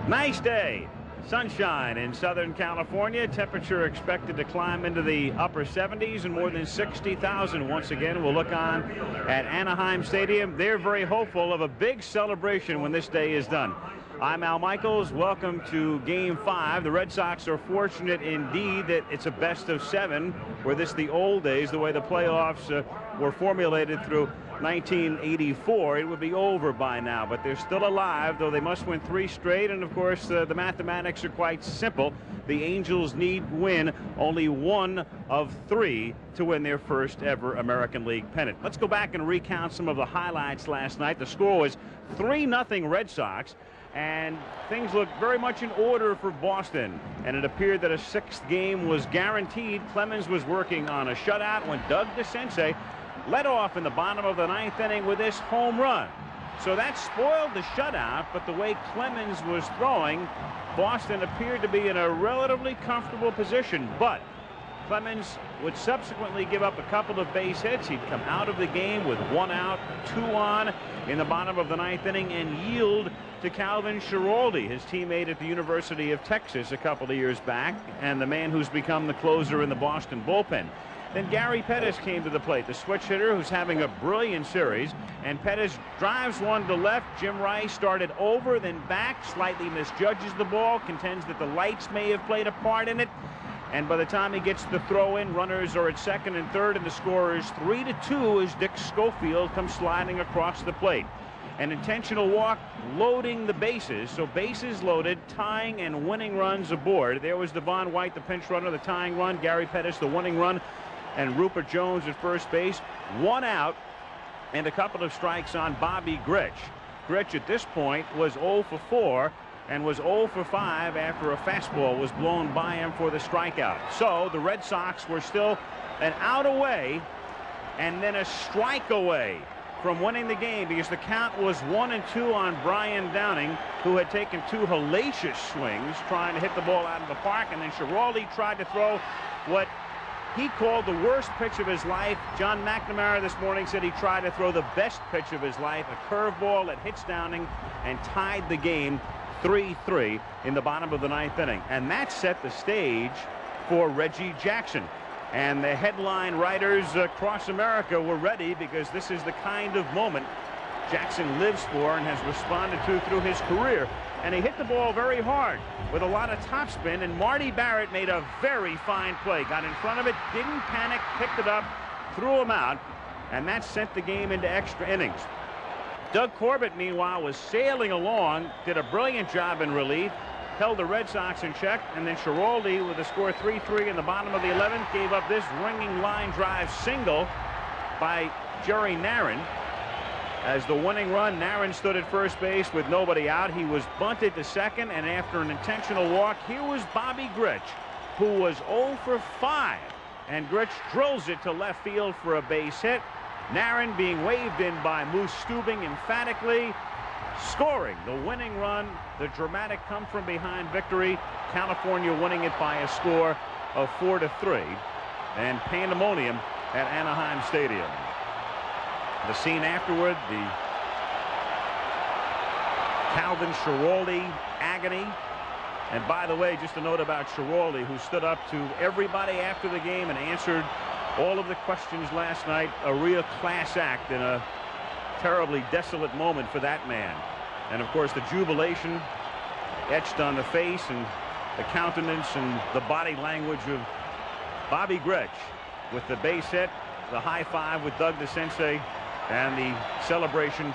Nice day. Sunshine in Southern California. Temperature expected to climb into the upper 70s and more than 60,000 once again. We'll look on at Anaheim Stadium. They're very hopeful of a big celebration when this day is done. I'm Al Michaels. Welcome to Game 5. The Red Sox are fortunate indeed that it's a best of 7, where this the old days, the way the playoffs were formulated through 1984. It would be over by now, but they're still alive, though they must win 3 straight. And of course, the mathematics are quite simple. The Angels need win only 1 of 3 to win their first ever American League pennant. Let's go back and recount some of the highlights last night. The score was 3-0 Red Sox, and things looked very much in order for Boston, and it appeared that a 6th game was guaranteed. Clemens was working on a shutout when Doug DeCinces led off in the bottom of the 9th inning with this home run. So that spoiled the shutout, but the way Clemens was throwing, Boston appeared to be in a relatively comfortable position. But Clemens would subsequently give up a couple of base hits. He'd come out of the game with 1 out, 2 on in the bottom of the 9th inning and yield to Calvin Schiraldi, his teammate at the University of Texas a couple of years back, and the man who's become the closer in the Boston bullpen. Then Gary Pettis came to the plate, the switch hitter who's having a brilliant series, and Pettis drives one to left. Jim Rice started over, then back, slightly misjudges the ball, contends that the lights may have played a part in it, and by the time he gets the throw in, runners are at second and third, and the score is 3-2 as Dick Schofield comes sliding across the plate. An intentional walk, loading the bases, so bases loaded, tying and winning runs aboard. There was Devon White, the pinch runner, the tying run, Gary Pettis, the winning run, and Rupert Jones at first base. 1 out and a couple of strikes on Bobby Grich. Grich at this point was 0 for 4 and was 0 for 5 after a fastball was blown by him for the strikeout. So the Red Sox were still an out away and then a strike away from winning the game, because the count was 1-2 on Brian Downing, who had taken 2 hellacious swings trying to hit the ball out of the park, and then Schiraldi tried to throw what he called the worst pitch of his life. John McNamara this morning said he tried to throw the best pitch of his life, a curveball that hits Downing and tied the game 3-3 in the bottom of the 9th inning. And that set the stage for Reggie Jackson. And the headline writers across America were ready, because this is the kind of moment Jackson lives for and has responded to through his career. And he hit the ball very hard with a lot of topspin, and Marty Barrett made a very fine play. Got in front of it, didn't panic, picked it up, threw him out, and that sent the game into extra innings. Doug Corbett, meanwhile, was sailing along, did a brilliant job in relief, held the Red Sox in check, and then Schiraldi, with the score 3-3 in the bottom of the 11th, gave up this ringing line drive single by Jerry Narron. As the winning run, Narron stood at first base with nobody out. He was bunted to second, and after an intentional walk, here was Bobby Grich, who was 0 for 5, and Grich drills it to left field for a base hit. Narron being waved in by Moose Stubing emphatically, scoring the winning run, the dramatic come-from-behind victory, California winning it by a score of 4-3, and pandemonium at Anaheim Stadium. The scene afterward, the Calvin Schiraldi agony. And by the way, just a note about Schiraldi, who stood up to everybody after the game and answered all of the questions last night. A real class act in a terribly desolate moment for that man. And of course, the jubilation etched on the face and the countenance and the body language of Bobby Grich, with the base hit, the high five with Doug DeCinces, and the celebration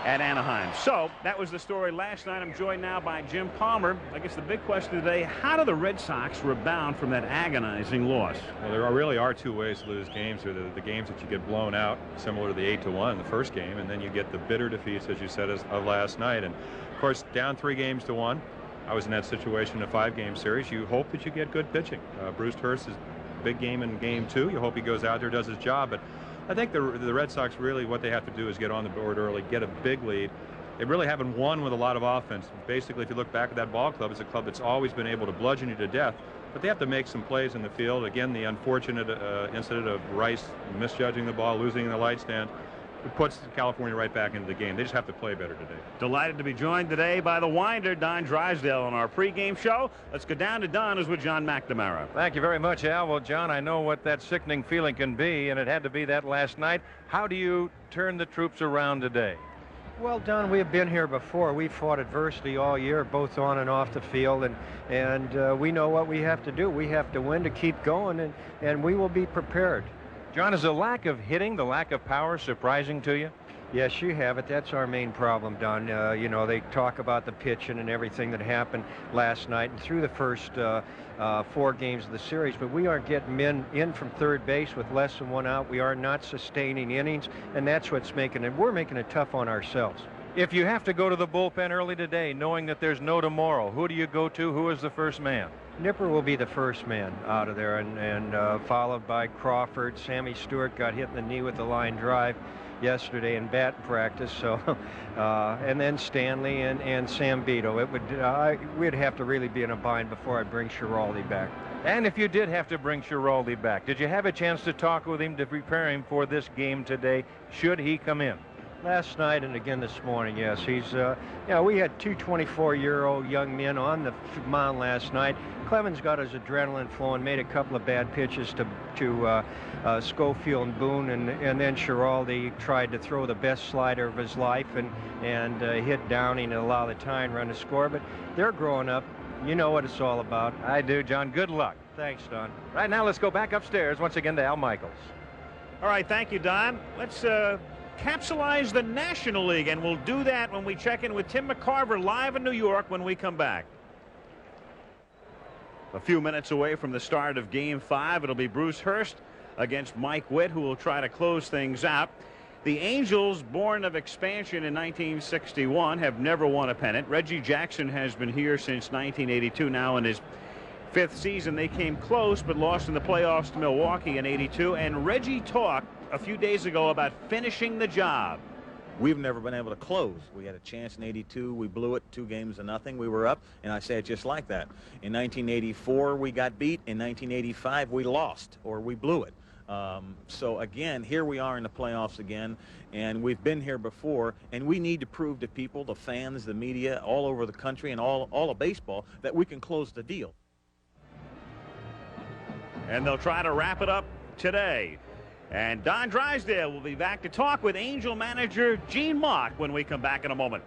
at Anaheim. So that was the story last night. I'm joined now by Jim Palmer. I guess the big question today, how do the Red Sox rebound from that agonizing loss? Well, there really are 2 ways to lose games. There are the games that you get blown out, similar to the 8-1 in the first game, and then you get the bitter defeats, as you said, of last night. And of course, down 3-1. I was in that situation in a 5-game series. You hope that you get good pitching. Bruce Hurst is big game in game 2. You hope he goes out there, does his job. But I think the Red Sox, really what they have to do is get on the board early, get a big lead. They really haven't won with a lot of offense. Basically, if you look back at that ball club, it's a club that's always been able to bludgeon you to death, but they have to make some plays in the field. Again, the unfortunate incident of Rice misjudging the ball, losing in the light stand. it puts California right back into the game. They just have to play better today. Delighted to be joined today by the winder, Don Drysdale, on our pregame show. Let's go down to Don, who's with John McNamara. Thank you very much, Al. Well, John, I know what that sickening feeling can be, and it had to be that last night. How do you turn the troops around today? Well, Don, we have been here before. We fought adversity all year, both on and off the field, and we know what we have to do. We have to win to keep going, and we will be prepared. John, is the lack of hitting, the lack of power surprising to you? Yes, you have it. That's our main problem, Don. You know, they talk about the pitching and everything that happened last night and through the first 4 games of the series, but we aren't getting men in from third base with less than 1 out. We are not sustaining innings, and that's what's making it. We're making it tough on ourselves. If you have to go to the bullpen early today, knowing that there's no tomorrow, who do you go to? Who is the first man? Nipper will be the first man out of there, and followed by Crawford. Sammy Stewart got hit in the knee with the line drive yesterday in bat practice, so and then Stanley and Sam Beto. It would we'd have to really be in a bind before I bring Schiraldi back. And if you did have to bring Schiraldi back, did you have a chance to talk with him to prepare him for this game today, should he come in? Last night and again this morning, yes. He's, you know, we had 2 24-year-old young men on the mound last night. Clemens got his adrenaline flowing, made a couple of bad pitches to Schofield and Boone, and then Schiraldi tried to throw the best slider of his life and hit Downing and allow the tying run to score. But they're growing up. You know what it's all about. I do, John. Good luck. Thanks, Don. Right now, let's go back upstairs once again to Al Michaels. All right, thank you, Don. Let's capsulize the National League, and we'll do that when we check in with Tim McCarver live in New York when we come back. A few minutes away from the start of Game 5, it'll be Bruce Hurst against Mike Witt, who will try to close things out. The Angels, born of expansion in 1961, have never won a pennant. Reggie Jackson has been here since 1982, now in his 5th season. They came close but lost in the playoffs to Milwaukee in '82, and Reggie talked a few days ago about finishing the job. We've never been able to close. We had a chance in '82. We blew it 2-0. We were up, and I say it just like that. In 1984, we got beat. In 1985, we lost, or we blew it. So again, here we are in the playoffs again, and we've been here before, and we need to prove to people, the fans, the media, all over the country and all of baseball, that we can close the deal. And they'll try to wrap it up today. And Don Drysdale will be back to talk with Angel manager Gene Mauch when we come back in a moment.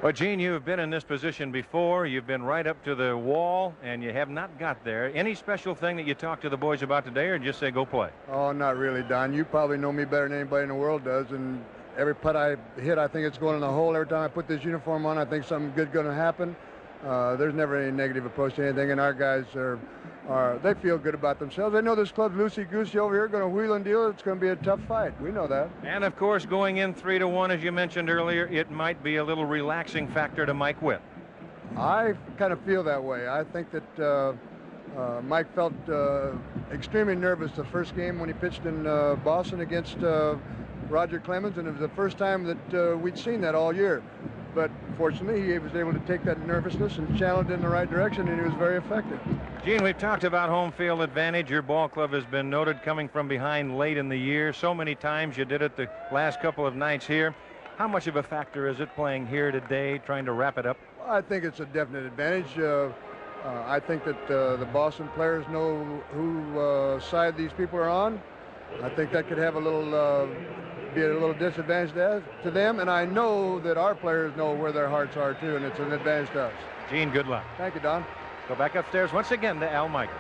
Well, Gene, you've been in this position before. You've been right up to the wall, and you have not got there. Any special thing that you talked to the boys about today, or just say go play? Oh, not really, Don. You probably know me better than anybody in the world does, and every putt I hit, I think it's going in the hole. Every time I put this uniform on, I think something good going to happen. There's never any negative approach to anything, and our guys they feel good about themselves. They know this club's loosey-goosey over here, going to wheel and deal. It's going to be a tough fight. We know that. And, of course, going in 3-1, as you mentioned earlier, it might be a little relaxing factor to Mike Witt. I kind of feel that way. I think that Mike felt extremely nervous the first game when he pitched in Boston against Roger Clemens, and it was the first time that we'd seen that all year. But fortunately, he was able to take that nervousness and channel it in the right direction, and he was very effective. Gene, we've talked about home field advantage. Your ball club has been noted coming from behind late in the year. So many times you did it the last couple of nights here. How much of a factor is it playing here today, trying to wrap it up? Well, I think it's a definite advantage. I think that the Boston players know who side these people are on. I think that could have a little be a little disadvantage to them, and I know that our players know where their hearts are too, and it's an advantage to us. Gene, good luck. Thank you, Don. Go back upstairs once again to Al Michaels.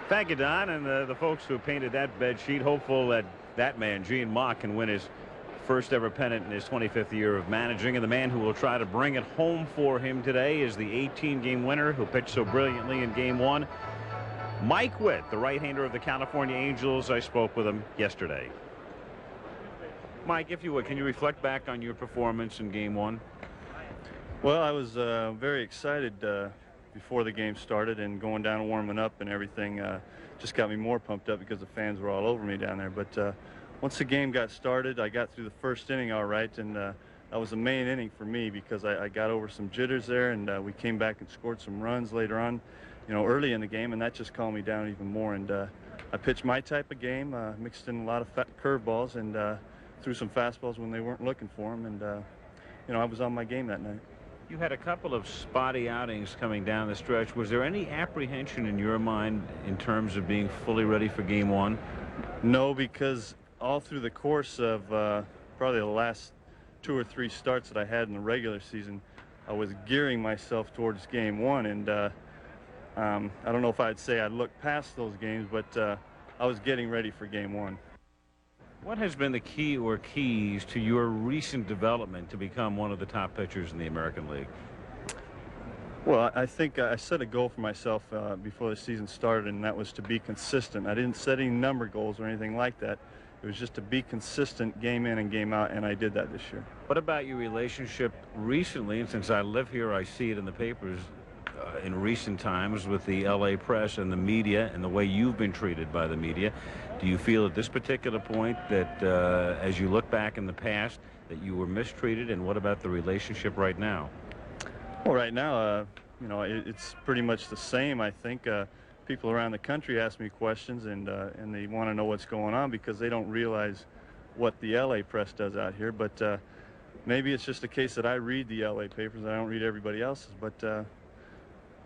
Thank you, Don, and the folks who painted that bed sheet, hopeful that that man, Gene Mauch, can win his first ever pennant in his 25th year of managing. And the man who will try to bring it home for him today is the 18-game winner who pitched so brilliantly in Game 1, Mike Witt, the right-hander of the California Angels. I spoke with him yesterday. Mike, if you would, can you reflect back on your performance in Game 1? Well, I was very excited before the game started, and going down and warming up and everything just got me more pumped up because the fans were all over me down there. But once the game got started, I got through the first inning all right, and that was the main inning for me because I got over some jitters there, and we came back and scored some runs later on. you know, early in the game, and that just calmed me down even more. And I pitched my type of game, mixed in a lot of curveballs, and threw some fastballs when they weren't looking for them. And you know, I was on my game that night. You had a couple of spotty outings coming down the stretch. Was there any apprehension in your mind in terms of being fully ready for Game 1? No, because all through the course of probably the last 2 or 3 starts that I had in the regular season, I was gearing myself towards Game 1, and I don't know if I'd say I looked past those games, but I was getting ready for Game 1. What has been the key or keys to your recent development to become one of the top pitchers in the American League? Well, I think I set a goal for myself before the season started, and that was to be consistent. I didn't set any number goals or anything like that. It was just to be consistent game in and game out, and I did that this year. What about your relationship recently? And since I live here, I see it in the papers in recent times with the LA press and the media and the way you've been treated by the media. Do you feel at this particular point that as you look back in the past that you were mistreated, and what about the relationship right now? Well, right now, you know, it's pretty much the same. I think people around the country ask me questions, and they want to know what's going on because they don't realize what the LA press does out here. But maybe it's just a case that I read the LA papers. I don't read everybody else's. But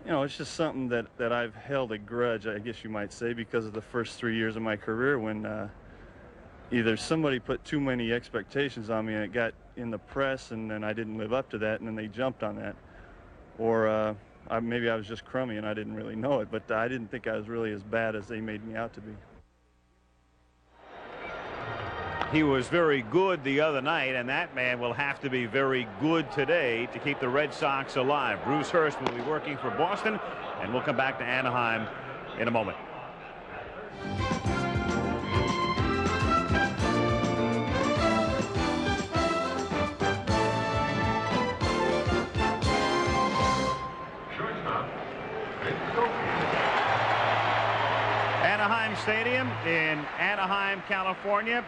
you know, it's just something that I've held a grudge, I guess you might say, because of the first 3 years of my career when either somebody put too many expectations on me and it got in the press, and then I didn't live up to that, and then they jumped on that. Or maybe I was just crummy and I didn't really know it, but I didn't think I was really as bad as they made me out to be. He was very good the other night, and that man will have to be very good today to keep the Red Sox alive. Bruce Hurst will be working for Boston, and we'll come back to Anaheim in a moment. Anaheim Stadium in Anaheim, California.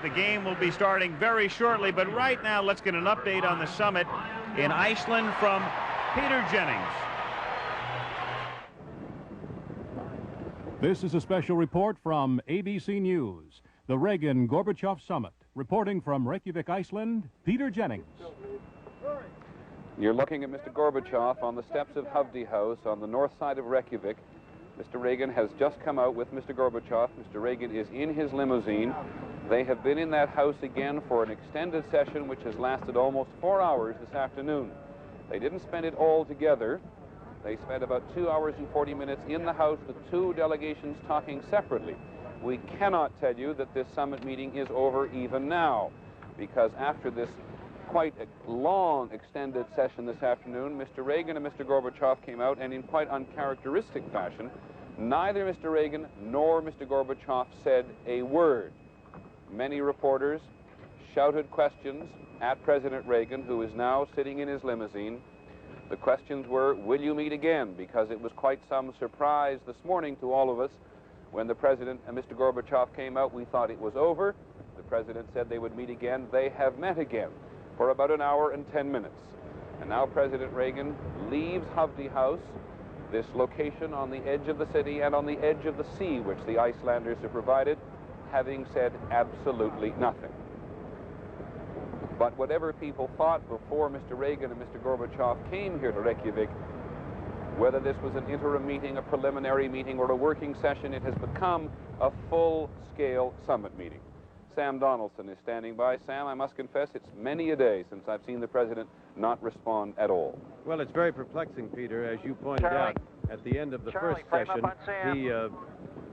The game will be starting very shortly, but right now let's get an update on the summit in Iceland from Peter Jennings. This is a special report from ABC News. The Reagan-Gorbachev Summit. Reporting from Reykjavik, Iceland, Peter Jennings. You're looking at Mr. Gorbachev on the steps of Hovde House on the north side of Reykjavik. Mr. Reagan has just come out with Mr. Gorbachev. Mr. Reagan is in his limousine. They have been in that house again for an extended session which has lasted almost 4 hours this afternoon. They didn't spend it all together. They spent about 2 hours and 40 minutes in the house with 2 delegations talking separately. We cannot tell you that this summit meeting is over even now, because after this quite a long extended session this afternoon, Mr. Reagan and Mr. Gorbachev came out, and in quite uncharacteristic fashion, neither Mr. Reagan nor Mr. Gorbachev said a word. Many reporters shouted questions at President Reagan, who is now sitting in his limousine. The questions were, will you meet again? Because it was quite some surprise this morning to all of us when the President and Mr. Gorbachev came out. We thought it was over. The President said they would meet again. They have met again for about an hour and 10 minutes. And now President Reagan leaves Hovde House, this location on the edge of the city and on the edge of the sea, which the Icelanders have provided, having said absolutely nothing. But whatever people thought before Mr. Reagan and Mr. Gorbachev came here to Reykjavik, whether this was an interim meeting, a preliminary meeting, or a working session, it has become a full-scale summit meeting. Sam Donaldson is standing by. Sam, I must confess, it's many a day since I've seen the President not respond at all. Well, it's very perplexing, Peter. As you pointed out, at the end of the first session,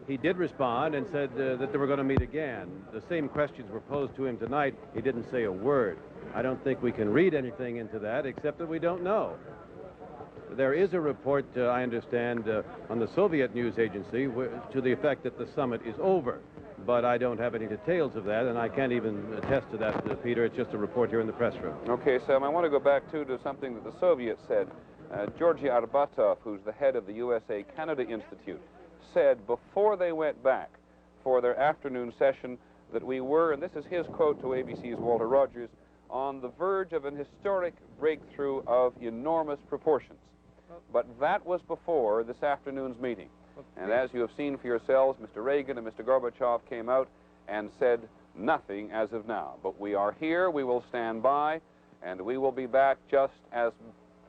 he did respond and said that they were going to meet again. The same questions were posed to him tonight. He didn't say a word. I don't think we can read anything into that except that we don't know. There is a report, I understand, on the Soviet news agency to the effect that the summit is over. But I don't have any details of that, and I can't even attest to that, Peter. It's just a report here in the press room. Okay, Sam, I want to go back, too, to something that the Soviets said. Georgy Arbatov, who's the head of the USA-Canada Institute, said before they went back for their afternoon session that we were, and this is his quote to ABC's Walter Rogers, on the verge of an historic breakthrough of enormous proportions. but that was before this afternoon's meeting. And as you have seen for yourselves, Mr. Reagan and Mr. Gorbachev came out and said nothing as of now. But we are here, we will stand by, and we will be back just as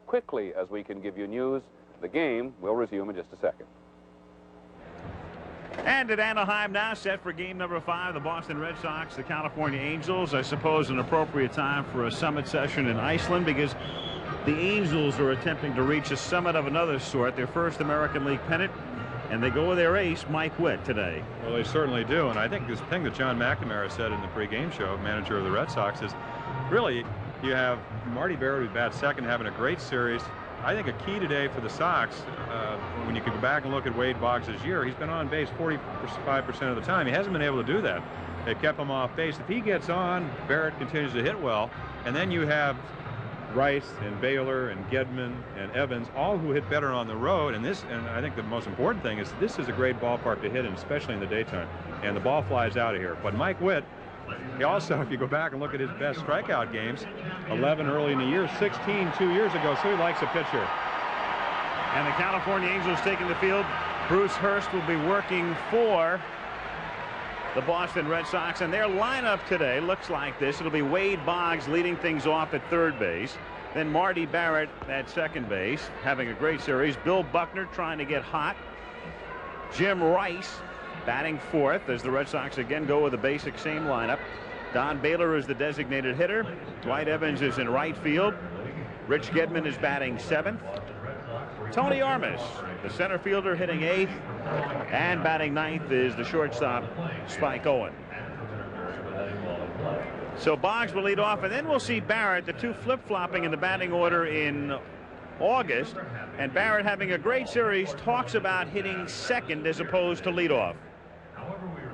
quickly as we can give you news. The game will resume in just a second. And at Anaheim now, set for game number 5, the Boston Red Sox, the California Angels. I suppose an appropriate time for a summit session in Iceland, because the Angels are attempting to reach a summit of another sort, their first American League pennant, and they go with their ace, Mike Witt, today. Well, they certainly do, and I think this thing that John McNamara said in the pregame show, manager of the Red Sox, is really you have Marty Barrett, who bats second, having a great series. I think a key today for the Sox, when you can go back and look at Wade Boggs' year, he's been on base 45% of the time. He hasn't been able to do that. They've kept him off base. If he gets on, Barrett continues to hit well, and then you have Rice and Baylor and Gedman and Evans, all who hit better on the road. And I think the most important thing is this is a great ballpark to hit in, especially in the daytime. And the ball flies out of here. But Mike Witt, he also, if you go back and look at his best strikeout games, 11 early in the year, 16 2 years ago, so he likes a pitcher. And the California Angels taking the field. Bruce Hurst will be working for the Boston Red Sox, and their lineup today looks like this. It'll be Wade Boggs leading things off at third base, then Marty Barrett at second base, having a great series. Bill Buckner trying to get hot. Jim Rice batting fourth as the Red Sox again go with the basic same lineup. Don Baylor is the designated hitter. Dwight Evans is in right field. Rich Gedman is batting seventh. Tony Armas, the center fielder, hitting eighth, and batting ninth is the shortstop, Spike Owen. So Boggs will lead off, and then we'll see Barrett, the two flip-flopping in the batting order in August, and Barrett, having a great series, talks about hitting second as opposed to leadoff.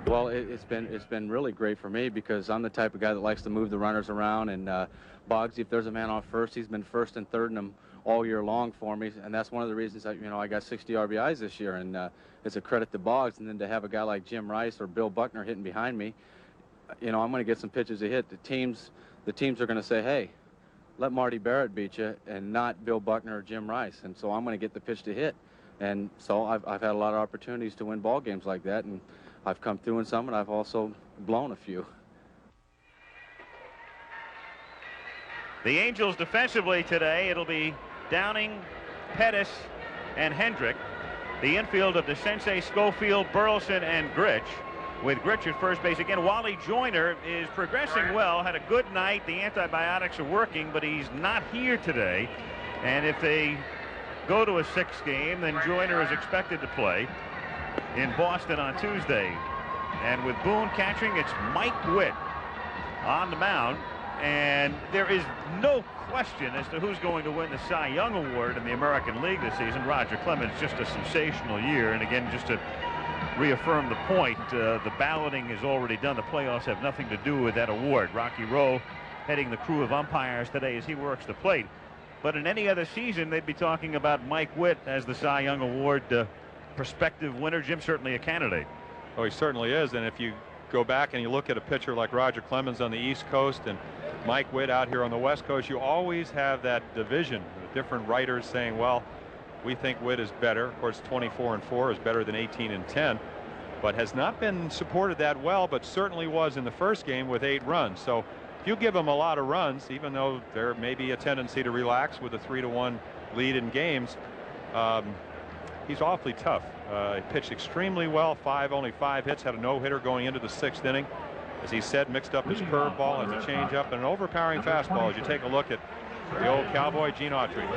Well, it's been really great for me, because I'm the type of guy that likes to move the runners around, and Boggs, if there's a man on first, he's been first and third in them all year long for me, and that's one of the reasons that, I got 60 RBIs this year, and it's a credit to Boggs. And then to have a guy like Jim Rice or Bill Buckner hitting behind me, I'm going to get some pitches to hit. The teams are going to say, hey, let Marty Barrett beat you and not Bill Buckner or Jim Rice, and so I'm going to get the pitch to hit. And so I've had a lot of opportunities to win ball games like that, and I've come through in some, and I've also blown a few. The Angels defensively today, it'll be Downing, Pettis, and Hendrick. The infield of DeSensei, Schofield, Burleson, and Gritch, with Gritch at first base again. Wally Joyner is progressing well, had a good night. The antibiotics are working, but he's not here today. And if they go to a sixth game, then Joyner is expected to play in Boston on Tuesday. And with Boone catching, it's Mike Witt on the mound. And there is no question as to who's going to win the Cy Young Award in the American League this season. Roger Clemens, just a sensational year. And again, just to reaffirm the point, the balloting is already done. The playoffs have nothing to do with that award. Rocky Rowe heading the crew of umpires today as he works the plate. But in any other season, they'd be talking about Mike Witt as the Cy Young Award prospective winner. Jim, certainly a candidate. Oh, he certainly is. And if you go back and you look at a pitcher like Roger Clemens on the East Coast and Mike Witt out here on the West Coast, you always have that division, different writers saying, well, we think Witt is better. Of course, 24-4 is better than 18-10, but has not been supported that well, but certainly was in the first game with 8 runs. So if you give him a lot of runs, even though there may be a tendency to relax with a 3-1 lead in games, he's awfully tough. He pitched extremely well, only 5 hits, had a no-hitter going into the 6th inning. As he said, mixed up his curveball and a changeup and an overpowering fastball as you take a look at the old cowboy, Gene Autry.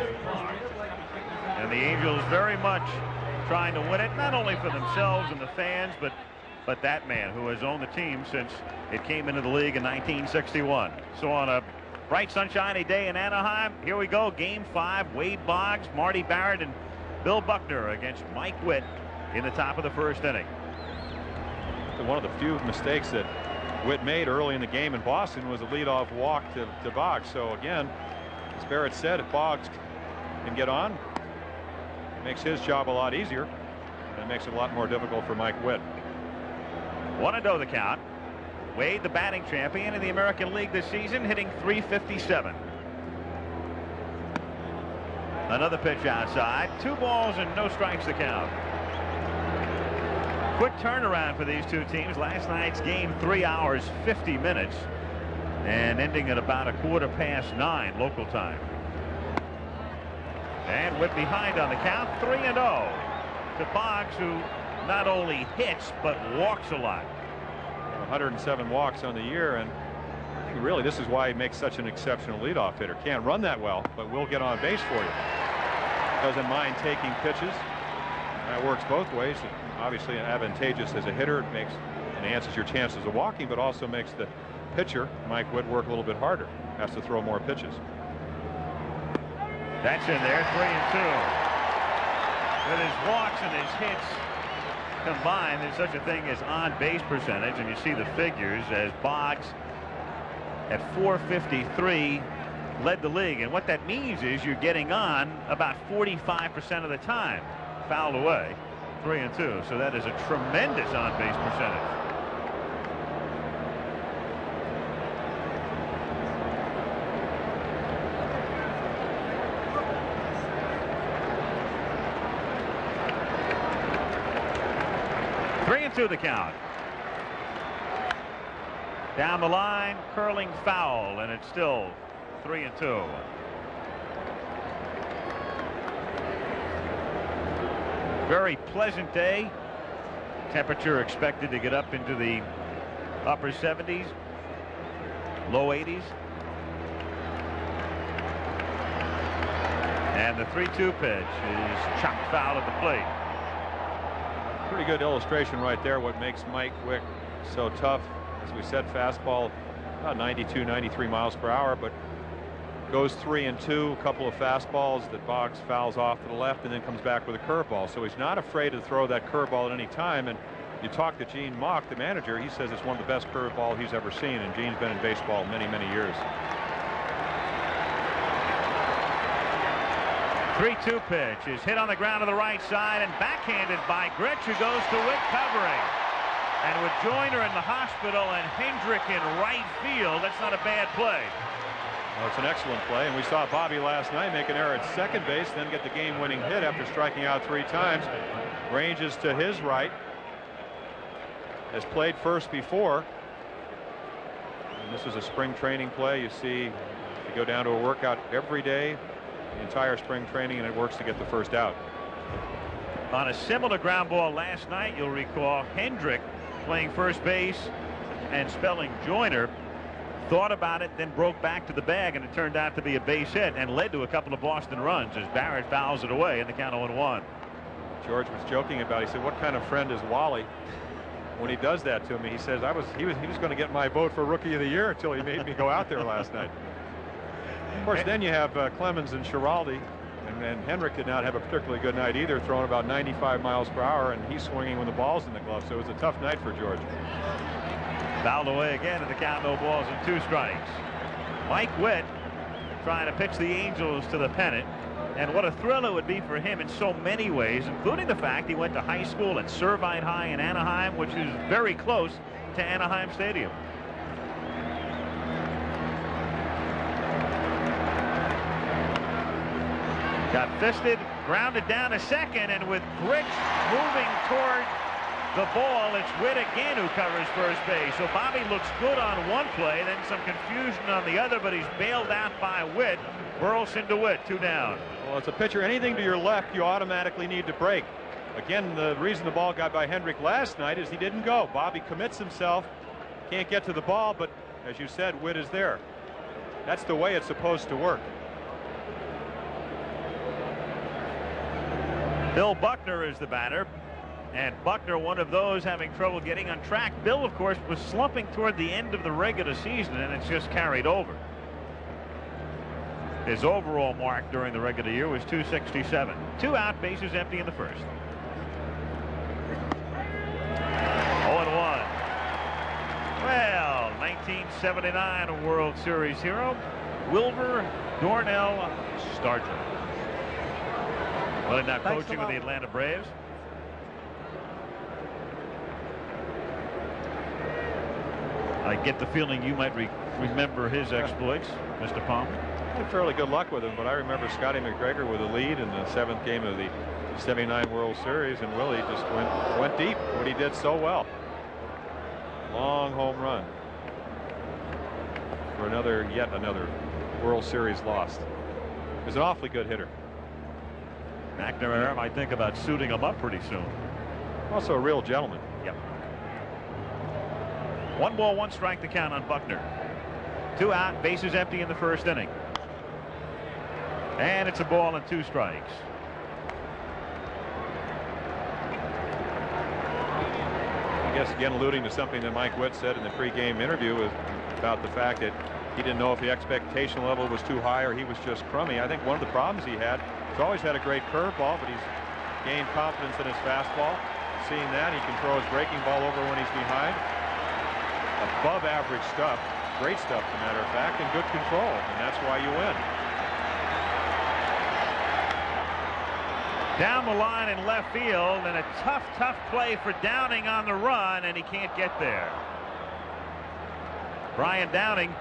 And the Angels very much trying to win it, not only for themselves and the fans, but that man who has owned the team since it came into the league in 1961. So on a bright, sunshiny day in Anaheim, here we go, Game 5, Wade Boggs, Marty Barrett, and Bill Buckner against Mike Witt in the top of the first inning. One of the few mistakes that Witt made early in the game in Boston was a leadoff walk to Boggs. So again, as Barrett said, if Boggs can get on, it makes his job a lot easier, and it makes it a lot more difficult for Mike Witt. 1-0 the count. Wade, the batting champion in the American League this season, hitting .357. Another pitch outside. 2 balls and no strikes to count. Quick turnaround for these two teams. Last night's game 3 hours 50 minutes and ending at about 9:15 local time. And Witt behind on the count. 3-0 to Boggs, who not only hits but walks a lot. 107 walks on the year, and really this is why he makes such an exceptional leadoff hitter. Can't run that well, but will get on base for you. Doesn't mind taking pitches. That works both ways. Obviously advantageous as a hitter. It enhances your chances of walking, but also makes the pitcher, Mike Witt, work a little bit harder. Has to throw more pitches. That's in there. 3-2. With his walks and his hits combined, there's such a thing as on-base percentage, and you see the figures as Boggs at .453 led the league, and what that means is you're getting on about 45% of the time. Fouled away. 3-2, so that is a tremendous on-base percentage. To the count. Down the line, curling foul, and it's still 3-2. Very pleasant day. Temperature expected to get up into the upper 70s, low 80s. And the 3-2 pitch is chopped foul at the plate. Pretty good illustration right there. What makes Mike Witt so tough, as we said, fastball about 92, 93 miles per hour, but goes 3-2. A couple of fastballs that Boggs fouls off to the left, and then comes back with a curveball. So he's not afraid to throw that curveball at any time. And you talk to Gene Mauch, the manager, he says it's one of the best curveball he's ever seen. And Gene's been in baseball many, many years. 3-2 pitch is hit on the ground to the right side and backhanded by Gritch, who goes to Witt covering. And with Joyner in the hospital and Hendrick in right field, that's not a bad play. Well, it's an excellent play, and we saw Bobby last night make an error at second base, then get the game-winning hit after striking out 3 times. Ranges to his right. Has played first before. And this is a spring training play. You see, you go down to a workout every day, the entire spring training, and it works to get the first out. On a similar ground ball last night, you'll recall Hendrick playing first base and spelling Joyner. Thought about it, then broke back to the bag, and it turned out to be a base hit and led to a couple of Boston runs as Barrett fouls it away in the count 0-1. George was joking about it. He said, what kind of friend is Wally? When he does that to me, he says, he was going to get my vote for Rookie of the Year until he made me go out there last night. Of course, then you have Clemens and Schiraldi, and Hendrick did not have a particularly good night either, throwing about 95 miles per hour, and he's swinging when the ball's in the glove, so it was a tough night for George. Fouled away again at the count, 0 balls and 2 strikes. Mike Witt trying to pitch the Angels to the pennant, and what a thrill it would be for him in so many ways, including the fact he went to high school at Servite High in Anaheim, which is very close to Anaheim Stadium. Got fisted, grounded down to second, and with Gritch moving toward the ball, it's Witt again who covers first base. So Bobby looks good on one play, then some confusion on the other, but he's bailed out by Witt. Burleson to Witt, 2 down. Well, as a pitcher, anything to your left, you automatically need to break. Again, the reason the ball got by Hendrick last night is he didn't go. Bobby commits himself, can't get to the ball, but as you said, Witt is there. That's the way it's supposed to work. Bill Buckner is the batter, and Buckner, one of those having trouble getting on track. Bill, of course, was slumping toward the end of the regular season, and it's just carried over. His overall mark during the regular year was 267. 2 out, bases empty in the first. 0-1. Well, 1979 World Series hero, Wilbur Dornell Stargell. Well, now coaching with the Atlanta Braves. I get the feeling you might remember his exploits, Mr. Palmer? I had fairly good luck with him, but I remember Scotty McGregor with a lead in the 7th game of the '79 World Series, and Willie just went deep. What he did so well. Long home run for yet another World Series lost. He was an awfully good hitter. McNamara might think about suiting him up pretty soon. Also a real gentleman. Yep. 1 ball, 1 strike to count on Buckner. 2 out, bases empty in the 1st inning. And it's a ball and 2 strikes. I guess again alluding to something that Mike Witt said in the pregame interview was about the fact that he didn't know if the expectation level was too high or he was just crummy. I think one of the problems he had, he's always had a great curveball, but he's gained confidence in his fastball. Seeing that, he can throw his breaking ball over when he's behind. Above average stuff, great stuff, as a matter of fact, and good control, and that's why you win. Down the line in left field, and a tough play for Downing on the run, and he can't get there. Brian Downing,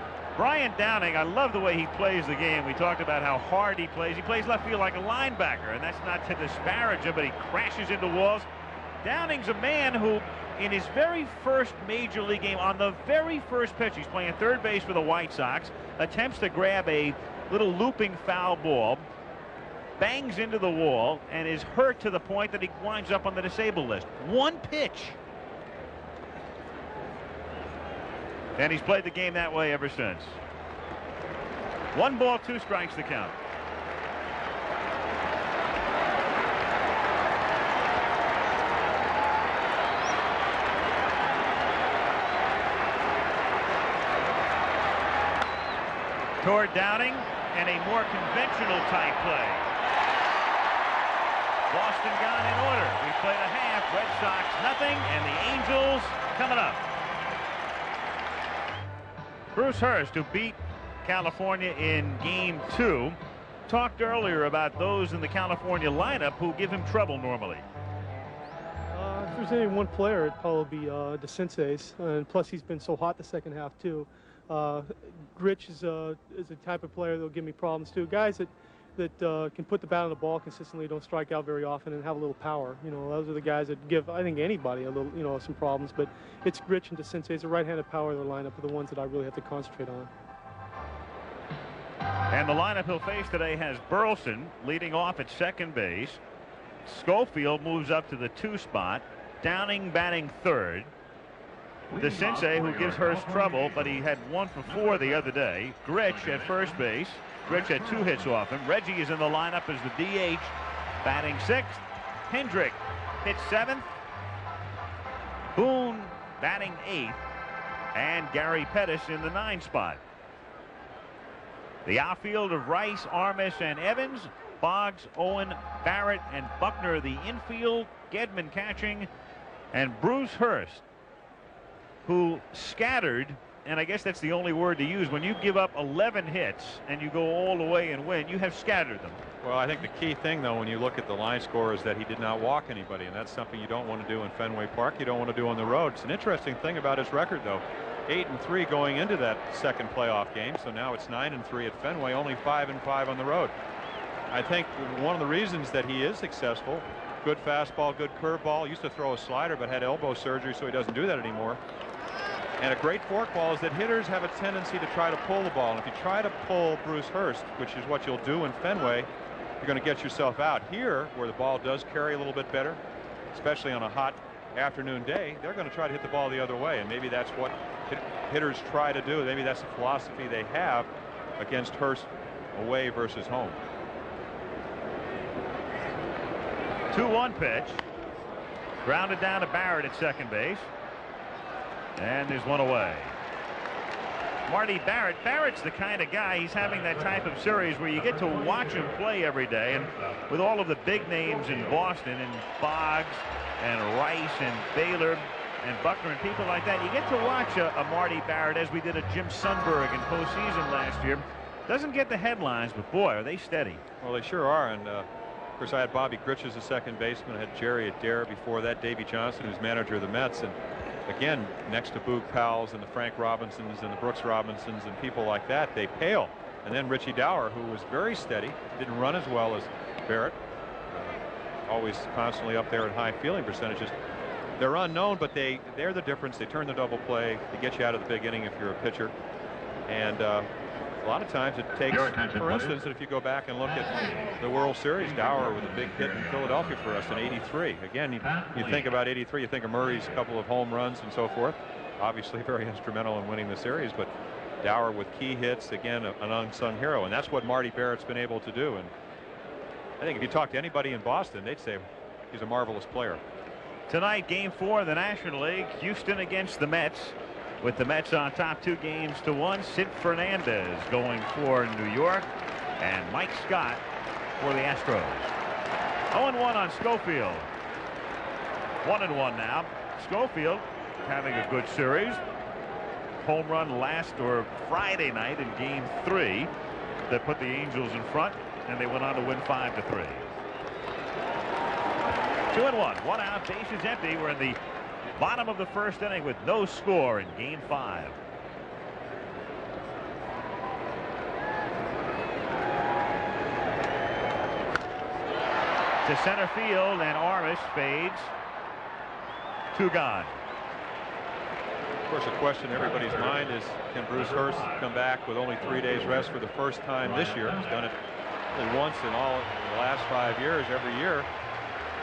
I love the way he plays the game. We talked about how hard he plays. He plays left field like a linebacker, and that's not to disparage him, but he crashes into walls. Downing's a man who, in his very first major league game, on the very first pitch, he's playing third base for the White Sox, attempts to grab a little looping foul ball, bangs into the wall, and is hurt to the point that he winds up on the disabled list. 1 pitch. And he's played the game that way ever since. 1 ball, 2 strikes to count. Toward Downing, and a more conventional type play. Boston gone in order. We played a half. Red Sox nothing, and the Angels coming up. Bruce Hurst, who beat California in Game 2, talked earlier about those in the California lineup who give him trouble normally. If there's any one player, it'd probably be the Senseis, and plus he's been so hot the second half too. Grich is a type of player that'll give me problems too. Guys that can put the bat on the ball consistently, don't strike out very often, and have a little power. You know, those are the guys that give, I think, anybody a little, you know, some problems. But it's Grich and DeCinces, the right-handed power of the lineup, are the ones that I really have to concentrate on. And the lineup he'll face today has Burleson leading off at second base. Schofield moves up to the 2 spot. Downing batting third. DeCinces, who gives Hurst trouble, but he had 1 for 4 the other day. Grich at first base. Grich had 2 hits off him. Reggie is in the lineup as the DH, batting 6th. Hendrick hits 7th. Boone batting 8th. And Gary Pettis in the 9 spot. The outfield of Rice, Armas, and Evans. Boggs, Owen, Barrett, and Buckner the infield. Gedman catching. And Bruce Hurst, who scattered, and I guess that's the only word to use, when you give up 11 hits and you go all the way and win, you have scattered them. Well, I think the key thing, though, when you look at the line score, is that he did not walk anybody, and that's something you don't want to do in Fenway Park. You don't want to do on the road. It's an interesting thing about his record, though. 8-3 going into that second playoff game, so now it's 9-3 at Fenway, only 5-5 on the road. I think one of the reasons that he is successful, good fastball, good curveball, used to throw a slider but had elbow surgery, so he doesn't do that anymore. And a great forkball is that hitters have a tendency to try to pull the ball. And if you try to pull Bruce Hurst, which is what you'll do in Fenway, you're going to get yourself out. Here, where the ball does carry a little bit better, especially on a hot afternoon day, they're going to try to hit the ball the other way. And maybe that's what hitters try to do. Maybe that's the philosophy they have against Hurst away versus home. 2-1 pitch. Grounded down to Barrett at second base. And there's 1 away. Marty Barrett. Barrett's the kind of guy, he's having that type of series where you get to watch him play every day. And with all of the big names in Boston, and Boggs and Rice and Baylor and Buckner and people like that, you get to watch a Marty Barrett, as we did a Jim Sundberg in postseason last year. Doesn't get the headlines, but boy, are they steady. Well, they sure are. And of course, I had Bobby Grich as a second baseman. I had Jerry Adair before that, Davey Johnson, who's manager of the Mets. And again, next to Boog Powell's and the Frank Robinsons and the Brooks Robinsons and people like that, they pale. And then Richie Dower, who was very steady, didn't run as well as Barrett, always constantly up there in high fielding percentages. They're unknown, but they're the difference. They turn the double play. They get you out of the big inning if you're a pitcher. And a lot of times it takes, for instance, if you go back and look at the World Series, Dower with a big hit in Philadelphia for us in '83. Again, you think about '83, you think of Murray's couple of home runs and so forth. Obviously very instrumental in winning the series, but Dower with key hits, again, an unsung hero. And that's what Marty Barrett's been able to do. And I think if you talk to anybody in Boston, they'd say he's a marvelous player. Tonight, Game 4 of the National League, Houston against the Mets. With the Mets on top 2-1. Sid Fernandez going for New York, and Mike Scott for the Astros. 0-1 on Schofield. 1-1 now. Schofield having a good series. Home run last or Friday night in Game 3 that put the Angels in front, and they went on to win 5-3. 2-1. 1 out, bases empty. We're in the bottom of the first inning with no score in Game 5. To center field, and Armas fades. 2 gone. Of course, a question in everybody's mind is, can Bruce Hurst come back with only 3 days rest for the first time this year? He's done it only once in all the last 5 years, every year.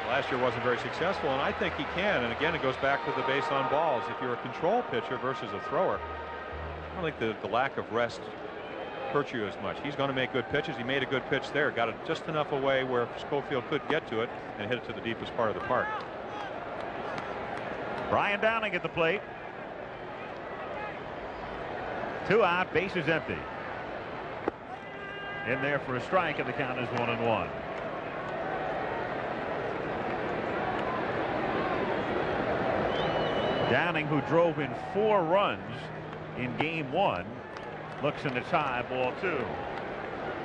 Last year wasn't very successful, and I think he can. And again, it goes back to the base on balls. If you're a control pitcher versus a thrower, I don't think the lack of rest hurts you as much. He's going to make good pitches. He made a good pitch there, got it just enough away where Schofield could get to it and hit it to the deepest part of the park. Brian Downing at the plate. 2 out, bases empty. In there for a strike, and the count is 1-1. Downing, who drove in 4 runs in Game 1, looks in the tie, ball 2.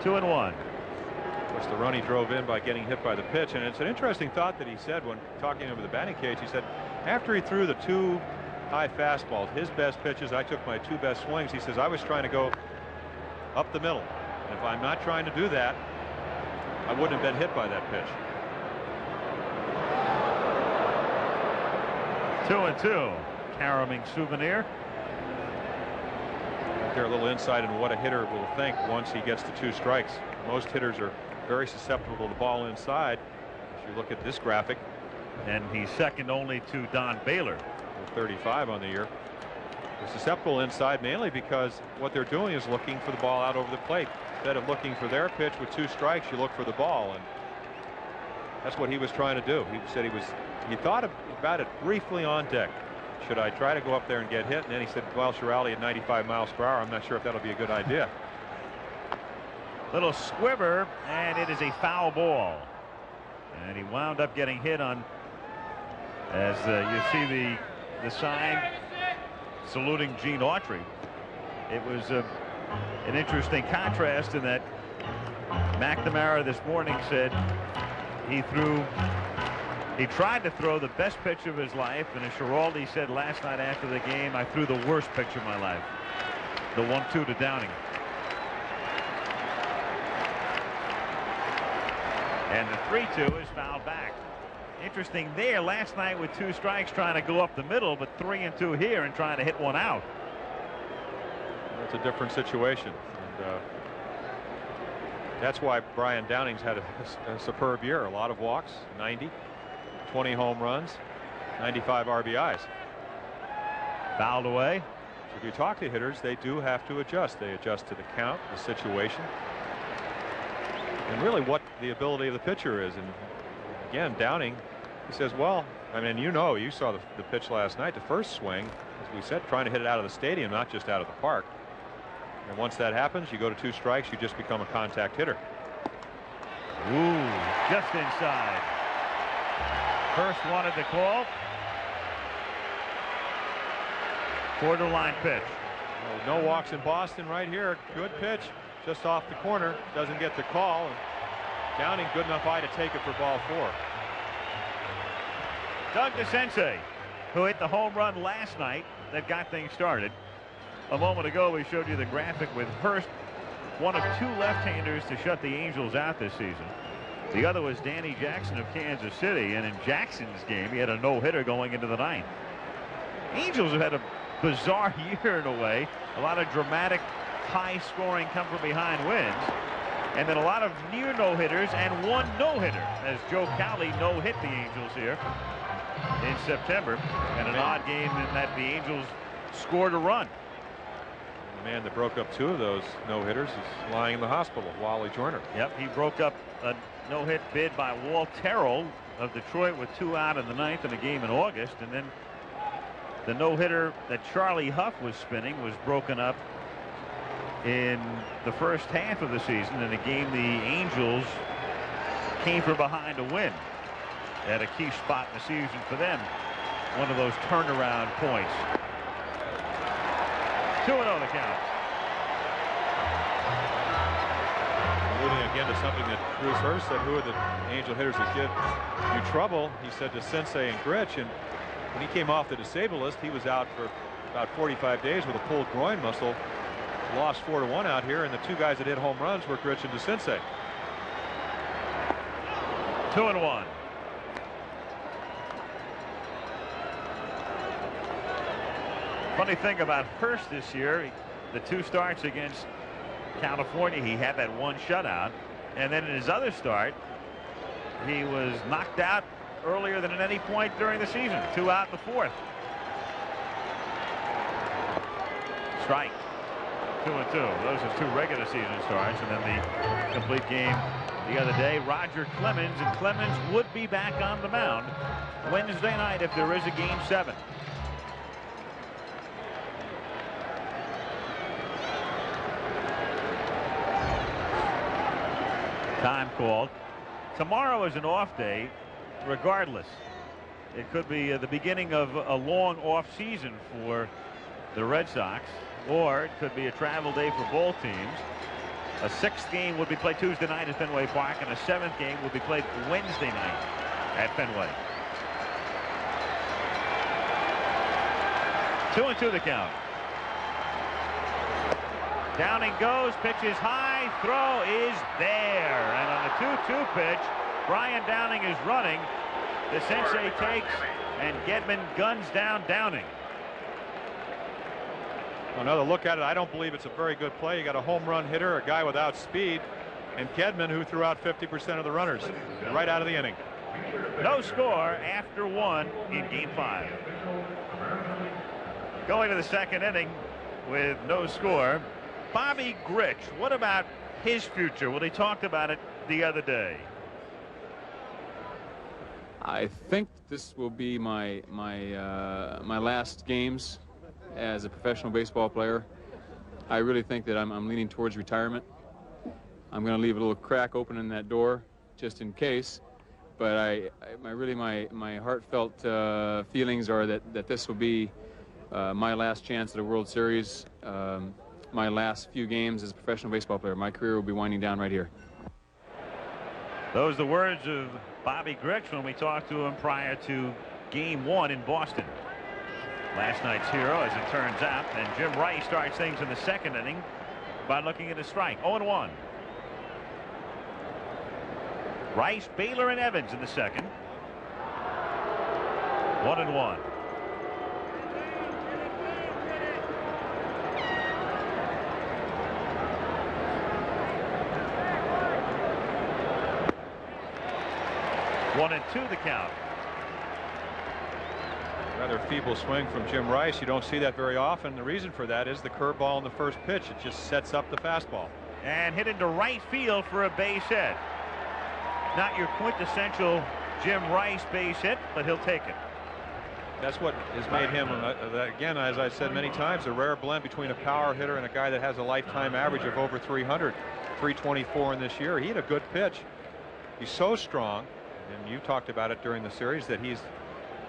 2-1. Of course, the run he drove in by getting hit by the pitch, and it's an interesting thought that he said when talking over the batting cage. He said after he threw the 2 high fastballs, his best pitches, I took my 2 best swings. He says I was trying to go up the middle, and if I'm not trying to do that, I wouldn't have been hit by that pitch. 2-2. Caraming souvenir. There a little insight into what a hitter will think once he gets to 2 strikes. Most hitters are very susceptible to ball inside. If you look at this graphic, and he's second only to Don Baylor, 35 on the year. They're susceptible inside mainly because what they're doing is looking for the ball out over the plate. Instead of looking for their pitch with 2 strikes, you look for the ball, and that's what he was trying to do. He said he thought about it briefly on deck. Should I try to go up there and get hit? And then he said, well, Shirley at 95 miles per hour, I'm not sure if that'll be a good idea. Little squiver, and it is a foul ball. And he wound up getting hit on, as you see the sign saluting Gene Autry. It was an interesting contrast in that McNamara this morning said he tried to throw the best pitch of his life, and as Schiraldi said last night after the game, I threw the worst pitch of my life. The 1-2 to Downing. And the 3-2 is fouled back. Interesting there last night with 2 strikes trying to go up the middle, but 3-2 here and trying to hit one out. That's a different situation. And, that's why Brian Downing's had a superb year. A lot of walks, 90, 20 home runs, 95 RBIs. Fouled away. If you talk to hitters, they do have to adjust. They adjust to the count, the situation, and really what the ability of the pitcher is. And again, Downing, he says, well, I mean, you saw the pitch last night. The first swing, as we said, trying to hit it out of the stadium, not just out of the park. And once that happens, you go to 2 strikes, you just become a contact hitter. Ooh, just inside. Hurst wanted the call. Borderline pitch. No walks in Boston right here. Good pitch, just off the corner. Doesn't get the call. And Downing, good enough eye to take it for ball 4. Doug DeCinces who hit the home run last night that got things started. A moment ago, we showed you the graphic with Hurst, one of 2 left-handers to shut the Angels out this season. The other was Danny Jackson of Kansas City, and in Jackson's game, he had a no-hitter going into the 9th. Angels have had a bizarre year in a way. A lot of dramatic, high-scoring come-from-behind wins, and then a lot of near no-hitters and 1 no-hitter, as Joe Cowley no-hit the Angels here in September, and an odd game in that the Angels scored a run. The man that broke up 2 of those no-hitters is lying in the hospital, Wally Joyner. Yep, he broke up a no-hit bid by Walt Terrell of Detroit with 2 out in the 9th in a game in August, and then the no-hitter that Charlie Huff was spinning was broken up in the first half of the season in a game the Angels came from behind to win at a key spot in the season for them. One of those turnaround points. 2-0 the count. Alluding again to something that Bruce Hurst said, who are the Angel hitters that give you trouble? He said to Sensei and Gritch, and when he came off the disabled list, he was out for about 45 days with a pulled groin muscle. Lost 4-1 out here, and the 2 guys that hit home runs were Gritch and DeCinces. 2-1. Funny thing about Hurst this year, the 2 starts against California, he had that 1 shutout, and then in his other start, he was knocked out earlier than at any point during the season. 2 out in the 4th. Strike. 2-2. Those are 2 regular season starts, and then the complete game the other day. Roger Clemens, and Clemens would be back on the mound Wednesday night if there is a game 7. Time called. Tomorrow is an off day regardless. It could be the beginning of a long off season for the Red Sox, or it could be a travel day for both teams. A 6th game would be played Tuesday night at Fenway Park, and a 7th game would be played Wednesday night at Fenway. 2-2 the count. Downing goes, pitches high, throw is there. And on the 2-2 pitch, Brian Downing is running. DeCinces takes, and Gedman guns down Downing. Another look at it. I don't believe it's a very good play. You got a home run hitter, a guy without speed, and Gedman, who threw out 50% of the runners right out of the inning. No score after 1 in game 5. Going to the 2nd inning with no score. Bobby Gritch, what about his future? Well, he talked about it the other day. I think this will be my last games as a professional baseball player. I really think that I'm leaning towards retirement. I'm going to leave a little crack open in that door just in case, but my heartfelt feelings are that this will be my last chance at a World Series, my last few games as a professional baseball player. My career will be winding down right here. Those are the words of Bobby Gritch when we talked to him prior to game 1 in Boston. Last night's hero, as it turns out, and Jim Rice starts things in the 2nd inning by looking at a strike. 0-1. Rice, Baylor, and Evans in the 2nd. 1-1. One and 2 the count. Rather feeble swing from Jim Rice. You don't see that very often. The reason for that is the curveball in the first pitch. It just sets up the fastball. And hit into right field for a base hit. Not your quintessential Jim Rice base hit, but he'll take it. That's what has made him, again, as I said many times, a rare blend between a power hitter and a guy that has a lifetime average of over 300. 324 in this year. He had a good pitch. He's so strong, and you talked about it during the series, that he's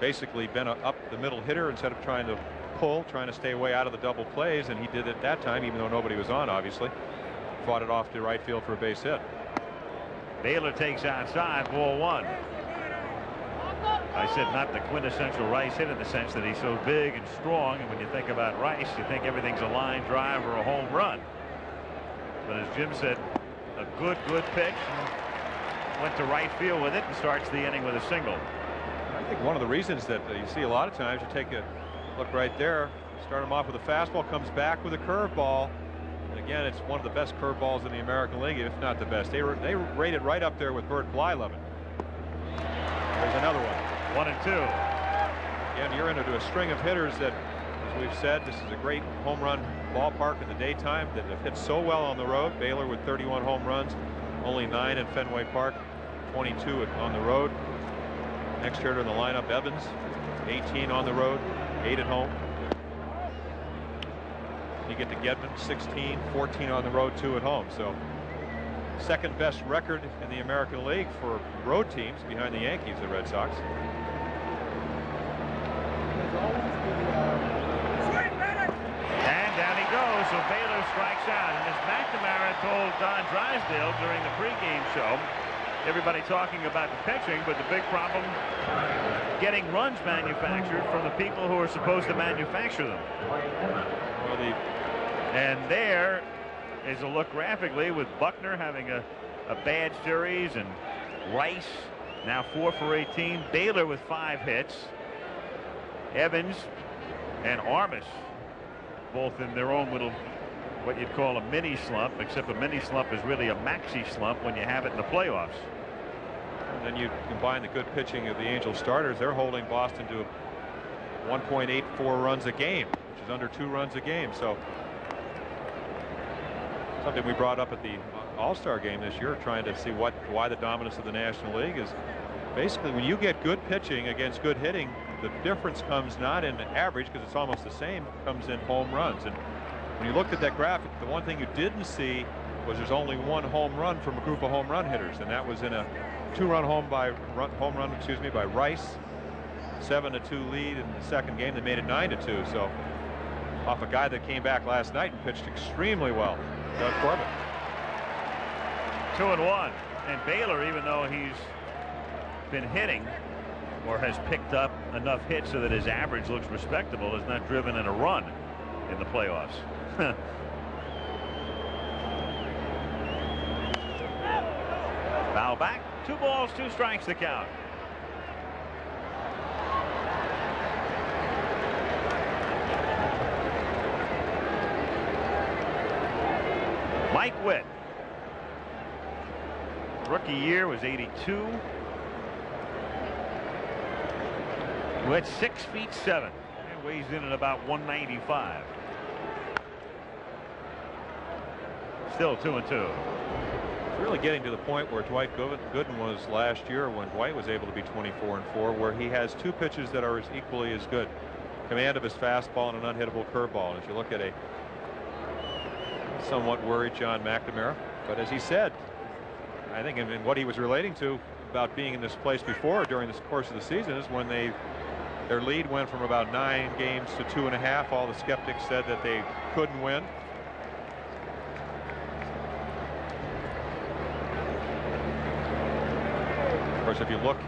basically been up the middle hitter instead of trying to pull, trying to stay way out of the double plays, and he did it that time, even though nobody was on, obviously. Fought it off to right field for a base hit. Baylor takes outside, ball 1. I said not the quintessential Rice hit in the sense that he's so big and strong, and when you think about Rice, you think everything's a line drive or a home run. But as Jim said, a good pitch, and went to right field with it and starts the inning with a single. I think one of the reasons that you see a lot of times, you take a look right there, start him off with a fastball, comes back with a curveball. And again, it's one of the best curveballs in the American League, if not the best. They rate it right up there with Bert Blyleven. There's another one. 1-2. Again, you're into a string of hitters that, as we've said, this is a great home run ballpark in the daytime that have hit so well on the road. Baylor with 31 home runs, only 9 in Fenway Park, 22 on the road. Next hitter in the lineup, Evans, 18 on the road, 8 at home. You get to Gedman, 16, 14 on the road, 2 at home. So second best record in the American League for road teams behind the Yankees, the Red Sox. And down he goes. So Baylor strikes out. And as McNamara told Don Drysdale during the pregame show, everybody talking about the pitching, but the big problem, getting runs manufactured from the people who are supposed to manufacture them. And there is a look graphically with Buckner having a bad series, and Rice now 4 for 18. Baylor with 5 hits. Evans and Armas both in their own little, what you'd call a mini slump, except a mini slump is really a maxi slump when you have it in the playoffs. And then you combine the good pitching of the Angels starters. They're holding Boston to 1.84 runs a game, which is under 2 runs a game. So something we brought up at the All-Star game this year, trying to see why the dominance of the National League is basically when you get good pitching against good hitting, the difference comes not in average, because it's almost the same, comes in home runs. And when you looked at that graphic, the one thing you didn't see was there's only 1 home run from a group of home run hitters, and that was in a 2-run home run by Rice. 7-2 lead in the second game. They made it 9-2. So off a guy that came back last night and pitched extremely well, Doug Corbett. 2-1. And Baylor, even though he's been hitting or has picked up enough hits so that his average looks respectable, has not driven in a run in the playoffs. Foul back. 2 balls, 2 strikes the count. Mike Witt, rookie year was 82. Witt 6 feet 7 and weighs in at about 195. Still 2-2. It's really getting to the point where Dwight Gooden was last year, when Dwight was able to be 24-4, where he has 2 pitches that are equally as good. Command of his fastball and an unhittable curveball. And if you look at a somewhat worried John McNamara, but as he said, I think in what he was relating to about being in this place before during the course of the season is when their lead went from about 9 games to 2.5. All the skeptics said that they couldn't win. Of course, if you look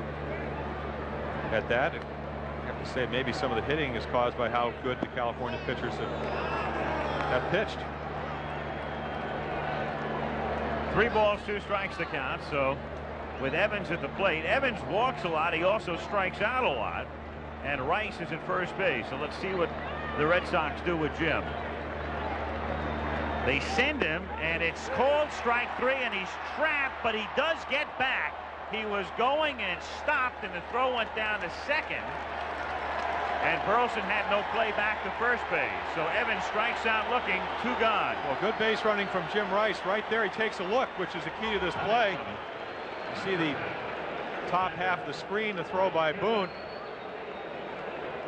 at that, I have to say maybe some of the hitting is caused by how good the California pitchers have pitched. 3 balls, 2 strikes the count. So with Evans at the plate, Evans walks a lot. He also strikes out a lot. And Rice is at first base. So let's see what the Red Sox do with Jim. They send him, and it's called strike 3, and he's trapped, but he does get back. He was going, and it stopped, and the throw went down to second. And Burleson had no play back to first base. So Evans strikes out looking, 2 gone. Well, good base running from Jim Rice. Right there, he takes a look, which is the key to this play. You see the top half of the screen, the throw by Boone.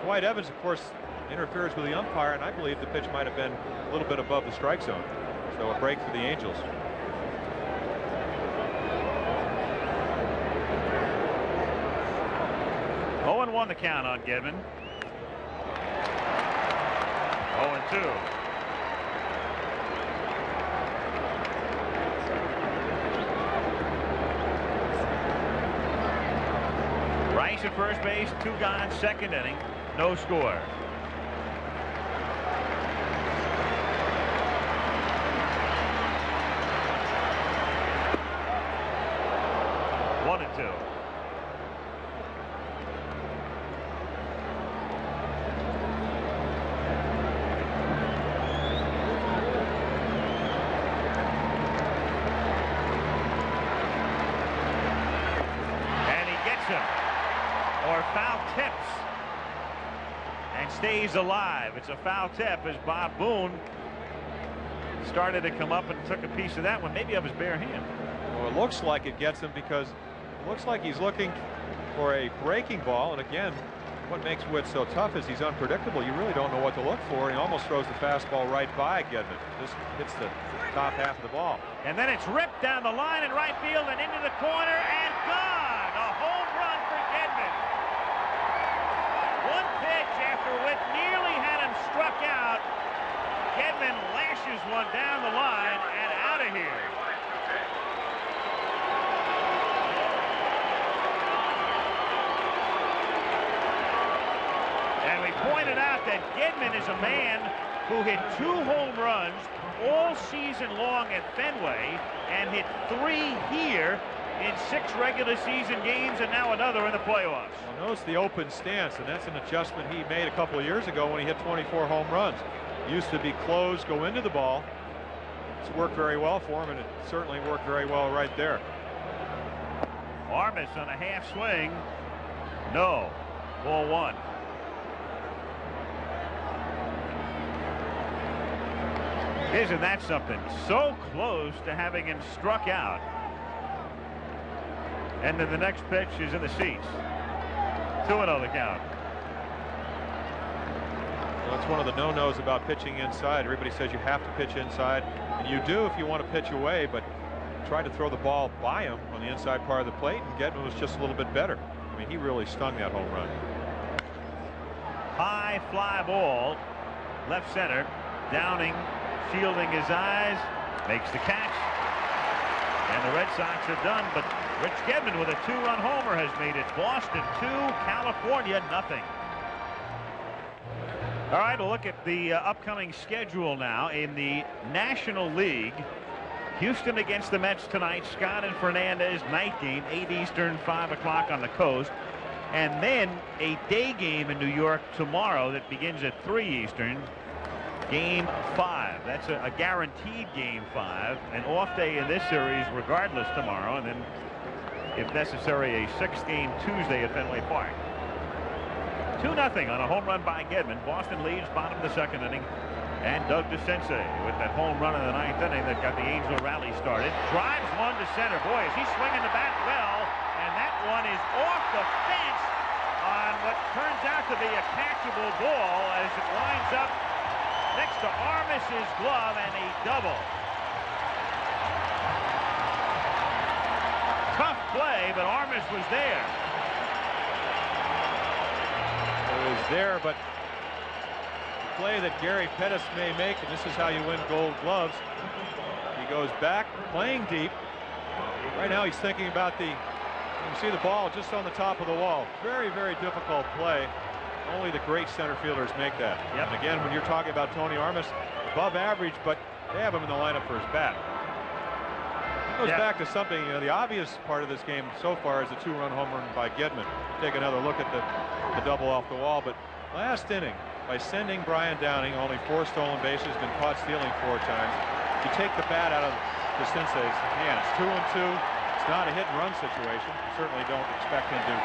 Dwight Evans, of course, interferes with the umpire, and I believe the pitch might have been a little bit above the strike zone. So a break for the Angels. Won the count on Gedman. 0-2. Rice waits at first base, 2 gone, second inning, no score. One and 2. Or foul tips and stays alive. It's a foul tip as Bob Boone started to come up and took a piece of that one, maybe of his bare hand. Well, it looks like it gets him because it looks like he's looking for a breaking ball. And again, what makes Witt so tough is he's unpredictable. You really don't know what to look for. He almost throws the fastball right by Gedman. Just hits the top half of the ball. And then it's ripped down the line in right field and into the corner and gone. A home run for Gedman. One pitch after Witt nearly had him struck out. Gedman lashes one down the line and out of here. And we pointed out that Gedman is a man who hit 2 home runs all season long at Fenway and hit 3 here in 6 regular season games and now another in the playoffs. Well, notice the open stance, and that's an adjustment he made a couple of years ago when he hit 24 home runs. He used to be closed, go into the ball. It's worked very well for him, and it certainly worked very well right there. Armas on a half swing. No. Ball 1. Isn't that something? So close to having him struck out. And then the next pitch is in the seats. 2-0 the count. Well, that's one of the no-nos about pitching inside. Everybody says you have to pitch inside, and you do if you want to pitch away, but try to throw the ball by him on the inside part of the plate, and Gedman was just a little bit better. I mean, he really stung that home run. High fly ball, left center. Downing shielding his eyes, makes the catch. And the Red Sox are done, but Rich Gedman with a 2-run homer has made it Boston 2, California nothing. All right, we'll look at the upcoming schedule now in the National League. Houston against the Mets tonight. Scott and Fernandez, night game, 8 Eastern, 5 o'clock on the coast. And then a day game in New York tomorrow that begins at 3 Eastern. Game 5. That's a guaranteed game 5. An off day in this series regardless tomorrow, and then if necessary a 6-game Tuesday at Fenway Park. 2-0 on a home run by Gedman. Boston leads bottom of the 2nd inning, and Doug DeCinces with that home run in the 9th inning that got the Angel rally started. Drives one to center. Boy, is he swinging the bat well, and that one is off the fence on what turns out to be a catchable ball as it winds up next to Armas's glove and a double. Tough play, but Armas was there. It was there, but the play that Gary Pettis may make, and this is how you win Gold Gloves. He goes back, playing deep. Right now he's thinking about you can see the ball just on the top of the wall. Very, very difficult play. Only the great center fielders make that. Yep. And again, when you're talking about Tony Armas, above average, but they have him in the lineup for his bat. It goes back to something, the obvious part of this game so far is the 2-run home run by Gedman. Take another look at the double off the wall, but last inning, by sending Brian Downing, only 4 stolen bases, been caught stealing 4 times. You take the bat out of DeCinces' hands. 2-2. It's not a hit-and-run situation. You certainly don't expect him to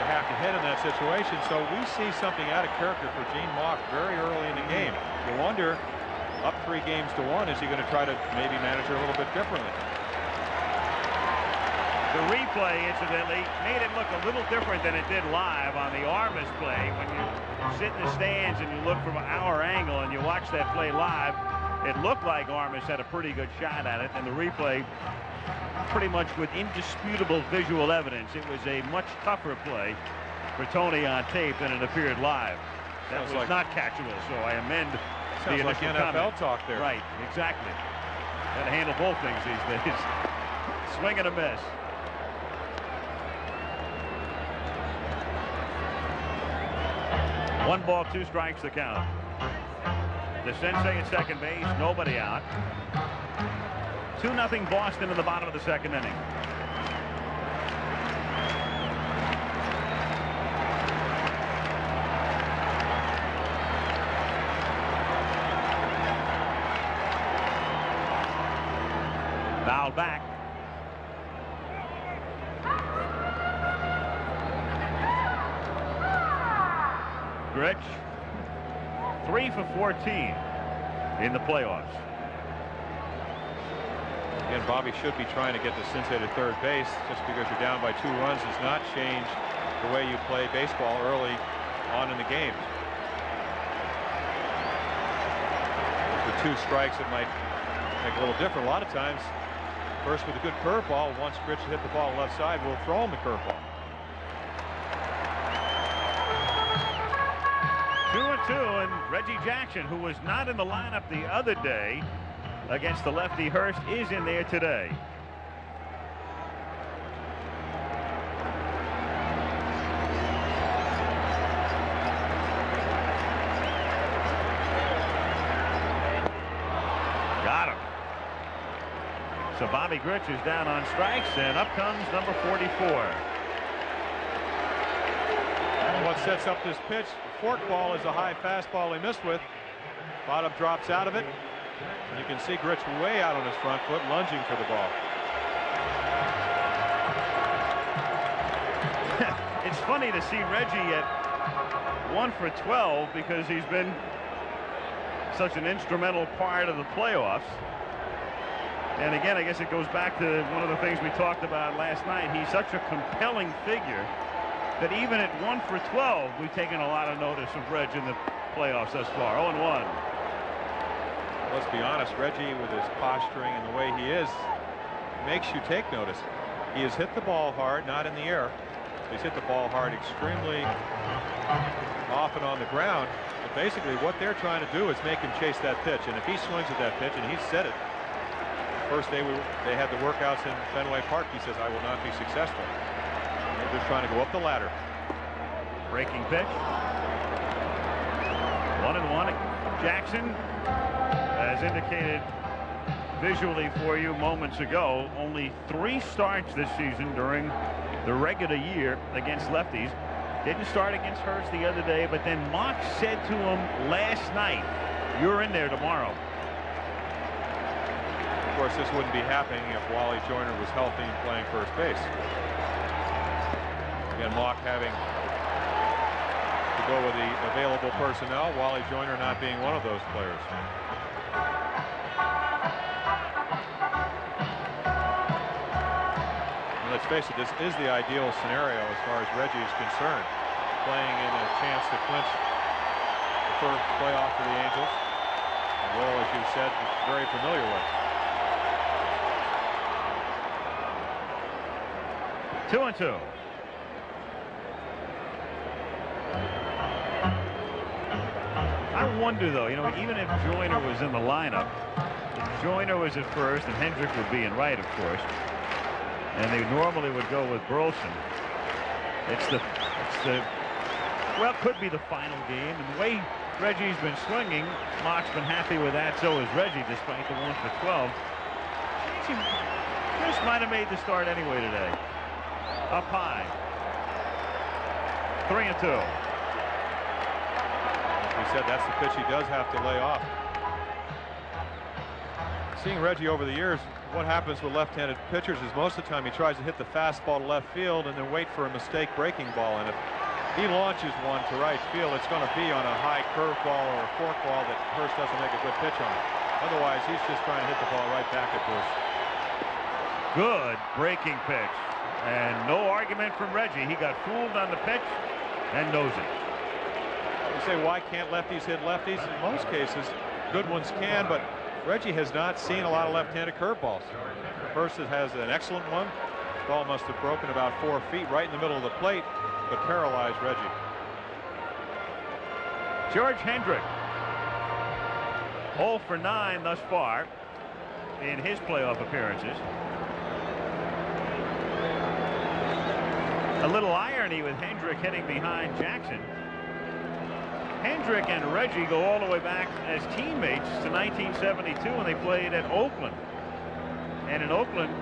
have to hit in that situation. So we see something out of character for Gene Mauch very early in the game. You wonder, up 3 games to 1, is he going to try to maybe manage her a little bit differently? The replay, incidentally, made it look a little different than it did live on the Armas play. When you sit in the stands and you look from our angle and you watch that play live, it looked like Armas had a pretty good shot at it, and the replay pretty much with indisputable visual evidence. It was a much tougher play for Tony on tape than it appeared live. That was like, not catchable, so I amend the initial like NFL comment. Talk there. Right, exactly. Got to handle both things these days. Swing and a miss. 1 ball, 2 strikes the count. The Sensei at second base, nobody out. 2-0 Boston in the bottom of the second inning. Foul back. Grich, 3 for 14 in the playoffs. Again, Bobby should be trying to get the Sensei to third base. Just because you're down by 2 runs does not change the way you play baseball early on in the game. For 2 strikes, it might make a little different. A lot of times, first with a good curveball, once Grich hit the ball left side, we'll throw him the curveball. 2-2, and Reggie Jackson, who was not in the lineup the other day against the lefty Hurst, is in there today. Got him. So Bobby Grich is down on strikes, and up comes number 44. What sets up this pitch? The forkball is a high fastball he missed with. Bottom drops out of it. And you can see Grich way out on his front foot, lunging for the ball. It's funny to see Reggie at 1 for 12 because he's been such an instrumental part of the playoffs. And again, I guess it goes back to one of the things we talked about last night. He's such a compelling figure that even at 1 for 12, we've taken a lot of notice of Reg in the playoffs thus far. 0-1. Let's be honest, Reggie, with his posturing and the way he is, makes you take notice. He has hit the ball hard, not in the air. He's hit the ball hard extremely often on the ground. But basically what they're trying to do is make him chase that pitch. And if he swings at that pitch, and he said it, first day they had the workouts in Fenway Park, he says, I will not be successful. They're just trying to go up the ladder. Breaking pitch. 1-1. Jackson, as indicated visually for you moments ago, only 3 starts this season during the regular year against lefties. Didn't start against Hurst the other day, but then Mock said to him last night, you're in there tomorrow. Of course, this wouldn't be happening if Wally Joyner was healthy and playing first base. Again, Mock having to go with the available personnel, Wally Joyner not being one of those players. And let's face it, this is the ideal scenario as far as Reggie is concerned. Playing in a chance to clinch the first playoff for the Angels. A role, as you said, very familiar with. 2-2. I wonder, though, even if Joyner was in the lineup, if Joyner was at first and Hendrick would be in right, of course, and they normally would go with Burleson. Well, it could be the final game, and the way Reggie's been swinging, Mock's been happy with that. So is Reggie, despite the 1 for 12. Just might have made the start anyway today. Up high. 3-2. We said that's the pitch he does have to lay off. Seeing Reggie over the years, what happens with left-handed pitchers is most of the time he tries to hit the fastball to left field and then wait for a mistake breaking ball. And if he launches one to right field, it's going to be on a high curveball or a forkball that Hurst doesn't make a good pitch on. Otherwise, he's just trying to hit the ball right back at Bruce. Good breaking pitch. And no argument from Reggie. He got fooled on the pitch and knows it. You say, why can't lefties hit lefties? In most cases, good ones can, but Reggie has not seen a lot of left-handed curveballs. Hurst has an excellent one. The ball must have broken about 4 feet right in the middle of the plate, but paralyzed Reggie. George Hendrick, 0 for 9 thus far in his playoff appearances. A little irony with Hendrick hitting behind Jackson. Hendrick and Reggie go all the way back as teammates to 1972 when they played at Oakland. And in Oakland,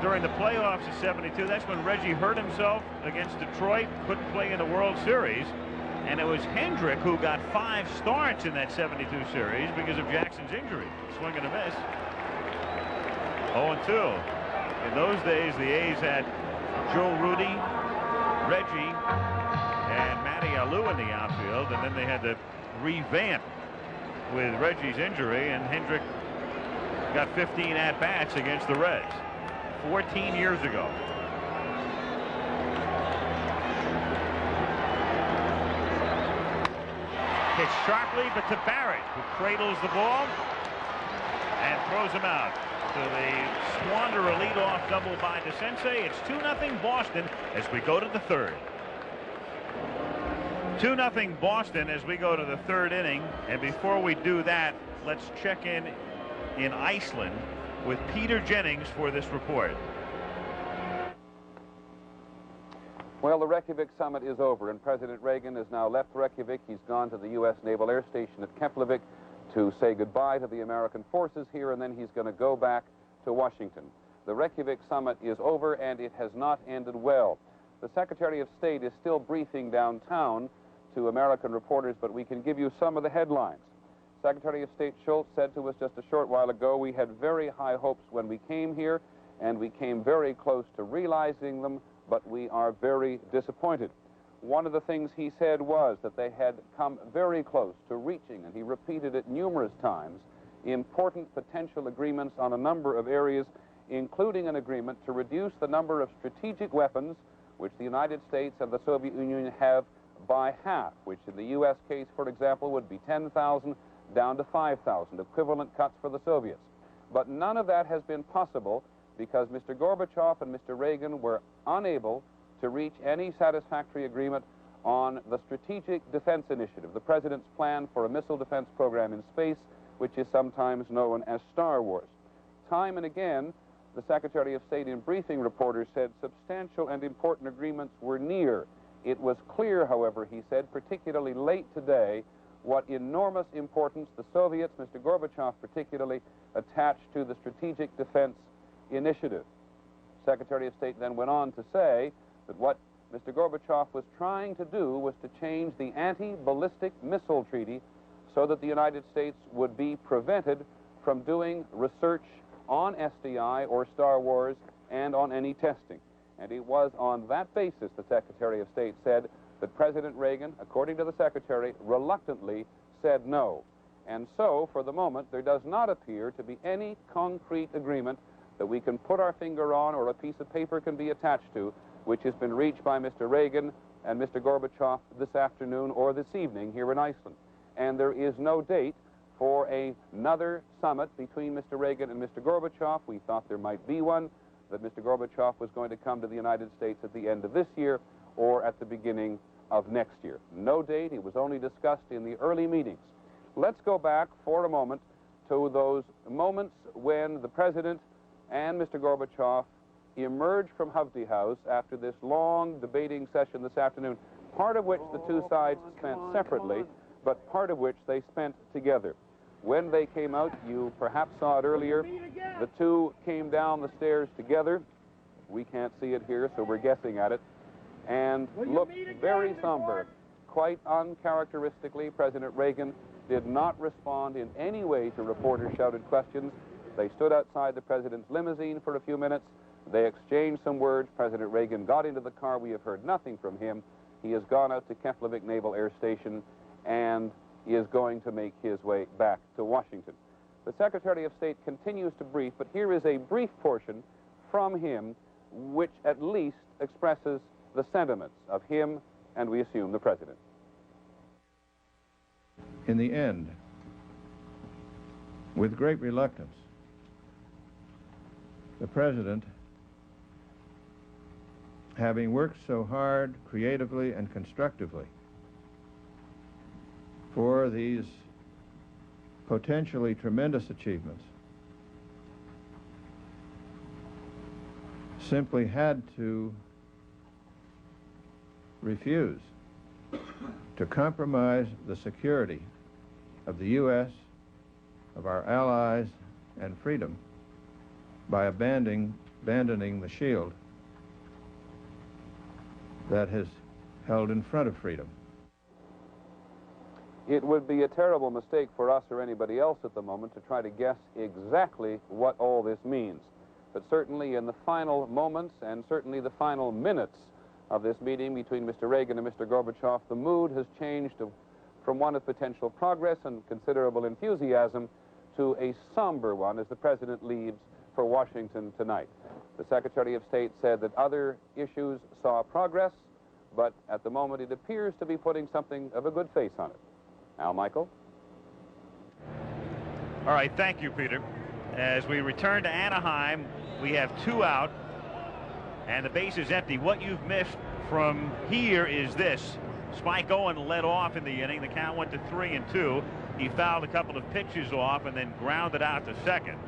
during the playoffs of '72, that's when Reggie hurt himself against Detroit, couldn't play in the World Series. And it was Hendrick who got 5 starts in that '72 series because of Jackson's injury. Swing and a miss. 0-2. In those days, the A's had Joe Rudy, Reggie, and Matty Alou in the outfield, and then they had to revamp with Reggie's injury, and Hendrick got 15 at-bats against the Reds 14 years ago. Hit sharply, but to Barrett, who cradles the ball and throws him out. So they squander a leadoff double by DeCinces. It's 2-0 Boston as we go to the third. 2-0 Boston as we go to the third inning. And before we do that, let's check in Iceland with Peter Jennings for this report. Well, the Reykjavik summit is over, and President Reagan has now left Reykjavik. He's gone to the U.S. Naval Air Station at Keflavik to say goodbye to the American forces here, and then he's going to go back to Washington. The Reykjavik summit is over, and it has not ended well. The Secretary of State is still briefing downtown to American reporters, but we can give you some of the headlines. Secretary of State Schultz said to us just a short while ago, we had very high hopes when we came here, and we came very close to realizing them, but we are very disappointed. One of the things he said was that they had come very close to reaching, and he repeated it numerous times, important potential agreements on a number of areas, including an agreement to reduce the number of strategic weapons which the United States and the Soviet Union have by half, which in the U.S. case, for example, would be 10,000 down to 5,000, equivalent cuts for the Soviets. But none of that has been possible because Mr. Gorbachev and Mr. Reagan were unable to reach any satisfactory agreement on the Strategic Defense Initiative, the President's plan for a missile defense program in space, which is sometimes known as Star Wars. Time and again, the Secretary of State in briefing reporters said substantial and important agreements were near. It was clear, however, he said, particularly late today, what enormous importance the Soviets, Mr. Gorbachev particularly, attached to the Strategic Defense Initiative. Secretary of State then went on to say that what Mr. Gorbachev was trying to do was to change the anti-ballistic missile treaty so that the United States would be prevented from doing research on SDI or Star Wars and on any testing. And it was on that basis, the Secretary of State said, that President Reagan, according to the Secretary, reluctantly said no. And so, for the moment, there does not appear to be any concrete agreement that we can put our finger on or a piece of paper can be attached to, which has been reached by Mr. Reagan and Mr. Gorbachev this afternoon or this evening here in Iceland. And there is no date for another summit between Mr. Reagan and Mr. Gorbachev. We thought there might be one, that Mr. Gorbachev was going to come to the United States at the end of this year or at the beginning of next year. No date. It was only discussed in the early meetings. Let's go back for a moment to those moments when the President and Mr. Gorbachev emerged from Hovde House after this long debating session this afternoon, part of which the two sides spent separately, but part of which they spent together. When they came out, you perhaps saw it earlier, the two came down the stairs together. We can't see it here, so we're guessing at it, and looked very somber. Quite uncharacteristically, President Reagan did not respond in any way to reporters' shouted questions. They stood outside the President's limousine for a few minutes. They exchanged some words. President Reagan got into the car. We have heard nothing from him. He has gone out to Keflavik Naval Air Station and is going to make his way back to Washington. The Secretary of State continues to brief, but here is a brief portion from him which at least expresses the sentiments of him and, we assume, the President. In the end, with great reluctance, the President, having worked so hard, creatively and constructively for these potentially tremendous achievements, simply had to refuse to compromise the security of the U.S., of our allies, and freedom by abandoning the shield that has held in front of freedom. It would be a terrible mistake for us or anybody else at the moment to try to guess exactly what all this means. But certainly in the final moments and certainly the final minutes of this meeting between Mr. Reagan and Mr. Gorbachev, the mood has changed from one of potential progress and considerable enthusiasm to a somber one as the President leaves for Washington tonight. The Secretary of State said that other issues saw progress, but at the moment it appears to be putting something of a good face on it. Al Michael? All right, thank you, Peter. As we return to Anaheim, we have 2 out, and the base is empty. What you've missed from here is this. Spike Owen led off in the inning. The count went to 3-2. He fouled a couple of pitches off and then grounded out to second.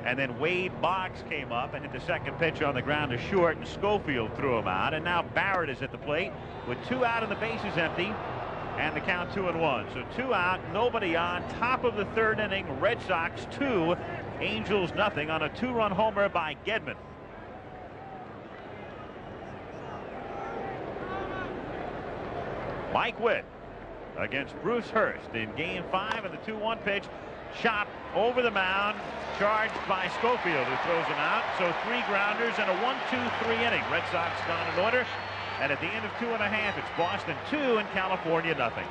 And then Wade Boggs came up and hit the second pitch on the ground to short, and Schofield threw him out. And now Barrett is at the plate with 2 out and the base is empty. And the count 2-1. So 2 out, nobody on. Top of the 3rd inning, Red Sox 2, Angels nothing on a 2-run homer by Gedman. Mike Witt against Bruce Hurst in Game 5, and the 2-1 pitch chopped over the mound, charged by Schofield, who throws him out. So 3 grounders and a 1-2-3 inning. Red Sox gone in order. And at the end of 2.5, it's Boston 2 and California nothing.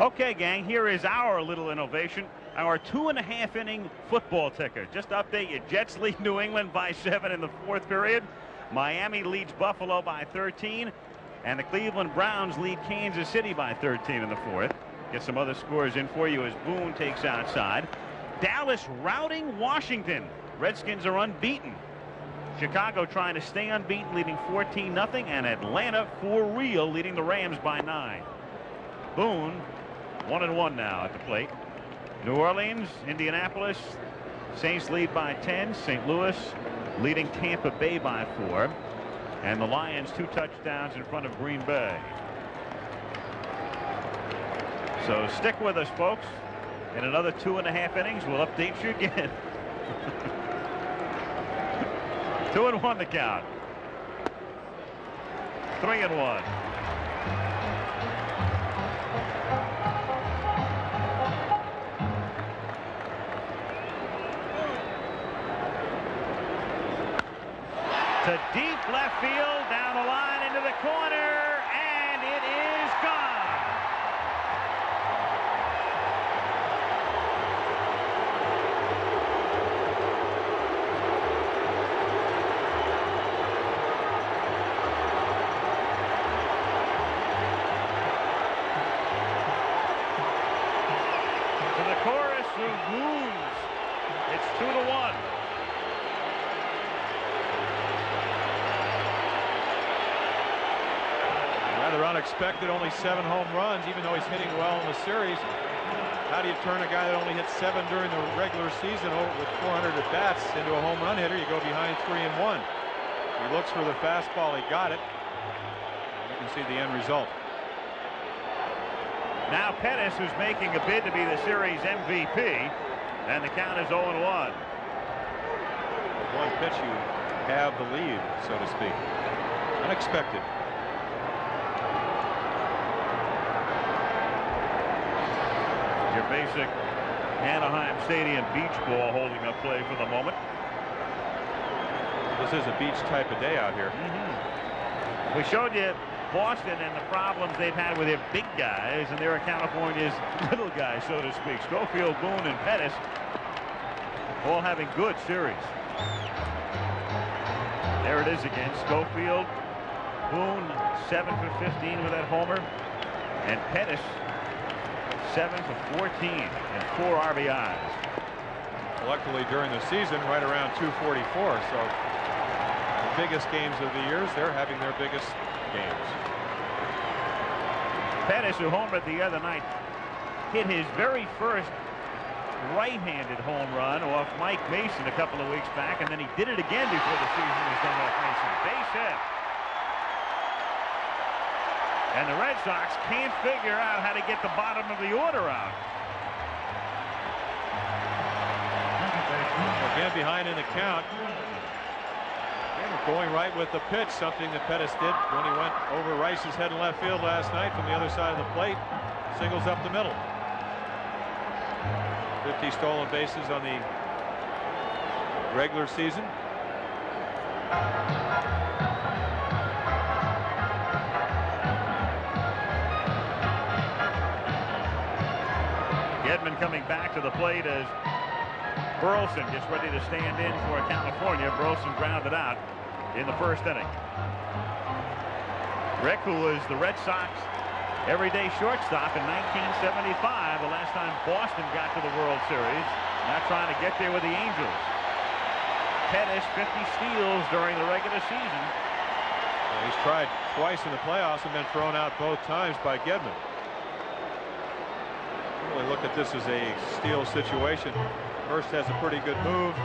Okay, gang, here is our little innovation, our 2.5 inning football ticker. Just to update you, Jets lead New England by 7 in the 4th period. Miami leads Buffalo by 13. And the Cleveland Browns lead Kansas City by 13 in the 4th. Get some other scores in for you as Boone takes outside. Dallas routing Washington. Redskins are unbeaten. Chicago trying to stay unbeaten, leading 14-0, and Atlanta for real leading the Rams by 9. Boone 1-1 now at the plate. New Orleans, Indianapolis, Saints lead by 10. St. Louis leading Tampa Bay by 4. And the Lions 2 touchdowns in front of Green Bay. So stick with us, folks. In another 2.5 innings, we'll update you again. 2-1 the count. 3-1. To deep left field, down the line into the corner, and it is gone. To the chorus of wounds. It's 2-1. Rather unexpected, only 7 home runs, even though he's hitting well in the series. How do you turn a guy that only hit 7 during the regular season with 400 at-bats into a home run hitter? You go behind 3-1. He looks for the fastball. He got it. You can see the end result. Now Pettis, who's making a bid to be the series MVP, and the count is 0-1. One pitch, you have the lead, so to speak. Unexpected. Your basic Anaheim Stadium beach ball holding up play for the moment. This is a beach type of day out here. We showed you Boston and the problems they've had with their big guys, and there are California's little guys, so to speak. Schofield, Boone, and Pettis all having good series. There it is again. Schofield, Boone 7 for 15 with that homer, and Pettis 7 for 14 and 4 RBIs. Collectively during the season, right around 244. So the biggest games of the years, they're having their biggest games. Pettis, who homered the other night, hit his very first right-handed home run off Mike Mason a couple of weeks back, and then he did it again before the season was done off Mason. Base hit. And the Red Sox can't figure out how to get the bottom of the order out. Again behind in the count. Going right with the pitch, something that Pettis did when he went over Rice's head in left field last night from the other side of the plate. Singles up the middle. 50 stolen bases on the regular season. Gedman coming back to the plate as Burleson gets ready to stand in for California. Burleson grounded out in the first inning. Rick, who was the Red Sox everyday shortstop in 1975, the last time Boston got to the World Series, now trying to get there with the Angels. Pettis 50 steals during the regular season. Well, he's tried twice in the playoffs and been thrown out both times by Gedman. Really look at this as a steal situation. Hurst has a pretty good move.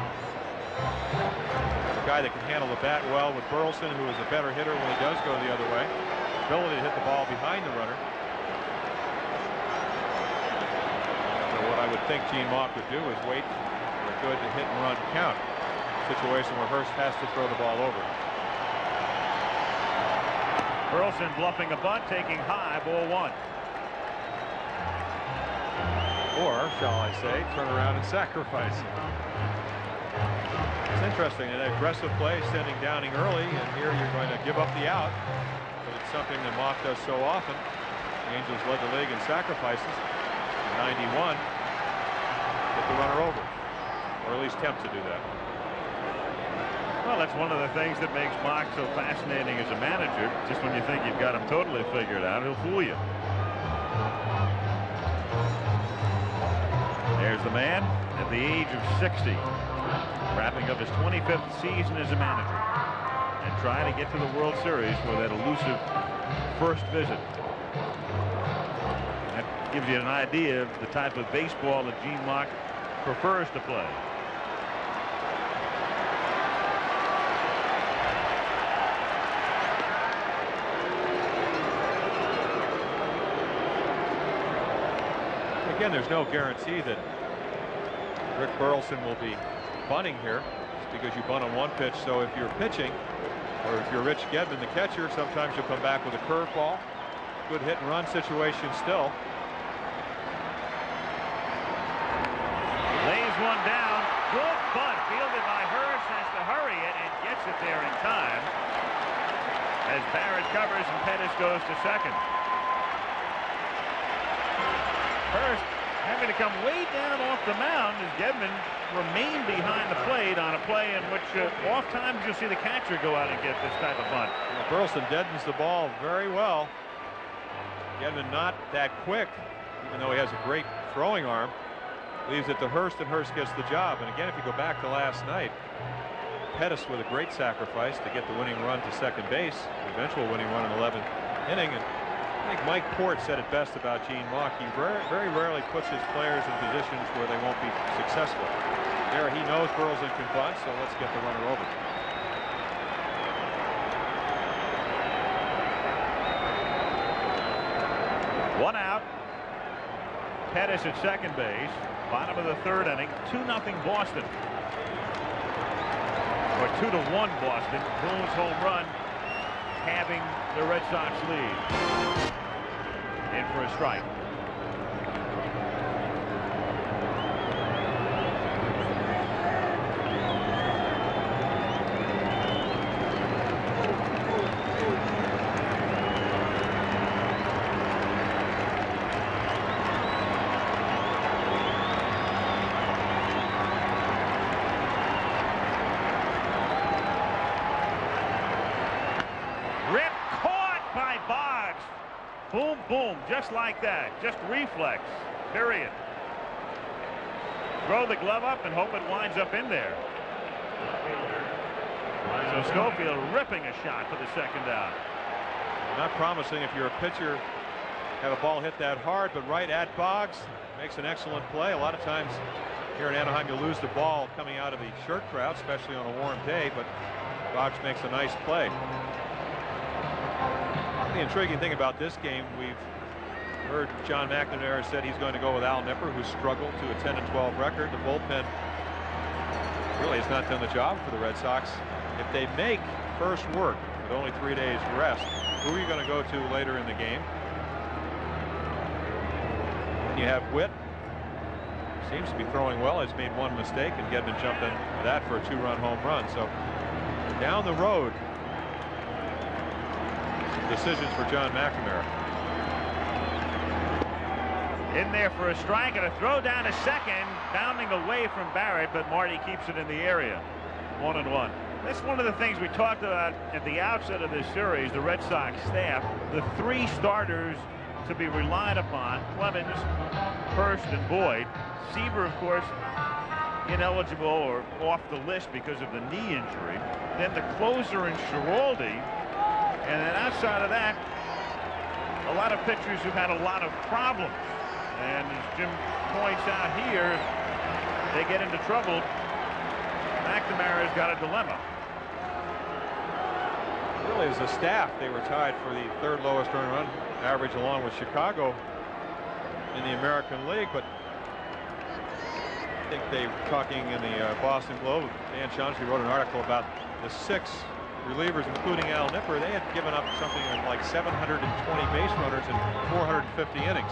A guy that can handle the bat well with Burleson, who is a better hitter when he does go the other way. Ability to hit the ball behind the runner. So what I would think Gene Mauch would do is wait for a good hit and run count. Situation where Hurst has to throw the ball over. Burleson bluffing a bunt, taking high, ball one. Or, shall I say, turn around and sacrifice. It's interesting, an aggressive play, sending Downing early, and here you're going to give up the out. But it's something that Mauch does so often. The Angels led the league in sacrifices in 91. Get the runner over, or at least attempt to do that. Well, that's one of the things that makes Mauch so fascinating as a manager. Just when you think you've got him totally figured out, he'll fool you. There's the man at the age of 60, wrapping up his 25th season as a manager and trying to get to the World Series for that elusive first visit. That gives you an idea of the type of baseball that Gene Mauch prefers to play. Again, there's no guarantee that Rick Burleson will be bunting here, just because you bunt on one pitch. So if you're pitching, or if you're Rich Gedman, the catcher, sometimes you'll come back with a curveball. Good hit and run situation still. Lays one down. Good bunt fielded by Hurst, has to hurry it and gets it there in time as Barrett covers and Pettis goes to second. Hurst having to come way down off the mound as Gedman remained behind the plate on a play in which oft times you'll see the catcher go out and get this type of bunt. Well, Burleson deadens the ball very well. Gedman not that quick, even though he has a great throwing arm. Leaves it to Hurst, and Hurst gets the job. And again, if you go back to last night, Pettis with a great sacrifice to get the winning run to second base, the eventual winning run in the 11th inning. And I think Mike Port said it best about Gene Mauch. He very rarely puts his players in positions where they won't be successful. There he knows Burleson can bunt, so let's get the runner over. One out. Pettis at second base. Bottom of the third inning. 2-0 Boston. Or 2-1 Boston. Boone's home run having the Red Sox lead. In for a strike. Rip caught by Boggs. Boom, boom, just like that. Just reflex, period. Throw the glove up and hope it winds up in there. So Schofield ripping a shot for the second out. Not promising if you're a pitcher, have a ball hit that hard, but right at Boggs makes an excellent play. A lot of times here in Anaheim, you lose the ball coming out of the short crowd, especially on a warm day, but Boggs makes a nice play. The intriguing thing about this game, we've heard John McNamara said he's going to go with Al Nipper, who struggled to a 10-12 record. The bullpen really has not done the job for the Red Sox. If they make first work with only 3 days rest, who are you going to go to later in the game? You have Witt. Seems to be throwing well. He's made one mistake and getting a jump in that for a 2-run home run. So down the road, decisions for John McNamara. In there for a strike and a throw down to second, bounding away from Barrett, but Marty keeps it in the area. 1-1. That's one of the things we talked about at the outset of this series. The Red Sox staff, the 3 starters to be relied upon: Clemens, Hurst, and Boyd. Seaver, of course, ineligible or off the list because of the knee injury. Then the closer in Schiraldi, and then outside of that, a lot of pitchers who've had a lot of problems. And as Jim points out here, they get into trouble. McNamara's got a dilemma. Really, as a staff, they were tied for the 3rd lowest earned run average along with Chicago in the American League, but I think they were talking in the Boston Globe. Dan Chauncey wrote an article about the 6 relievers, including Al Nipper. They had given up something like 720 base runners in 450 innings.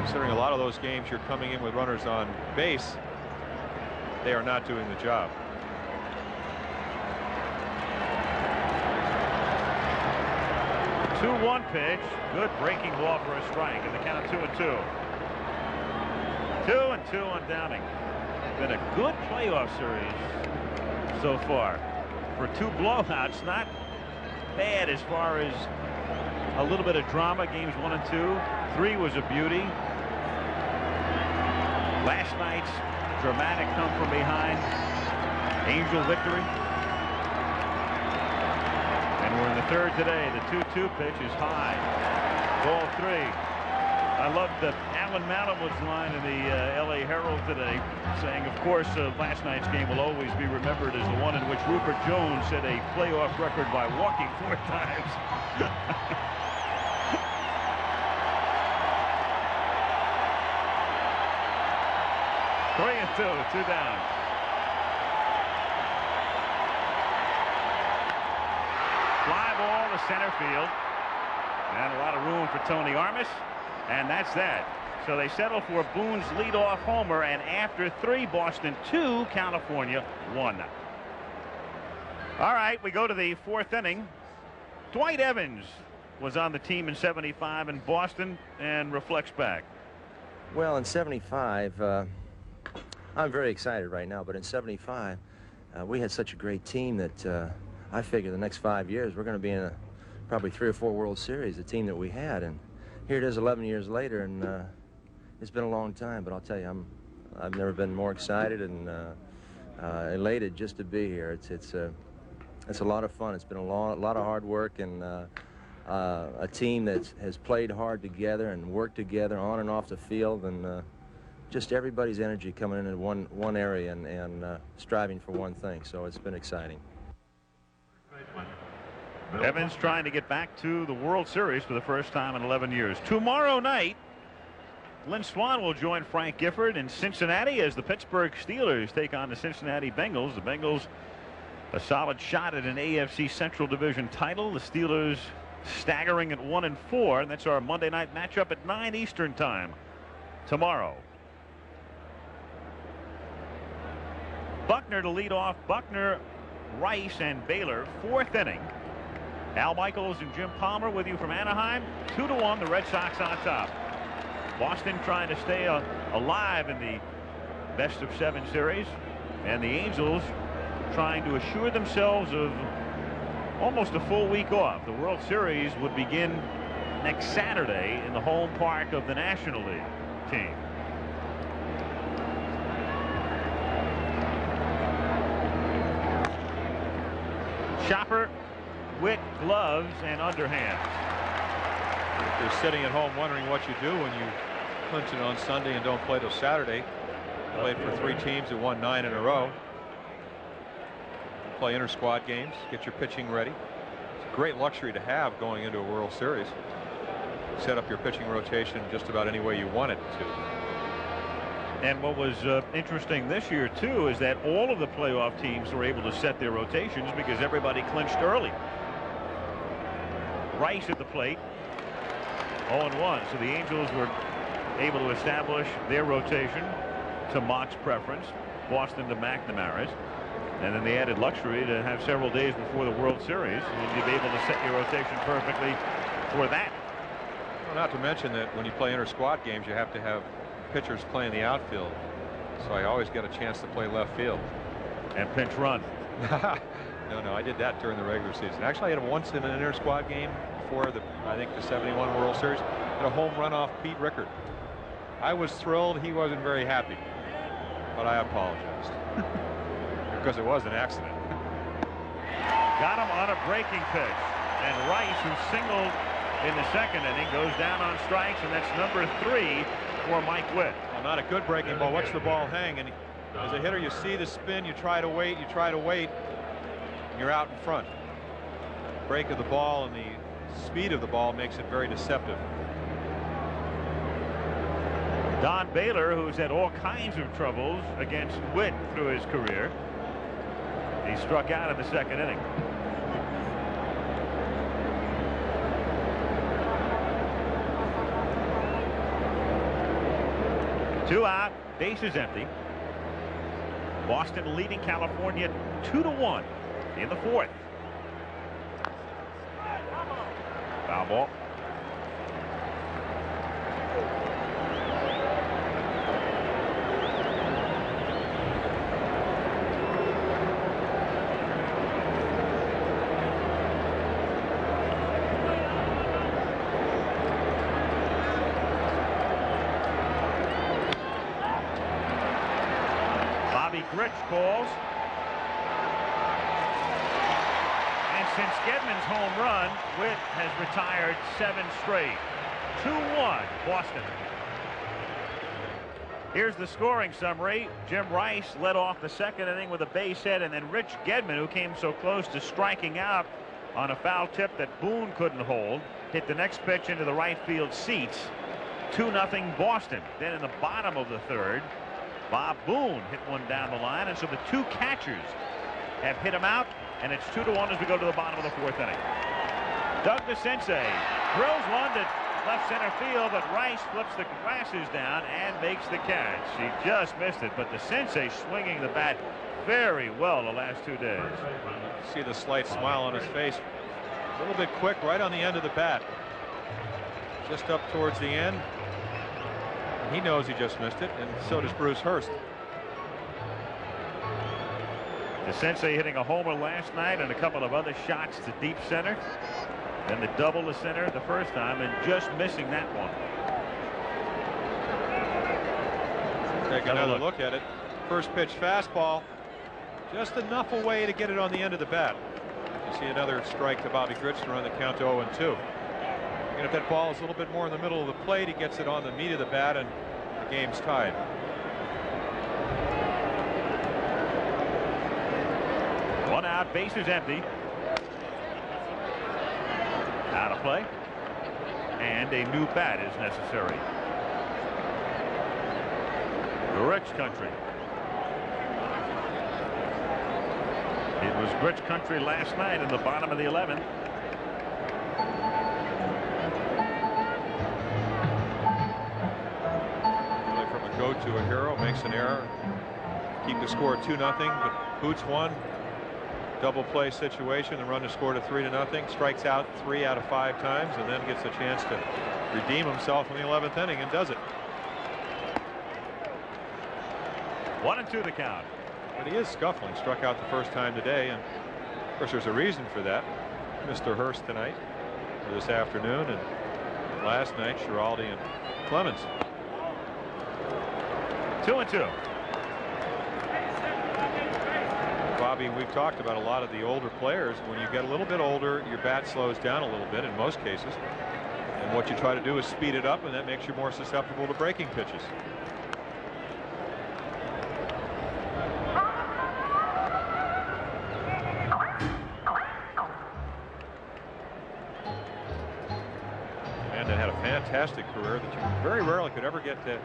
Considering a lot of those games you're coming in with runners on base, they are not doing the job. The 2-1 pitch, good breaking ball for a strike, and the count 2-2. 2-2 on Downing. Been a good playoff series so far. For 2 blowouts, not bad as far as a little bit of drama. Games 1 and 2. 3 was a beauty. Last night's dramatic come from behind Angel victory. And we're in the 3rd today. The 2-2 pitch is high. Ball 3. I loved the Alan Malamud's line in the L.A. Herald today, saying, of course, last night's game will always be remembered as the one in which Rupert Jones set a playoff record by walking 4 times. 3-2, 2 down. Fly ball to center field, and a lot of room for Tony Armas, and that's that. So they settle for Boone's leadoff homer, and after 3, Boston 2, California 1. All right, we go to the 4th inning. Dwight Evans was on the team in '75 in Boston and reflects back. Well, in '75, I'm very excited right now, but in '75, we had such a great team that I figure the next 5 years we're going to be in probably 3 or 4 World Series, the team that we had. And here it is 11 years later, and it's been a long time, but I'll tell you, I've never been more excited and elated just to be here. It's a lot of fun. It's been a lot of hard work, and a team that has played hard together and worked together on and off the field, and just everybody's energy coming into one area and striving for one thing. So it's been exciting. Evans trying to get back to the World Series for the first time in 11 years. Tomorrow night, Lynn Swann will join Frank Gifford in Cincinnati as the Pittsburgh Steelers take on the Cincinnati Bengals. The Bengals a solid shot at an AFC Central Division title. The Steelers staggering at 1-4, and that's our Monday night matchup at 9 Eastern time tomorrow. Buckner to lead off. Buckner, Rice, and Baylor. 4th inning. Al Michaels and Jim Palmer with you from Anaheim. 2-1, the Red Sox on top. Boston trying to stay alive in the best-of-7 series, and the Angels trying to assure themselves of almost a full week off. The World Series would begin next Saturday in the home park of the National League team. Chopper, Witt, gloves, and underhand. If you're sitting at home wondering what you do when you clinch it on Sunday and don't play till Saturday, played for 3 teams that won 9 in a row. Play inter-squad games, get your pitching ready. It's a great luxury to have going into a World Series. Set up your pitching rotation just about any way you want it to. And what was interesting this year, too, is that all of the playoff teams were able to set their rotations because everybody clinched early. Rice at the plate, 0-1. So the Angels were able to establish their rotation to Mock's preference, Boston to McNamara's. And then they added luxury to have several days before the World Series. And you'd be able to set your rotation perfectly for that. Well, not to mention that when you play inter-squad games, you have to have pitchers playing the outfield. So I always get a chance to play left field. And pinch run. No, I did that during the regular season. Actually, I had him once in an inter-squad game before I think the '71 World Series. Had a home run off Pete Rickard. I was thrilled. He wasn't very happy. But I apologized. Because it was an accident. Got him on a breaking pitch. And Rice, who singled in the second inning, goes down on strikes, and that's number 3 for Mike Witt. Well, not a good breaking ball. Watch the ball hang, and as a hitter, you see the spin, you try to wait, and you're out in front. Break of the ball and the speed of the ball makes it very deceptive. Don Baylor, who's had all kinds of troubles against Witt through his career. He struck out in the second inning. Two out, bases empty. Boston leading California 2-1 in the 4th. Foul ball. Rich calls. And since Gedman's home run, Witt has retired 7 straight. 2-1 Boston. Here's the scoring summary. Jim Rice led off the second inning with a base hit, and then Rich Gedman, who came so close to striking out on a foul tip that Boone couldn't hold, hit the next pitch into the right field seats. 2-0 Boston. Then in the bottom of the 3rd, Bob Boone hit one down the line, and so the 2 catchers have hit him out, and it's 2-1 as we go to the bottom of the 4th inning. Doug DeCinces drills one to left center field, but Rice flips the glasses down and makes the catch. He just missed it, but DeCinces swinging the bat very well the last 2 days. See the slight smile on his face. A little bit quick right on the end of the bat. Just up towards the end. He knows he just missed it, and so does Bruce Hurst. DeCinces hitting a homer last night and a couple of other shots to deep center. Then the double to center the first time and just missing that one. Take another look at it. First pitch fastball. Just enough away to get it on the end of the bat. You see another strike to Bobby Grich to run the count to 0-2. And if that ball is a little bit more in the middle of the plate, he gets it on the meat of the bat, and the game's tied. One out, bases empty. Out of play. And a new bat is necessary. Grich country. It was Grich country last night in the bottom of the 11th. Go to a hero, makes an error, keep the score 2-0, but boots one. Double play situation, the run is scored to 3-0, strikes out 3 out of 5 times, and then gets a chance to redeem himself in the 11th inning and does it. 1-2 the count. But he is scuffling. Struck out the first time today, and of course there's a reason for that. Mr. Hurst tonight, or this afternoon, and last night Schiraldi and Clemens. 2-2. Bobby, we've talked about a lot of the older players. When you get a little bit older, your bat slows down a little bit in most cases. And what you try to do is speed it up, and that makes you more susceptible to breaking pitches. fantastic career that you very rarely could ever get to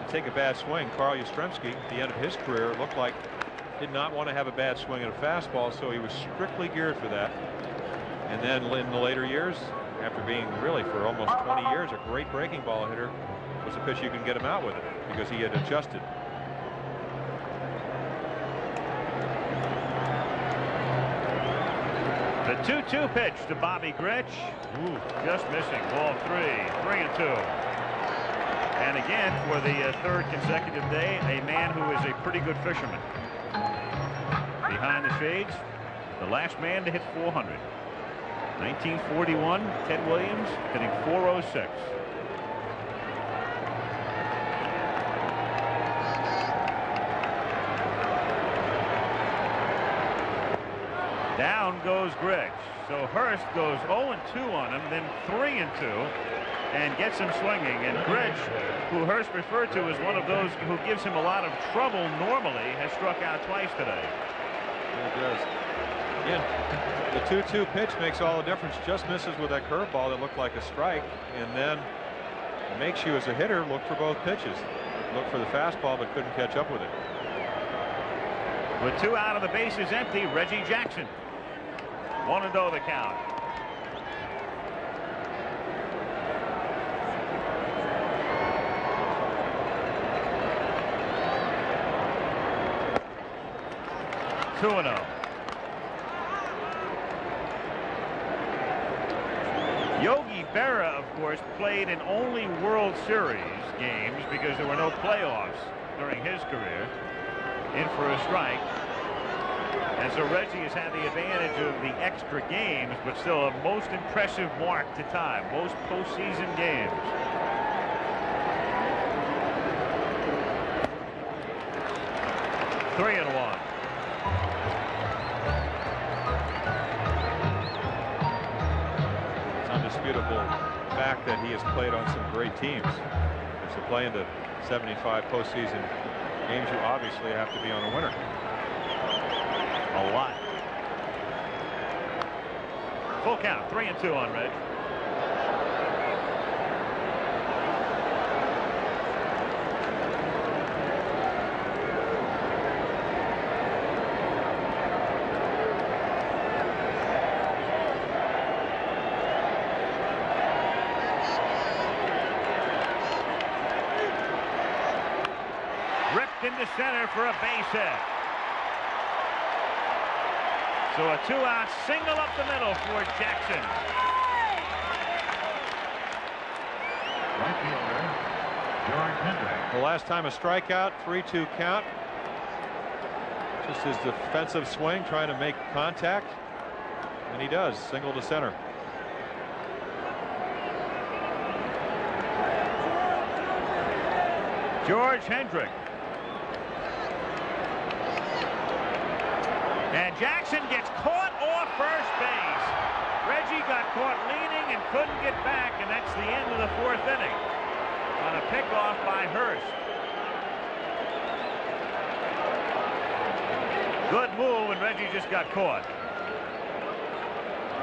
take a bad swing. Carl Yastrzemski, at the end of his career, looked like did not want to have a bad swing at a fastball, so he was strictly geared for that. And then in the later years, after being really for almost 20 years a great breaking ball hitter, was a pitch you can get him out with it because he had adjusted. The 2-2 pitch to Bobby Grich. Ooh, just missing. Ball 3-2. And again, for the third consecutive day, a man who is a pretty good fisherman. Behind the shades, the last man to hit 400. 1941, Ted Williams hitting .406. Down goes Grich. So Hurst goes 0-2 on him, then 3-2, and gets him swinging. And Grich, who Hurst referred to as one of those who gives him a lot of trouble normally, has struck out twice today. It does. Again, the 2-2 pitch makes all the difference. Just misses with that curveball that looked like a strike, and then makes you as a hitter look for both pitches. Look for the fastball, but couldn't catch up with it. With 2 out of the bases empty, Reggie Jackson. 1-0 the count. Yogi Berra, of course, played in only World Series games because there were no playoffs during his career. In for a strike. And so Reggie has had the advantage of the extra games, but still a most impressive mark to tie. Most postseason games. Three and one. It's undisputable fact that he has played on some great teams. So playing the 75 postseason games, you obviously have to be on a winner. A lot. Full count, 3-2 on Reg. Ripped into center for a base hit. So a 2-out single up the middle for Jackson. Right fielder, George Hendrick. The last time a strikeout, 3-2 count. Just his defensive swing, trying to make contact. And he does, single to center. George Hendrick. And Jackson gets caught off first base. Reggie got caught leaning and couldn't get back, and that's the end of the fourth inning on a pickoff by Hurst. Good move, and Reggie just got caught.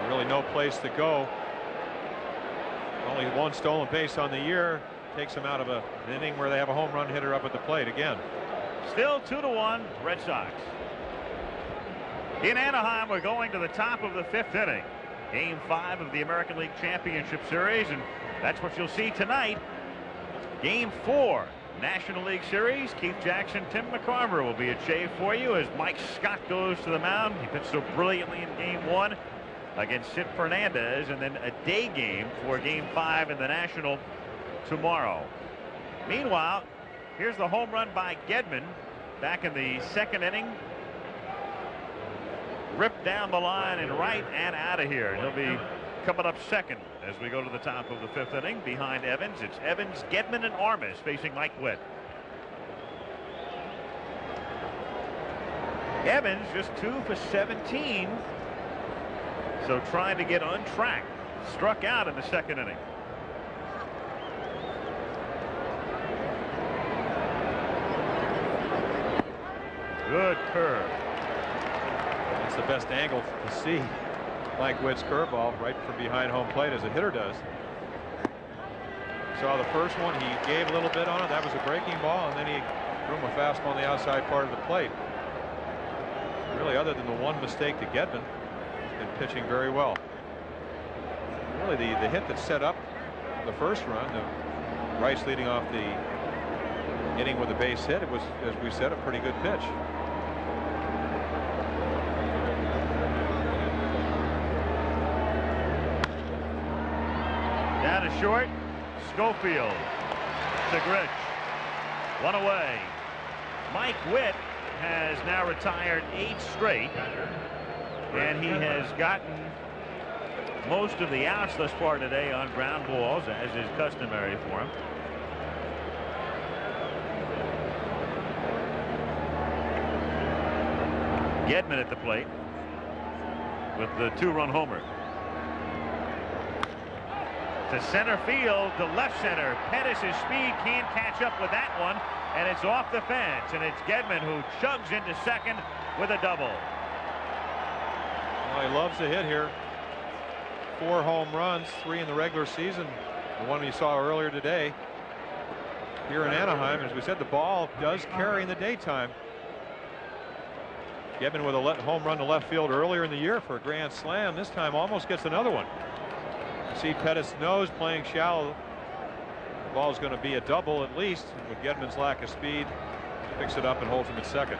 Really no place to go. Only one stolen base on the year. Takes him out of an inning where they have a home run hitter up at the plate again. Still 2-1 Red Sox. In Anaheim, we're going to the top of the fifth inning. Game 5 of the American League Championship Series, and that's what you'll see tonight. Game 4, National League Series. Keith Jackson, Tim McCarver will be at shave for you as Mike Scott goes to the mound. He pitched so brilliantly in Game 1 against Sid Fernandez, and then a day game for Game 5 in the National tomorrow. Meanwhile, here's the home run by Gedman back in the second inning. Ripped down the line and right and out of here. He'll be coming up second as we go to the top of the fifth inning behind Evans. It's Evans, Gedman, and Armas facing Mike Witt. Evans just 2 for 17. So trying to get on track. Struck out in the second inning. Good curve. That's the best angle to see Mike Witt's curveball right from behind home plate as a hitter does. Saw the first one, he gave a little bit on it. That was a breaking ball, and then he threw him a fastball on the outside part of the plate. Really, other than the one mistake to Gedman, he's been pitching very well. Really, the hit that set up the first run, the Rice leading off the inning with a base hit, it was, as we said, a pretty good pitch. Down to short. Schofield to Grich. One away. Mike Witt has now retired 8 straight, and he has gotten most of the outs thus far today on ground balls, as is customary for him. Gedman at the plate with the 2-run homer. To center field, to left center. Pettis' speed can't catch up with that one, and it's off the fence, and it's Gedman who chugs into second with a double. Well, he loves to hit here. 4 home runs, 3 in the regular season. The one you saw earlier today here in Anaheim. As we said, the ball does carry in the daytime. Gedman with a home run to left field earlier in the year for a grand slam. This time almost gets another one. See Pettis knows playing shallow, the ball is going to be a double at least. With Gedman's lack of speed, picks it up and holds him at second.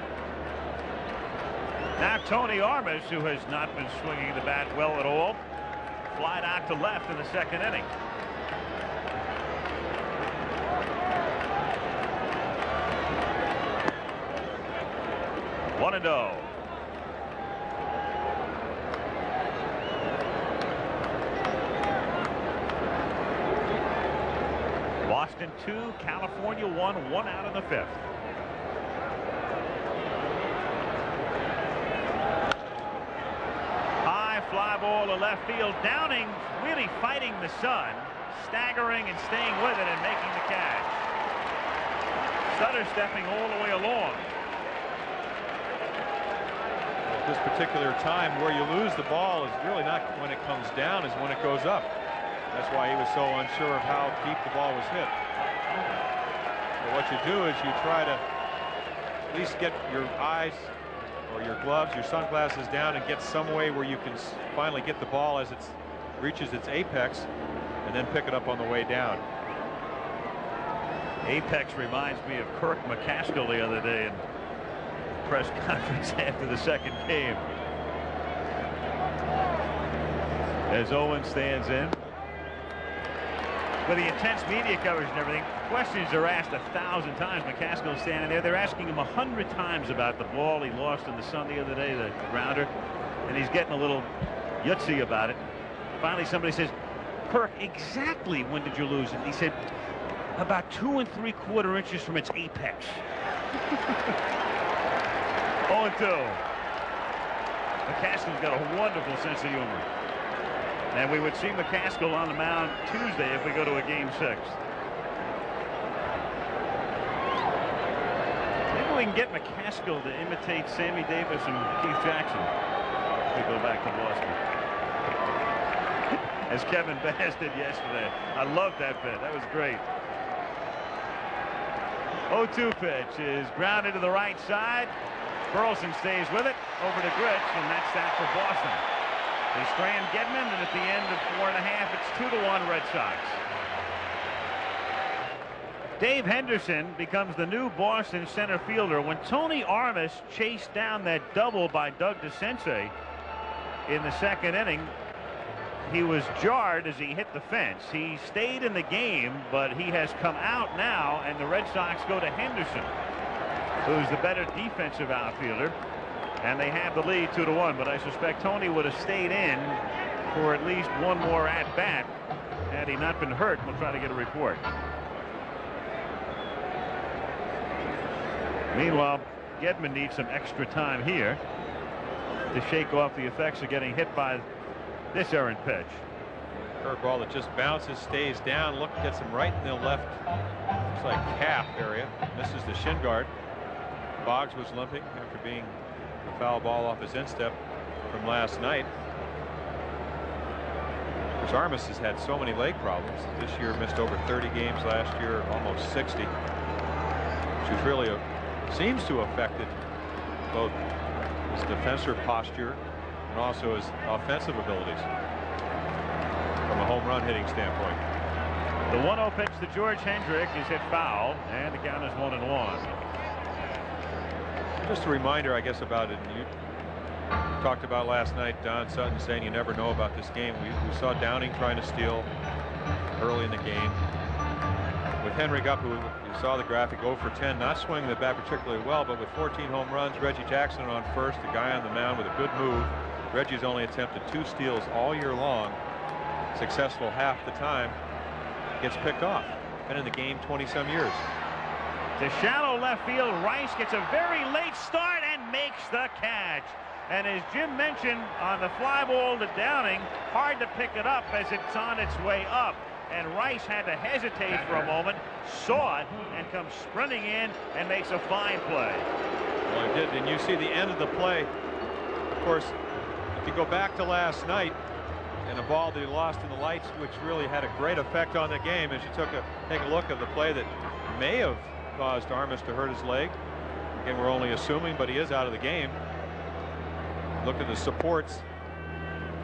Now Tony Armas, who has not been swinging the bat well at all, flied out to left in the second inning. One and oh. Boston 2, California 1, 1 out in the 5th. High fly ball to left field. Downing really fighting the sun, staggering and staying with it and making the catch. Sutter stepping all the way along. At this particular time, where you lose the ball is really not when it comes down, is when it goes up. That's why he was so unsure of how deep the ball was hit. But what you do is you try to at least get your eyes or your gloves, your sunglasses down, and get some way where you can finally get the ball as it reaches its apex, and then pick it up on the way down. Apex reminds me of Kirk McCaskill the other day in press conference after the second game. As Owen stands in. With the intense media coverage and everything, questions are asked 1,000 times. McCaskill's standing there. They're asking him 100 times about the ball he lost in the sun the other day, the grounder, and he's getting a little yutsy about it. Finally, somebody says, Kirk, exactly when did you lose it? And he said, about 2 3/4 inches from its apex. 0-2. McCaskill's got a wonderful sense of humor. And we would see McCaskill on the mound Tuesday if we go to a game 6. Maybe we can get McCaskill to imitate Sammy Davis and Keith Jackson if we go back to Boston. As Kevin Bass did yesterday. I loved that bit. That was great. 0-2 pitch is grounded to the right side. Burleson stays with it over to Grich, and that's that for Boston. They strand Gedman, and at the end of 4.5, it's 2-1 Red Sox. Dave Henderson becomes the new Boston center fielder. When Tony Armas chased down that double by Doug DeCinces in the second inning, he was jarred as he hit the fence. He stayed in the game, but he has come out now, and the Red Sox go to Henderson, who's the better defensive outfielder. And they have the lead 2-1, but I suspect Tony would have stayed in for at least one more at-bat had he not been hurt. We'll try to get a report. Meanwhile, Gedman needs some extra time here to shake off the effects of getting hit by this errant pitch. Curveball that just bounces, stays down, gets him right in the left, looks like calf area, misses the shin guard. Boggs was limping after being a foul ball off his instep from last night. Because Armas has had so many leg problems. This year missed over 30 games, last year almost 60. Which is really seems to have affected both his defensive posture and also his offensive abilities from a home run hitting standpoint. The 1-0 pitch to George Hendrick is hit foul, and the count is 1-1. Just a reminder, I guess, about it. You talked about last night, Don Sutton saying you never know about this game. We saw Downing trying to steal early in the game. With Henrik up, who you saw the graphic, 0 for 10, not swinging the bat particularly well, but with 14 home runs, Reggie Jackson on first, the guy on the mound with a good move. Reggie's only attempted 2 steals all year long, successful half the time, gets picked off. Been in the game 20-some years. To shallow left field, Rice gets a very late start and makes the catch. And as Jim mentioned on the fly ball to Downing, hard to pick it up as it's on its way up. And Rice had to hesitate for a moment, saw it, and comes sprinting in and makes a fine play. Well, he did, and you see the end of the play. Of course, if you go back to last night and a ball that he lost in the lights, which really had a great effect on the game, as you take a look at the play that may have caused Armas to hurt his leg. Again, we're only assuming, but he is out of the game. Look at the supports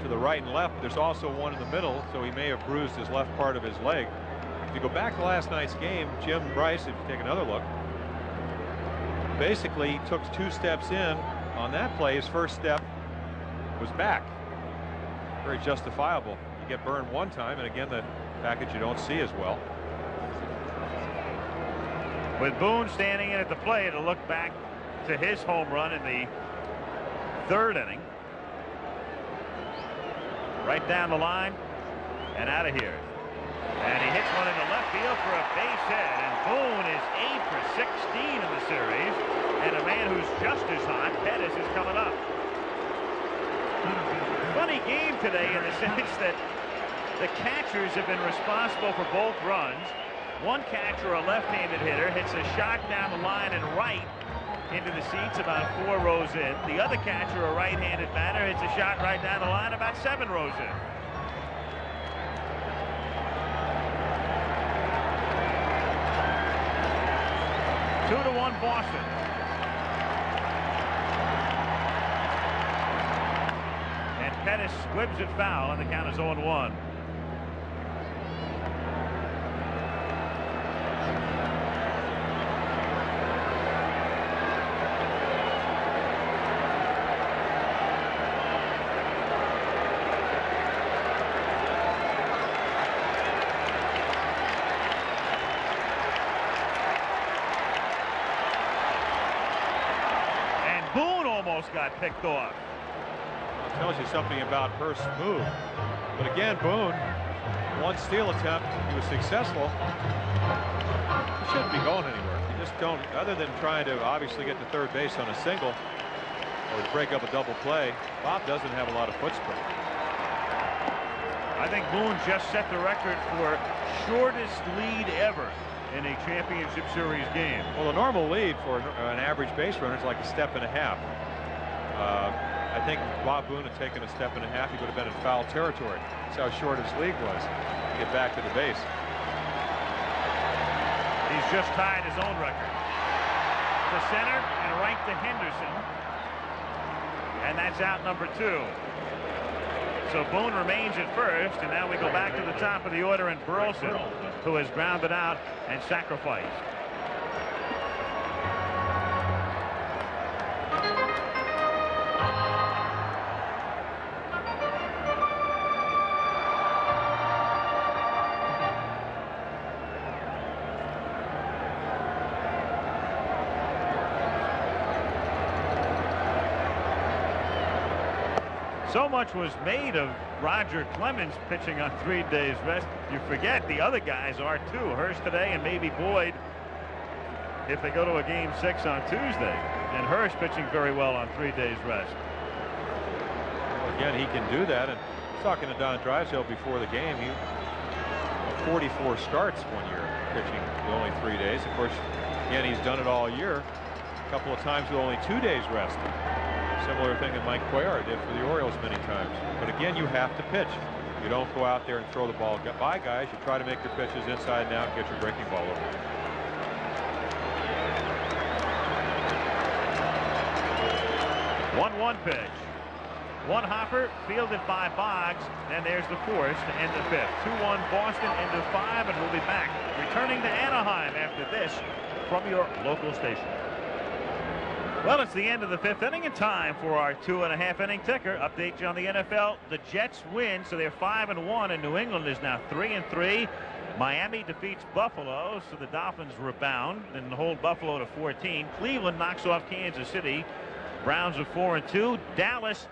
to the right and left. There's also one in the middle, so he may have bruised his left part of his leg. If you go back to last night's game, Jim Rice, if you take another look, basically he took 2 steps in on that play. His first step was back. Very justifiable. You get burned one time, and again, the package you don't see as well. With Boone standing in at the plate to look back to his home run in the 3rd inning. Right down the line and out of here. And he hits one into left field for a base hit. And Boone is 8 for 16 in the series. And a man who's just as hot, Pettis, is coming up. Funny game today in the sense that the catchers have been responsible for both runs. One catcher, a left-handed hitter, hits a shot down the line and right into the seats about 4 rows in. The other catcher, a right-handed batter, hits a shot right down the line about 7 rows in. Two to 1 Boston. And Pettis whips it foul, and the count is 0-1. Got picked off. It tells you something about Hurst's move. But again, Boone, 1 steal attempt, he was successful. He shouldn't be going anywhere. You just don't, other than trying to obviously get to 3rd base on a single or to break up a double play. Bob doesn't have a lot of foot sprint. I think Boone just set the record for shortest lead ever in a championship series game. Well, the normal lead for an average base runner is like a step and a half. I think Bob Boone had taken a step and a half. He would have been in foul territory. That's how short his league was to get back to the base. He's just tied his own record. To center and right to Henderson. And that's out number 2. So Boone remains at first, and now we go back to the top of the order in Burleson, who has grounded out and sacrificed. So much was made of Roger Clemens pitching on 3 days rest. You forget the other guys are too. Hurst today and maybe Boyd if they go to a game 6 on Tuesday. And Hurst pitching very well on 3 days rest. Well, again, he can do that. And I was talking to Don Drysdale before the game. He 44 starts one year pitching with only 3 days. Of course, again, he's done it all year. A couple of times with only 2 days rest. Similar thing that Mike Cuellar did for the Orioles many times. But again, you have to pitch. You don't go out there and throw the ball by guys. You try to make your pitches inside and out and get your breaking ball over. 1-1 pitch. One hopper fielded by Boggs, and there's the fourth to end the fifth. 2-1 Boston into 5, and we'll be back returning to Anaheim after this from your local station. Well, it's the end of the fifth inning and time for our 2.5 inning ticker. Update you on the NFL. The Jets win, so they're 5-1, and New England is now 3-3. Miami defeats Buffalo, so the Dolphins rebound and hold Buffalo to 14. Cleveland knocks off Kansas City. Browns are 4-2. Dallas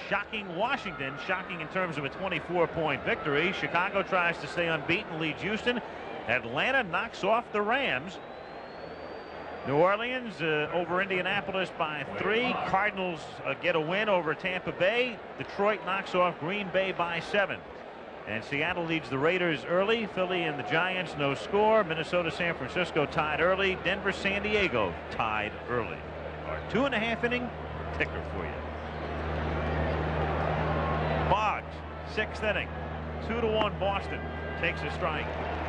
shocking Washington, shocking in terms of a 24-point victory. Chicago tries to stay unbeaten, leads Houston. Atlanta knocks off the Rams. New Orleans over Indianapolis by 3. Cardinals get a win over Tampa Bay. Detroit knocks off Green Bay by 7. And Seattle leads the Raiders early. Philly and the Giants, no score. Minnesota, San Francisco tied early. Denver, San Diego tied early. Our 2.5 inning ticker for you. Boggs, 6th inning. 2-1 Boston. Takes a strike.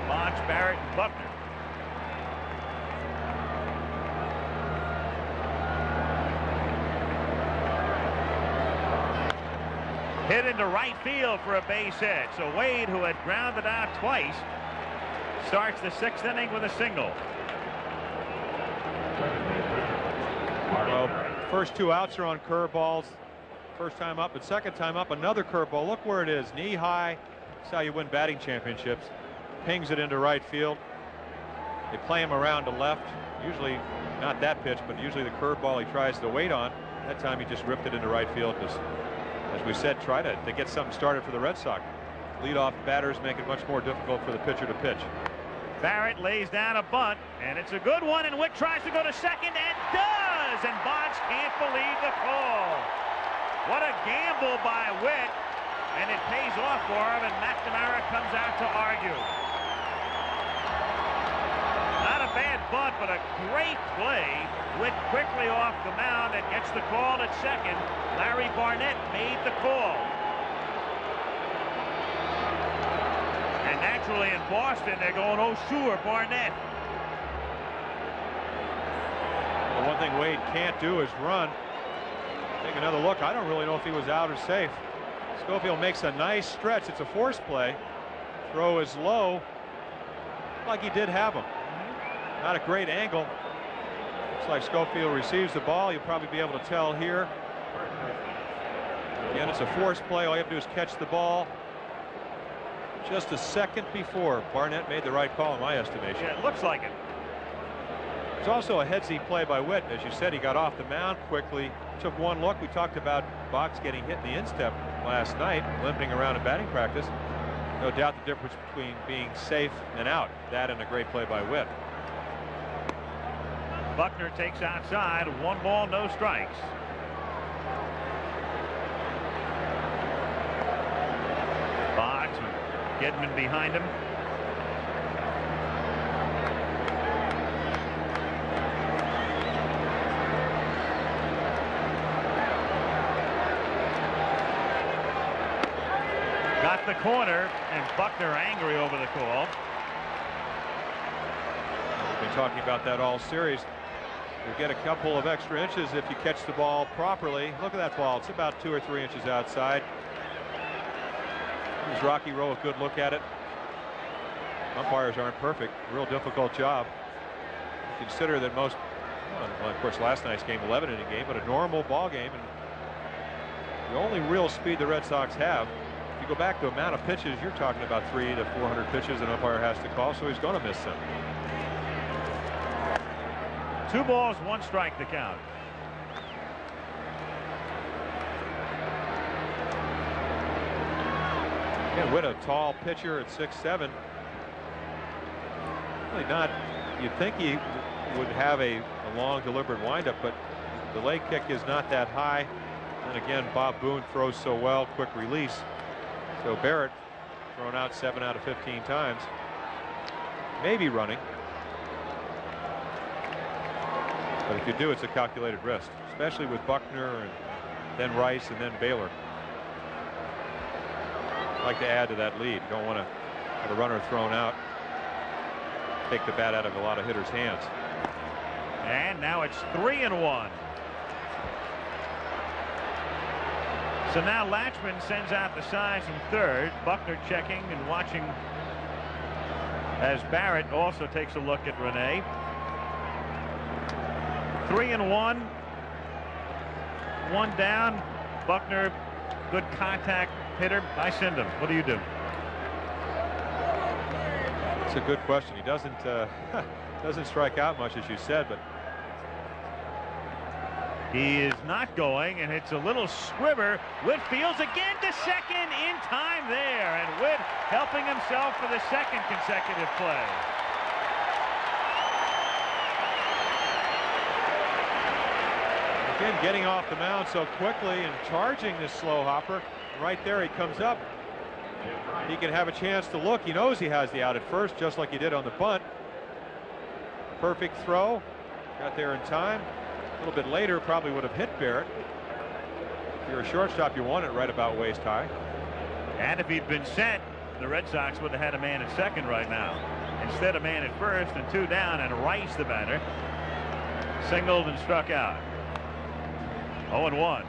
Boggs, Barrett, and Buckner. Hit into right field for a base hit. So Wade, who had grounded out twice, starts the 6th inning with a single. Well, first 2 outs are on curveballs. First time up, but second time up, another curveball. Look where it is, knee high. That's how you win batting championships. Pings it into right field. They play him around to left. Usually not that pitch, but usually the curveball he tries to wait on. That time he just ripped it into right field. Just, as we said, try to get something started for the Red Sox. Leadoff batters make it much more difficult for the pitcher to pitch. Barrett lays down a bunt, and it's a good one, and Witt tries to go to second and does, and Boggs can't believe the call. What a gamble by Witt, and it pays off for him, and McNamara comes out to argue. Not a bad bunt, but a great play. Witt quickly off the mound and gets the call at second. Larry Barnett made the call. And naturally in Boston, they're going, oh, sure, Barnett. The one thing Wade can't do is run. Take another look. I don't really know if he was out or safe. Schofield makes a nice stretch. It's a force play. Throw is low. Like he did have him. Not a great angle. Looks like Schofield receives the ball. You'll probably be able to tell here. Again, it's a force play. All you have to do is catch the ball. Just a second before Barnett made the right call in my estimation. Yeah, it looks like it. It's also a headsy play by Witt. As you said, he got off the mound quickly, took one look. We talked about Boggs getting hit in the instep last night, limping around in batting practice. No doubt the difference between being safe and out. That and a great play by Witt. Buckner takes outside. 1 ball, no strikes. Boggs, Gedman behind him. Got the corner, and Buckner angry over the call. We've been talking about that all series. You get a couple of extra inches if you catch the ball properly. Look at that ball. It's about 2 or 3 inches outside. Gives Rocky Rowe a good look at it. Umpires aren't perfect. Real difficult job. Consider that most, well, of course, last night's game, 11-inning game, but a normal ball game. And the only real speed the Red Sox have, if you go back to the amount of pitches, you're talking about 300 to 400 pitches an umpire has to call, so he's going to miss them. 2 balls, 1 strike, the count. Again, Witt, a tall pitcher at 6'7". Really not. You'd think he would have a long, deliberate windup, but the leg kick is not that high. And again, Bob Boone throws so well, quick release. So Barrett thrown out 7 out of 15 times. Maybe running. But if you do, it's a calculated risk, especially with Buckner and then Rice and then Baylor. like to add to that lead. You don't want to have a runner thrown out, take the bat out of a lot of hitters' hands. And now it's 3-1. So now Latchman sends out the signs in third. Buckner checking and watching as Barrett also takes a look at Rene. 3-1. One down. Buckner, good contact hitter. I send him. What do you do? It's a good question. He doesn't doesn't strike out much, as you said, but he is not going, and it's a little squibber. Witt fields again to second in time there, and Witt helping himself for the second consecutive play. Again, getting off the mound so quickly and charging this slow hopper. Right there, he comes up. He can have a chance to look. He knows he has the out at first, just like he did on the bunt. Perfect throw. Got there in time. A little bit later, probably would have hit Barrett. If you're a shortstop, you want it right about waist high. And if he'd been sent, the Red Sox would have had a man at second right now. Instead, a man at first and two down, and Rice, the batter, singled and struck out. 0-1.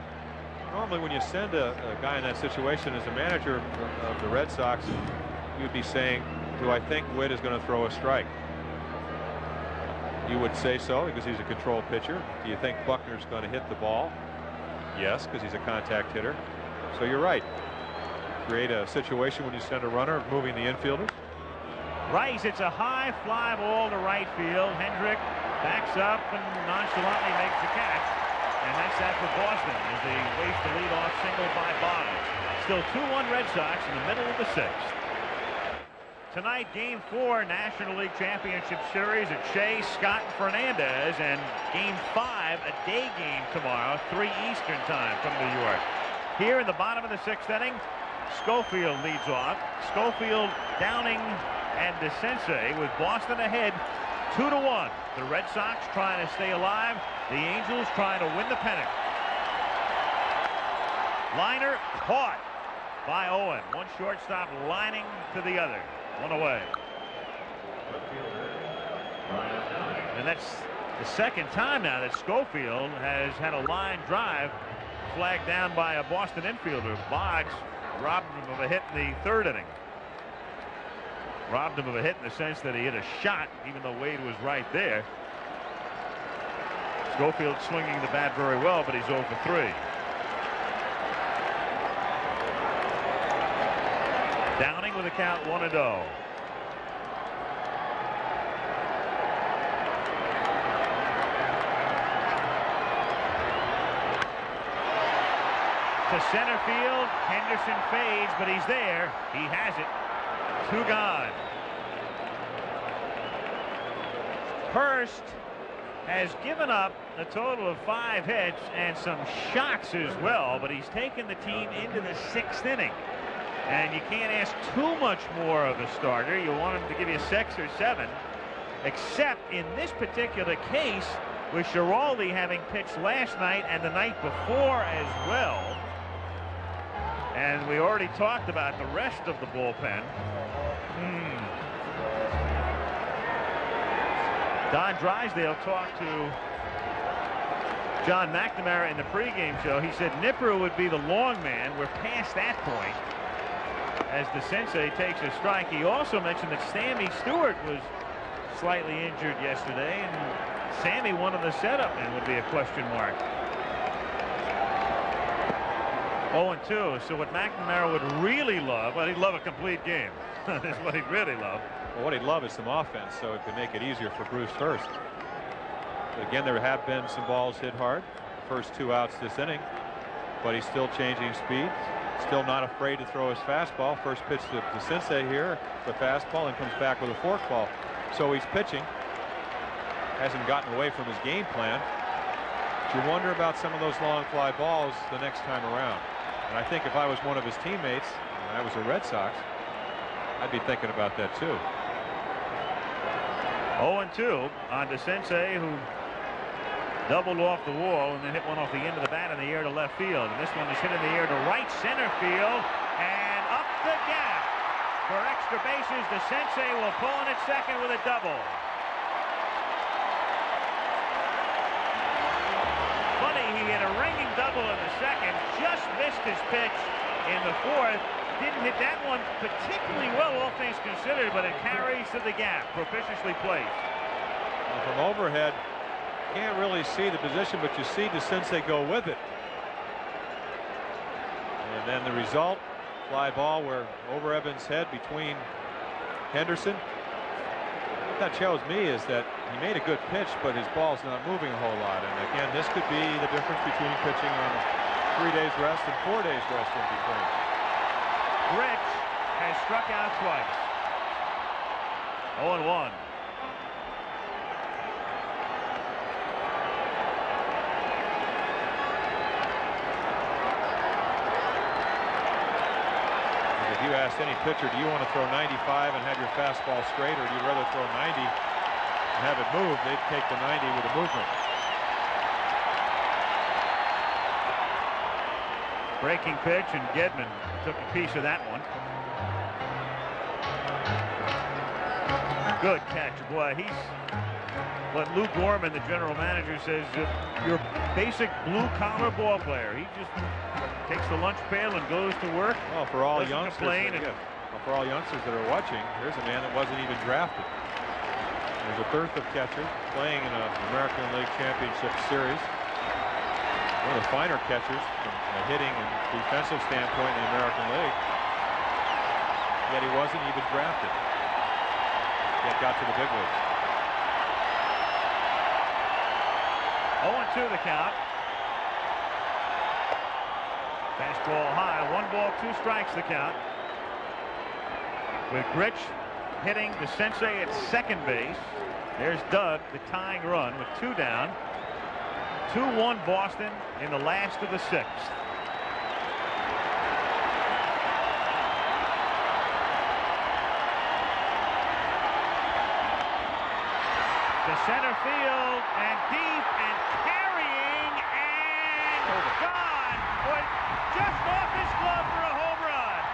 Normally, when you send a guy in that situation as a manager of the Red Sox, you'd be saying, do I think Witt is going to throw a strike? You would say so because he's a control pitcher. Do you think Buckner's going to hit the ball? Yes, because he's a contact hitter. So you're right. Create a situation when you send a runner moving the infielders. Rice, it's a high fly ball to right field. Hendrick backs up and nonchalantly makes the catch. And that's that for Boston as they waste the leadoff single by Boggs. Still 2-1 Red Sox in the middle of the sixth. Tonight, Game 4, National League Championship Series at Shea, Scott, and Fernandez, and Game 5, a day game tomorrow, 3 Eastern time from New York. Here in the bottom of the sixth inning, Schofield leads off. Schofield, Downing, and DeCinces with Boston ahead 2-1. The Red Sox trying to stay alive. The Angels trying to win the pennant. Liner caught by Owen. One shortstop lining to the other. One away. And that's the second time now that Schofield has had a line drive flagged down by a Boston infielder. Boggs robbed him of a hit in the third inning. Robbed him of a hit in the sense that he hit a shot, even though Wade was right there. Schofield swinging the bat very well, but he's 0 for 3. Downing with a count 1-0. To center field, Henderson fades, but he's there. He has it. 2 gone. Hurst has given up a total of 5 hits and some shots as well, but he's taken the team into the 6th inning. And you can't ask too much more of a starter. You want him to give you 6 or 7, except in this particular case with Giraldi having pitched last night and the night before as well. And we already talked about the rest of the bullpen. Don Drysdale talked to John McNamara in the pregame show. He said Nipper would be the long man. We're past that point as DeCinces takes a strike. He also mentioned that Sammy Stewart was slightly injured yesterday, and Sammy, one of the setup men, would be a question mark. 0-2. So what McNamara would really love, well, he'd love a complete game. That's what he'd really love. Well, what he'd love is some offense, so it could make it easier for Bruce Hurst. But again, there have been some balls hit hard. First 2 outs this inning, but he's still changing speed. Still not afraid to throw his fastball. First pitch to DeCinces here, the fastball, and comes back with a forkball. So he's pitching. Hasn't gotten away from his game plan. But you wonder about some of those long fly balls the next time around. And I think if I was one of his teammates, and I was a Red Sox, I'd be thinking about that too. 0-2 on DeCinces, who doubled off the wall and then hit one off the end of the bat in the air to left field. And this one is hit in the air to right center field and up the gap for extra bases. The Sensei will pull in at second with a double. Funny, he hit a ringing double in the second, just missed his pitch in the fourth. Didn't hit that one particularly well, all things considered, but it carries to the gap. Propitiously placed. Well, from overhead, can't really see the position, but you see the Sensei go with it. And then the result, fly ball where over Evans' head between Henderson. What that shows me is that he made a good pitch, but his ball's not moving a whole lot. And again, this could be the difference between pitching on 3 days rest and 4 days rest in between. Rich has struck out twice. 0-1. If you asked any pitcher, do you want to throw 95 and have your fastball straight, or do you rather throw 90 and have it move? They'd take the 90 with the movement. Breaking pitch, and Gedman took a piece of that one. Good catch. Boy, he's what Lou Gorman, the general manager, says, your basic blue-collar ball player. He just takes the lunch pail and goes to work. Well, for all youngsters, for all youngsters that are watching, here's a man that wasn't even drafted. There's a dearth of catchers playing in an American League Championship Series. One of the finer catchers from a hitting and defensive standpoint in the American League. Yet he wasn't even drafted. Yet got to the big leagues. 0-2 the count. Fastball high, 1 ball, 2 strikes the count. With Grich hitting the Sensei at second base. There's Doug, the tying run with 2 down. 2-1 Boston in the last of the 6th. To center field and deep and carrying and gone. Boy, just off his glove for a home run.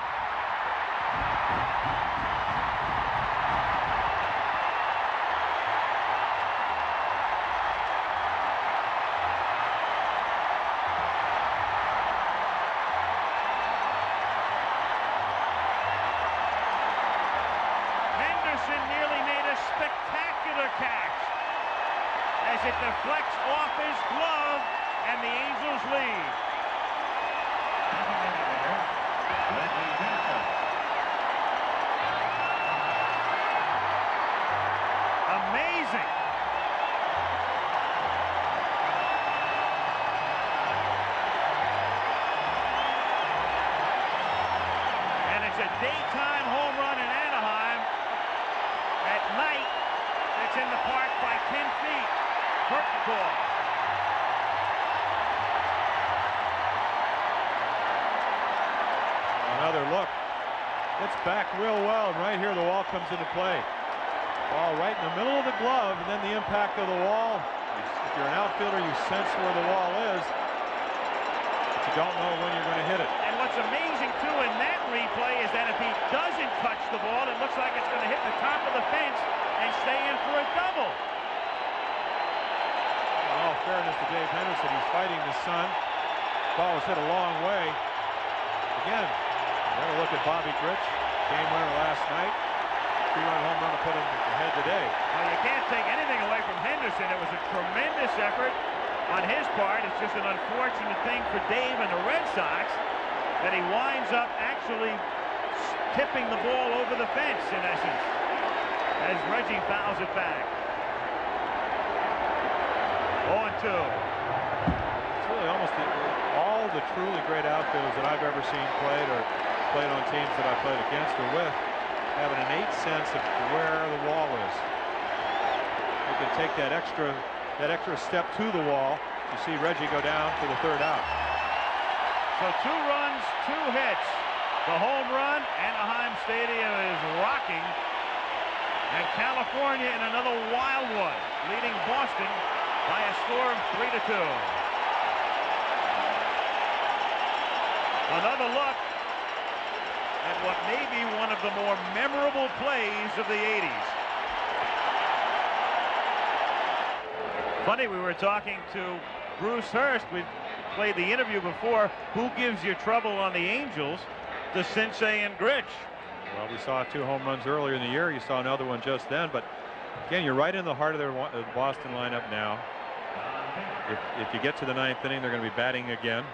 Henderson nearly made a spectacular catch as it deflects off his glove, and the Angels lead. Amazing. And it's a daytime home run in Anaheim. At night, it's in the park by 10 feet. Curtain call. Another look. It's back real well, and right here the wall comes into play. Ball right in the middle of the glove, and then the impact of the wall. If you're an outfielder, you sense where the wall is, but you don't know when you're going to hit it. And what's amazing, too, in that replay is that if he doesn't touch the ball, it looks like it's going to hit the top of the fence and stay in for a double. In all fairness to Dave Henderson, he's fighting the sun. Ball was hit a long way. Again, another look at Bobby Grich, game winner last night. 3-run home run to put him ahead today. Well, you can't take anything away from Henderson. It was a tremendous effort on his part. It's just an unfortunate thing for Dave and the Red Sox that he winds up actually tipping the ball over the fence, in essence, as Reggie fouls it back. 0-2. It's really almost all the truly great outfielders that I've ever seen played or played on teams that I played against or with having an innate sense of where the wall is. You can take that extra step to the wall. You see Reggie go down for the 3rd out. So 2 runs, 2 hits. The home run, Anaheim Stadium is rocking. And California in another wild one, leading Boston by a score of 3-2. Another look at what may be one of the more memorable plays of the 80s. Funny, we were talking to Bruce Hurst. We played the interview before. Who gives you trouble on the Angels? The Sensei and Grich. Well, we saw 2 home runs earlier in the year. You saw another one just then. But again, you're right in the heart of their Boston lineup now. If you get to the 9th inning, they're going to be batting again.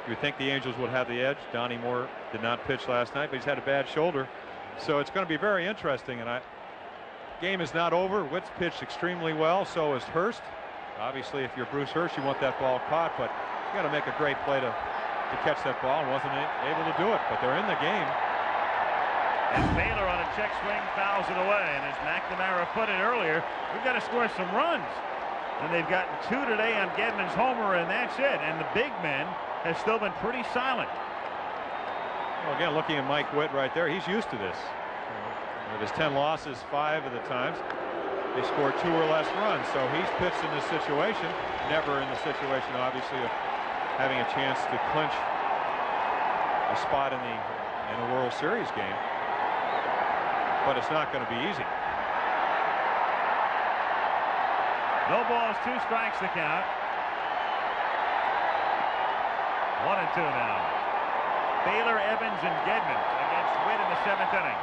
You would think the Angels would have the edge. Donnie Moore did not pitch last night, but he's had a bad shoulder. So it's going to be very interesting. And game is not over. Witt's pitched extremely well. So is Hurst. Obviously, if you're Bruce Hurst, you want that ball caught, but you got to make a great play to catch that ball, and wasn't able to do it. But they're in the game. And Baylor on a check swing fouls it away. And as McNamara put it earlier, we've got to score some runs. And they've gotten 2 today on Gedman's homer, and that's it. And the big men have still been pretty silent. Well, again, looking at Mike Witt right there, he's used to this. With his 10 losses, 5 of the times, they scored 2 or less runs. So he's pitched in this situation, never in the situation, obviously, of having a chance to clinch a spot in a World Series game. But it's not going to be easy. No balls, 2 strikes to count. 1-2 now. Baylor, Evans, and Gedman against Witt in the 7th inning.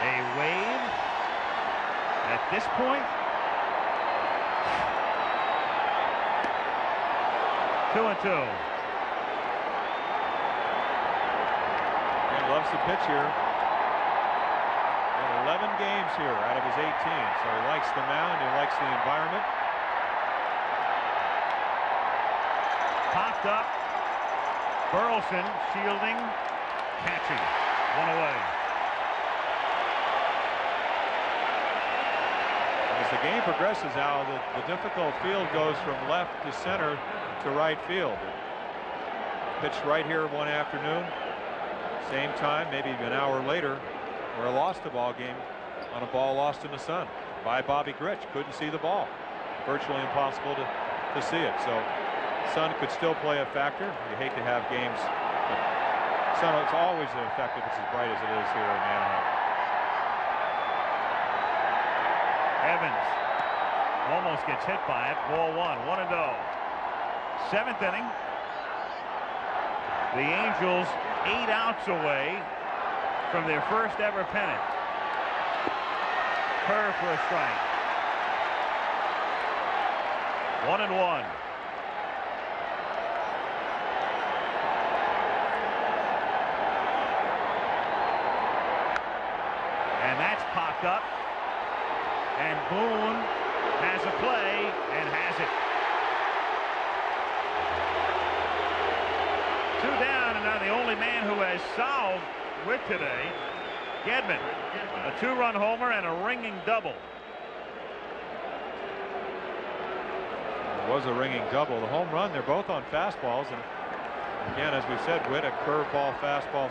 A wave at this point. 2-2. Loves to pitch here. 11 games here out of his 18, so he likes the mound, he likes the environment. Popped up. Burleson shielding, catching. 1 away. As the game progresses, Al, the difficult field goes from left to center to right field. Pitched right here one afternoon. Same time, maybe an hour later, where I lost the ball game on a ball lost in the sun by Bobby Grich. Couldn't see the ball. Virtually impossible to see it. So sun could still play a factor. You hate to have games, but sun is always an effect if it's as bright as it is here in Anaheim. Evans almost gets hit by it. Ball 1, 1-0. 7th inning. The Angels 8 outs away from their first ever pennant. Curve for a strike. 1-1. And that's popped up. And Boone has a play and has it. 2 down, and now the only man who has solved Witt today, Gedman. A 2-run homer and a ringing double. It was a ringing double. The home run, they're both on fastballs, and again, as we said, Witt, a curveball, fastball,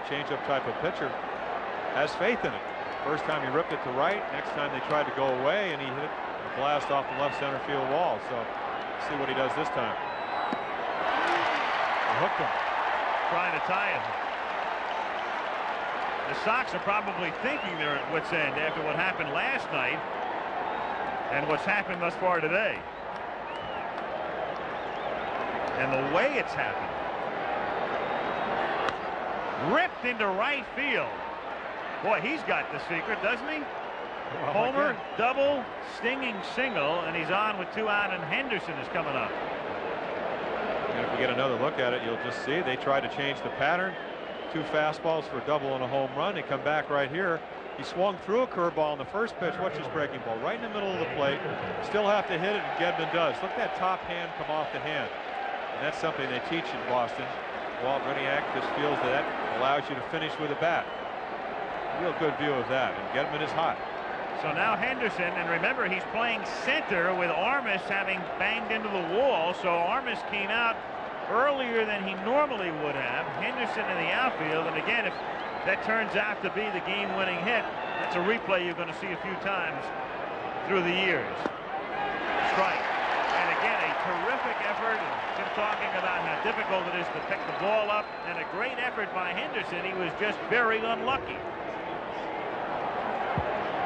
changeup type of pitcher, has faith in it. First time he ripped it to right, next time they tried to go away, and he hit a blast off the left center field wall. So let's see what he does this time. Hooked him. Trying to tie it. The Sox are probably thinking they're at wit's end after what happened last night and what's happened thus far today. And the way it's happened. Ripped into right field. Boy, he's got the secret, doesn't he? Well, homer, double, stinging single, and he's on with 2 out, and Henderson is coming up. And if we get another look at it, you'll just see they tried to change the pattern. 2 fastballs for a double and a home run. They come back right here. He swung through a curveball on the first pitch. Watch his breaking ball right in the middle of the plate. Still have to hit it, and Gedman does. Look at that top hand come off the hand. And that's something they teach in Boston. Walt Reniak just feels that allows you to finish with a bat. Real good view of that, and Gedman is hot. So now Henderson, and remember he's playing center with Armas having banged into the wall, so Armas came out earlier than he normally would have. Henderson in the outfield, and again, if that turns out to be the game-winning hit, that's a replay you're going to see a few times through the years. Strike, and terrific effort. Been talking about how difficult it is to pick the ball up, and a great effort by Henderson. He was just very unlucky.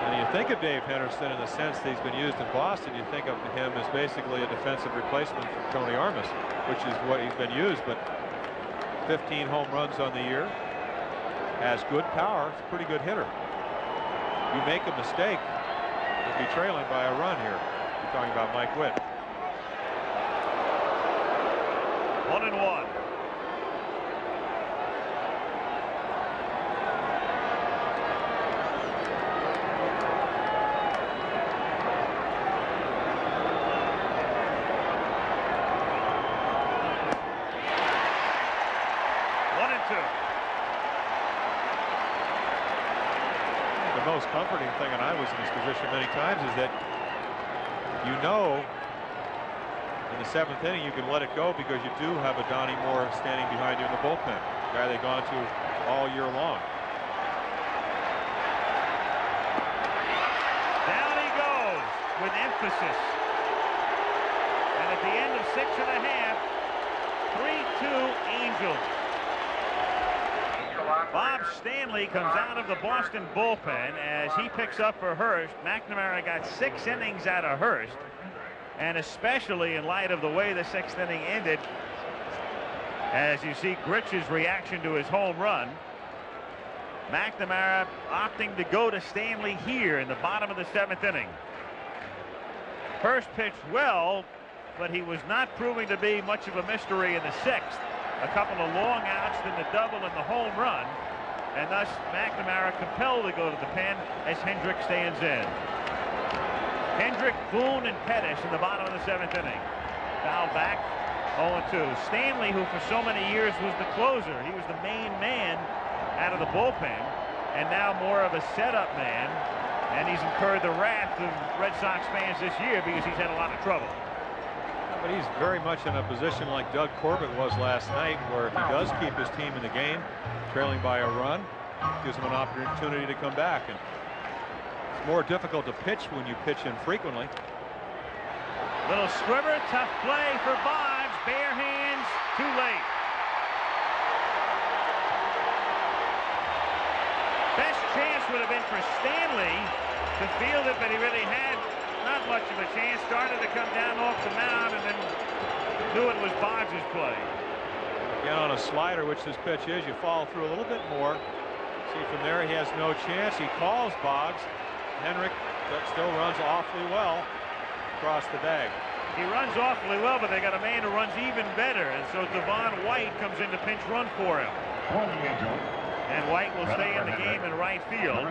And you think of Dave Henderson in the sense that he's been used in Boston, you think of him as basically a defensive replacement for Tony Armas, which is what he's been used. But 15 home runs on the year, has good power, it's a pretty good hitter. You make a mistake, you'll be trailing by a run here. You're talking about Mike Witt. 1-1. The most comforting thing, and I was in this position many times, is that you know in the 7th inning you can let it go because you do have a Donnie Moore standing behind you in the bullpen, a guy they've gone to all year long. Down he goes with emphasis. And at the end of 6½, 3-2 Angels. Bob Stanley comes out of the Boston bullpen as he picks up for Hurst. McNamara got 6 innings out of Hurst, and especially in light of the way the 6th inning ended, as you see Gritch's reaction to his home run. McNamara opting to go to Stanley here in the bottom of the 7th inning. Hurst pitched well, but he was not proving to be much of a mystery in the 6th. A couple of long outs, then the double and the home run, and thus McNamara compelled to go to the pen as Hendrick stands in. Hendrick, Boone, and Pettis in the bottom of the 7th inning. Foul back, 0-2. Stanley, who for so many years was the closer, he was the main man out of the bullpen, and now more of a setup man, and he's incurred the wrath of Red Sox fans this year because he's had a lot of trouble. But he's very much in a position like Doug Corbett was last night, where if he does keep his team in the game, trailing by a run, gives him an opportunity to come back. And it's more difficult to pitch when you pitch infrequently. Little squibber, tough play for Boggs. Bare hands, too late. Best chance would have been for Stanley to field it, but he really had not much of a chance. Started to come down off the mound and then knew it was Boggs' play. Again, on a slider, which this pitch is, you follow through a little bit more. See, from there he has no chance. He calls Boggs. Henrik still runs awfully well across the bag. He runs awfully well, but they got a man who runs even better, and so Devon White comes in to pinch run for him. And White will stay in the game in right field.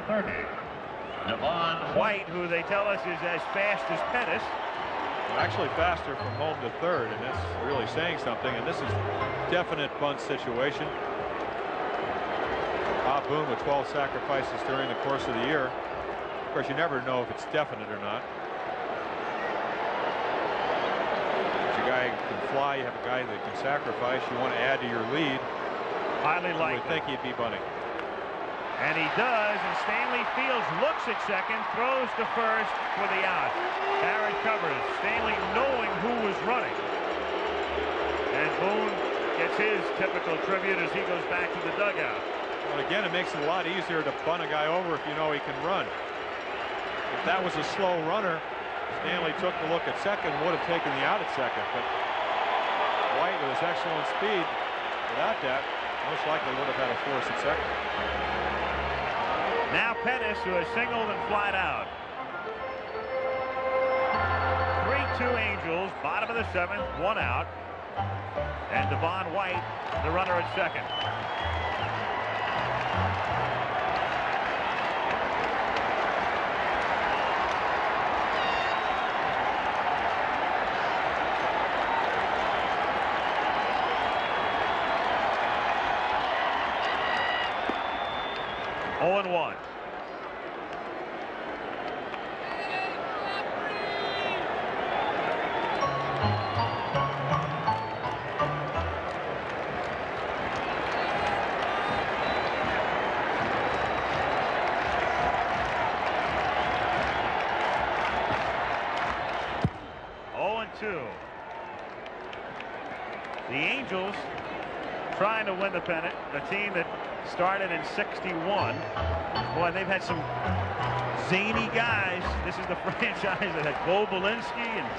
White, who they tell us is as fast as Pettis. Actually faster from home to third, and that's really saying something. And this is definite bunt situation. Bob Boone with 12 sacrifices during the course of the year. Of course, you never know if it's definite or not. If a guy can fly, you have a guy that can sacrifice. You want to add to your lead. Highly likely. You would think he'd be bunting. And he does, and Stanley Fields looks at second, throws to first for the out. Barrett covers. Stanley knowing who was running. And Boone gets his typical tribute as he goes back to the dugout. Well, again, it makes it a lot easier to bunt a guy over if you know he can run. If that was a slow runner, Stanley took the look at second, would have taken the out at second. But White, with his excellent speed, without that, most likely would have had a force at second. Now Pettis, who has singled and flied out. 3-2 Angels, bottom of the 7th, 1 out. And Devon White, the runner at second. Oh, 1. Angels trying to win the pennant, a team that started in '61. Boy, they've had some zany guys. This is the franchise that had Bo Belinsky and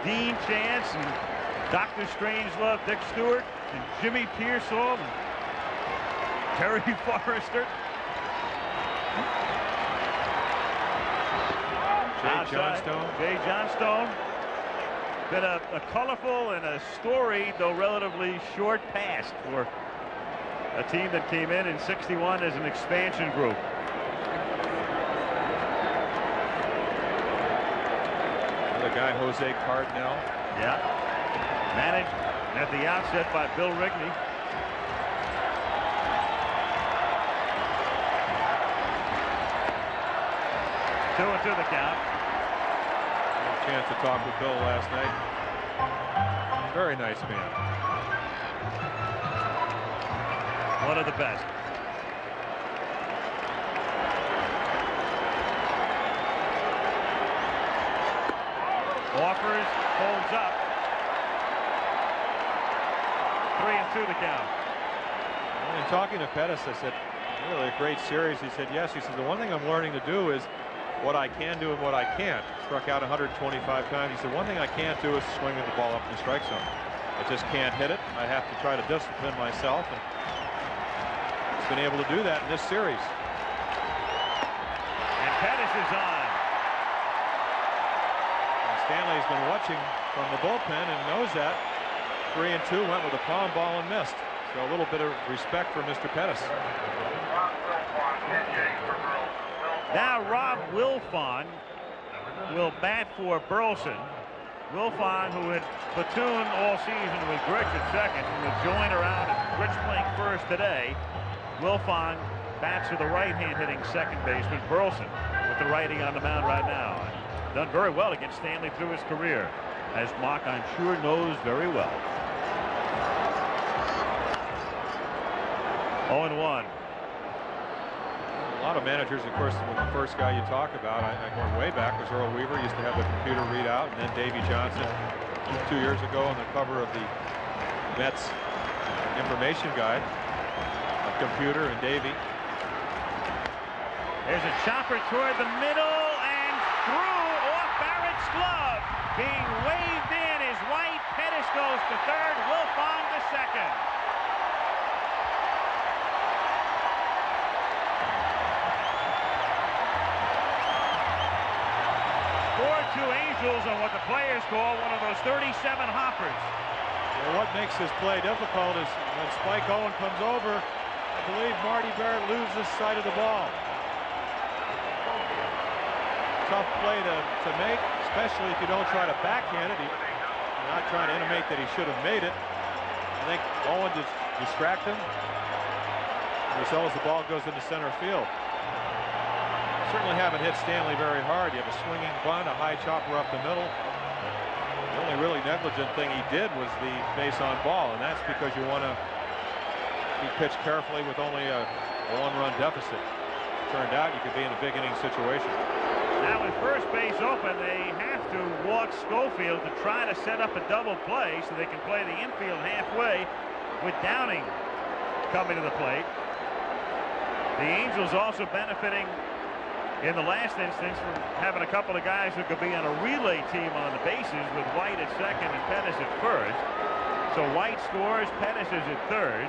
Dean Chance and Dr. Strangelove, Dick Stewart, and Jimmy Pearsall, and Terry Forrester. Jay Johnstone. Been a colorful and a storied, though relatively short past for a team that came in '61 as an expansion group. The guy, Jose Cardinal. Yeah. Managed at the outset by Bill Rigney. Two and two the count. Had a chance to talk with Bill last night. Very nice man. One of the best. Offers, holds up. 3 and 2 the count. And talking to Pettis, I said, really a great series. He said, yes. He said, the one thing I'm learning to do is what I can do and what I can't. Struck out 125 times. He said, one thing I can't do is swing the ball up in the strike zone. I just can't hit it. I have to try to discipline myself. And he's been able to do that in this series. And Pettis is on. Stanley's been watching from the bullpen and knows that. 3 and 2, went with a palm ball and missed. So a little bit of respect for Mr. Pettis. Now Rob Wilfon will bat for Burleson. Wilfon, who had platooned all season with Grich at second, will join around and Grich playing first today. Wilfon bats for the right-hand hitting second baseman Burleson with the righty on the mound right now. Done very well against Stanley through his career, as Mock, I'm sure, knows very well. 0-1. A lot of managers, of course, when the first guy you talk about, I go way back, was Earl Weaver. Used to have the computer readout, and then Davey Johnson 2 years ago on the cover of the Mets information guide. A computer and Davey. There's a chopper toward the middle and through off Barrett's glove. Being waved in is White. Pettis goes to third. Wilfong to second. Two Angels on what the players call one of those 37 hoppers. Well, what makes this play difficult is when Spike Owen comes over, I believe Marty Barrett loses sight of the ball. Tough play to make, especially if you don't try to backhand it. You're not trying to intimate that he should have made it. I think Owen just distracts him. The result is the ball goes into center field. Certainly haven't hit Stanley very hard. You have a swinging bunt, a high chopper up the middle. The only really negligent thing he did was the base on ball, and that's because you want to be pitched carefully with only a one-run deficit. Turned out you could be in a big inning situation. Now with first base open, they have to walk Schofield to try to set up a double play so they can play the infield halfway with Downing coming to the plate. The Angels also benefiting in the last instance from having a couple of guys who could be on a relay team on the bases with White at second and Pettis at first. So White scores, Pettis is at third.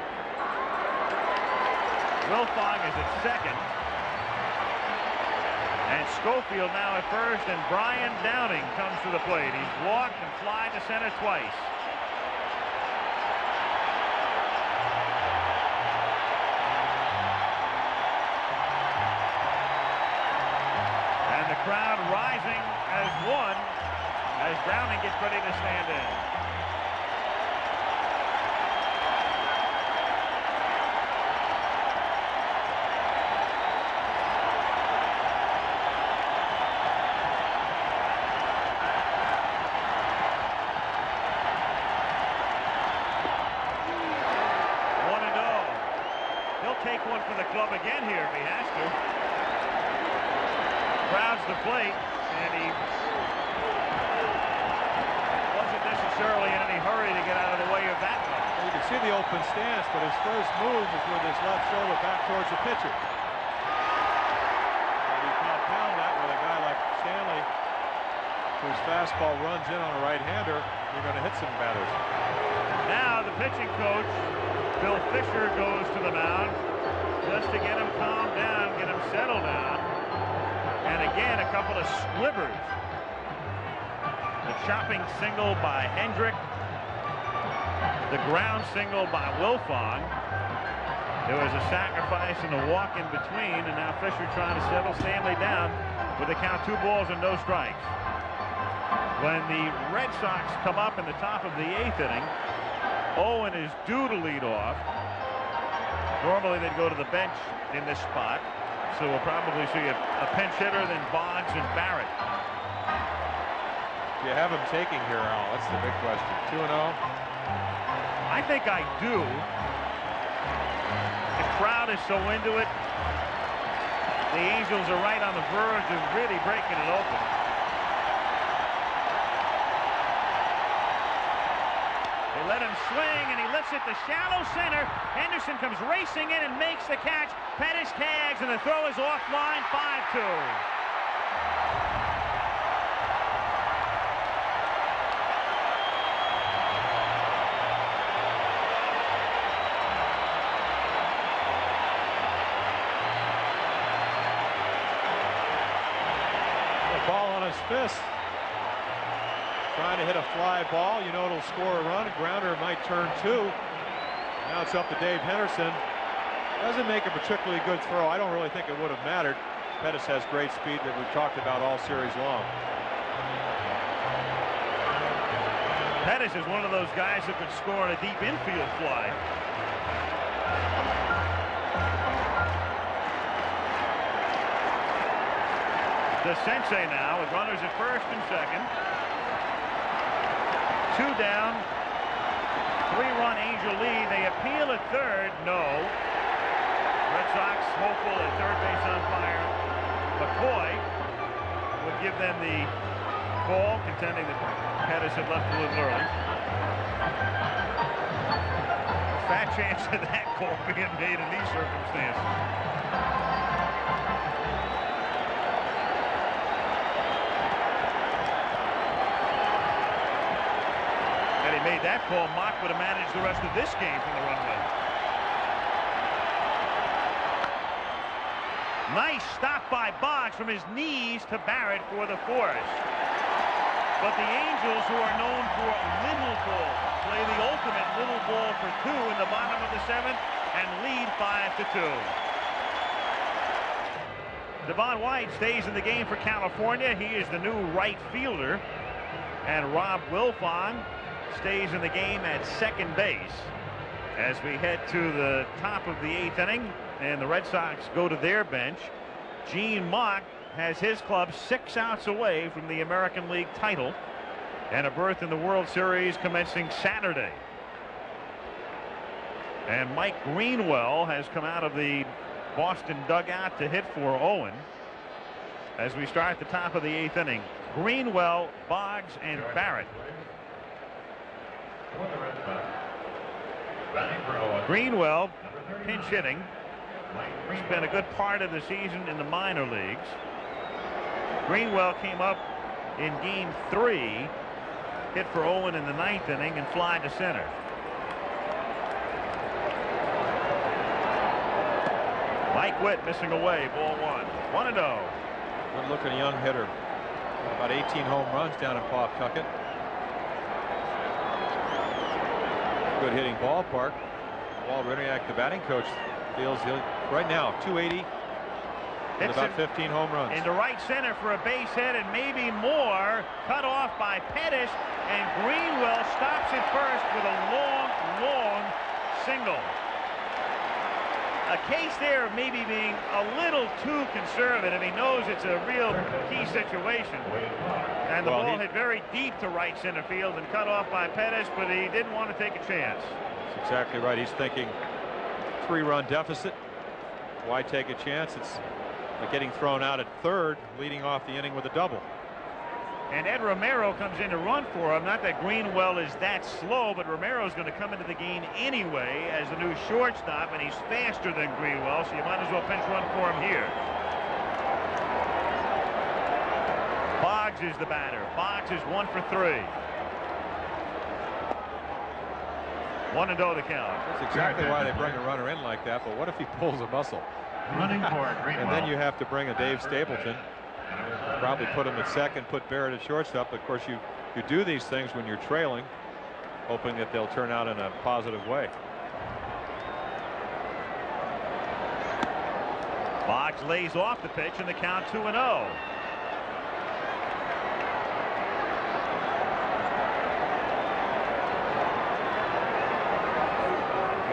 Wilfong is at second. And Schofield now at first, and Brian Downing comes to the plate. He's walked and flied to center twice. The crowd rising as one as Downing gets ready to stand in. One and oh. He'll take one for the club again here if he has to. Crowds the plate, and he wasn't necessarily in any hurry to get out of the way of that one. You can can see the open stance, but his first move is with his left shoulder back towards the pitcher. And you compound that with a guy like Stanley, whose fastball runs in on a right-hander, you're going to hit some batters. Now the pitching coach, Bill Fisher, goes to the mound just to get him calmed down, get him settled down. And again, a couple of slibbers. The chopping single by Hendrick. The ground single by Wilfong. There was a sacrifice and a walk in between, and now Fisher trying to settle Stanley down with the count 2 balls and no strikes. When the Red Sox come up in the top of the 8th inning, Owen is due to lead off. Normally they'd go to the bench in this spot, so we'll probably see a pinch hitter, then Boggs and Barrett. Do you have him taking here, Al? That's the big question. 2-0. I think I do. The crowd is so into it. The Angels are right on the verge of really breaking it open. They let him swing, and he lifts it to shallow center. Henderson comes racing in and makes the catch. Pettis tags, and the throw is offline. 5-2. Fist trying to hit a fly ball. You know it'll score a run. A grounder might turn 2. Now it's up to Dave Henderson. Doesn't make a particularly good throw. I don't really think it would have mattered. Pettis has great speed that we've talked about all series long. Pettis is one of those guys who could score on a deep infield fly. The Sensei now with runners at first and second. 2 down. 3-run Angel lead. They appeal at third. No. Red Sox hopeful at third base umpire McCoy would give them the call, contending that Pettis had left a little early. Fat chance of that call being made in these circumstances. Made that call, Mock would have managed the rest of this game from the runway. Nice stop by Boggs from his knees to Barrett for the force. But the Angels, who are known for little ball, play the ultimate little ball for 2 in the bottom of the 7th and lead 5-2. Devon White stays in the game for California. He is the new right fielder. And Rob Wilfong stays in the game at second base as we head to the top of the 8th inning, and the Red Sox go to their bench. Gene Mock has his club 6 outs away from the American League title and a berth in the World Series commencing Saturday. And Mike Greenwell has come out of the Boston dugout to hit for Owen as we start the top of the 8th inning. Greenwell, Boggs, and Barrett. Greenwell pinch hitting. Spent a good part of the season in the minor leagues. Greenwell came up in game 3, hit for Owen in the 9th inning and fly to center. Mike Witt missing away, ball 1. 1-0. Good looking young hitter. About 18 home runs down in Pawtucket. Good hitting ballpark. Walt Riniak, the batting coach, feels he'll right now 280 with about 15 home runs. Into right center for a base hit and maybe more. Cut off by Pettis, and Greenwell stops it first with a long single. A case there of maybe being a little too conservative. He knows it's a real key situation. And the ball hit very deep to right center field and cut off by Pettis, but he didn't want to take a chance. That's exactly right. He's thinking 3-run deficit. Why take a chance? It's like getting thrown out at third, leading off the inning with a double. And Ed Romero comes in to run for him. Not that Greenwell is that slow, but Romero's going to come into the game anyway as the new shortstop, and he's faster than Greenwell, so you might as well pinch run for him here. Boggs is the batter. Boggs is 1 for 3. 1-0 to count. That's exactly why they bring a runner in like that, but what if he pulls a muscle? Running for Greenwell. And then you have to bring a Dave Stapleton. Probably put him at second, put Barrett at shortstop. Of course, you do these things when you're trailing, hoping that they'll turn out in a positive way. Boggs lays off the pitch and the count 2-0.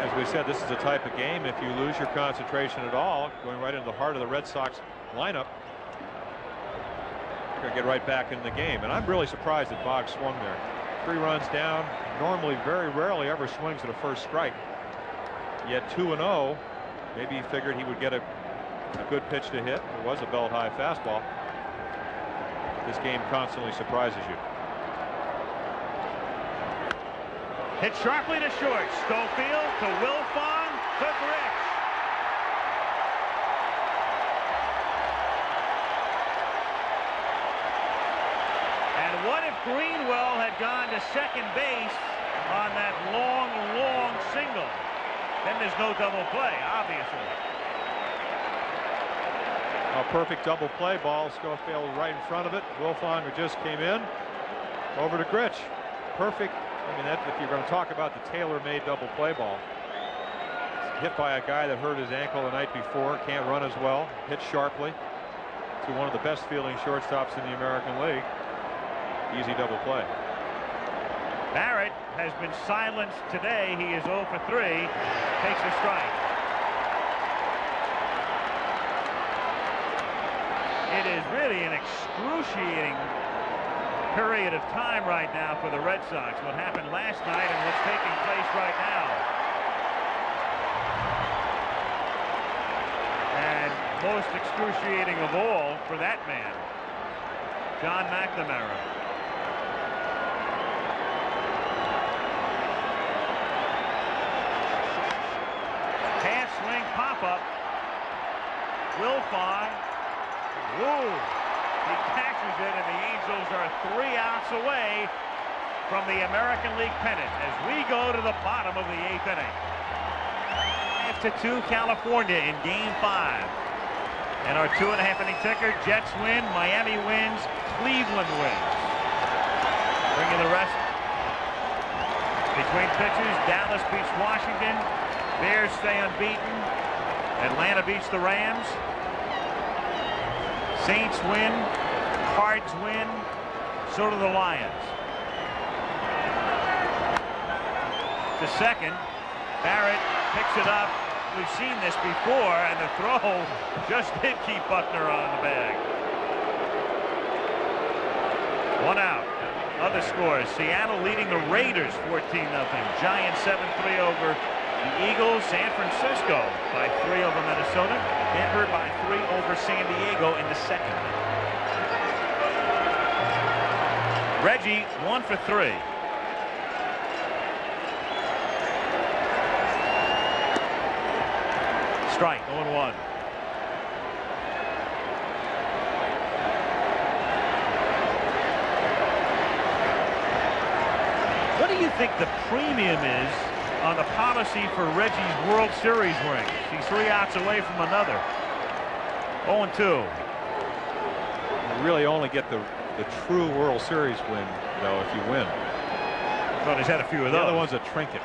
As we said, this is a type of game, if you lose your concentration at all, going right into the heart of the Red Sox lineup, you're going to get right back in the game. And I'm really surprised that Boggs swung there. 3 runs down. Normally, very rarely ever swings at a first strike. Yet 2-0. Maybe he figured he would get a good pitch to hit. It was a belt-high fastball. This game constantly surprises you. Hit sharply to short. Schofield to Wilfong to Grich. And what if Greenwell had gone to second base on that long single? Then there's no double play, obviously. A perfect double play ball. Schofield right in front of it. Wilfong, who just came in, over to Grich. Perfect. I mean, that, if you're going to talk about the tailor-made double play ball, hit by a guy that hurt his ankle the night before, can't run as well, hit sharply to one of the best fielding shortstops in the American League. Easy double play. Barrett has been silenced today. He is 0 for 3. Takes a strike. It is really an excruciating period of time right now for the Red Sox. What happened last night and what's taking place right now. And most excruciating of all for that man, John McNamara. Half swing pop-up. Wilfong. Woo! He catches it, and the Angels are 3 outs away from the American League pennant as we go to the bottom of the 8th inning. 5-2 California in Game 5. And our 2.5 inning ticker: Jets win, Miami wins, Cleveland wins. Bringing the rest between pitches. Dallas beats Washington. Bears stay unbeaten. Atlanta beats the Rams. Saints win, Cards win, so do the Lions. To second, Barrett picks it up. We've seen this before, and the throw just did keep Buckner on the bag. 1 out. Other scores: Seattle leading the Raiders 14-0. Giants 7-3 over the Eagles. San Francisco by 3 over Minnesota. Denver by 3 over San Diego in the second. Reggie 1 for 3. Strike, 0-1. What do you think the premium is on the policy for Reggie's World Series ring? He's 3 outs away from another. 0-2. You really only get the true World Series win, though, if you win. Well, he's had a few of those. The other one's a trinket.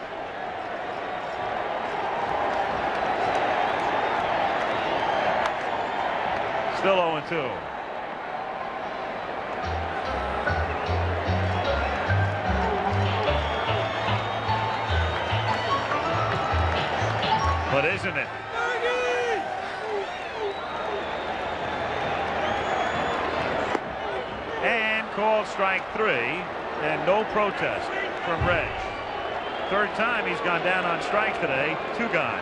Still 0-2. But isn't it? And called strike 3, and no protest from Reg. Third time he's gone down on strikes today. 2 gone.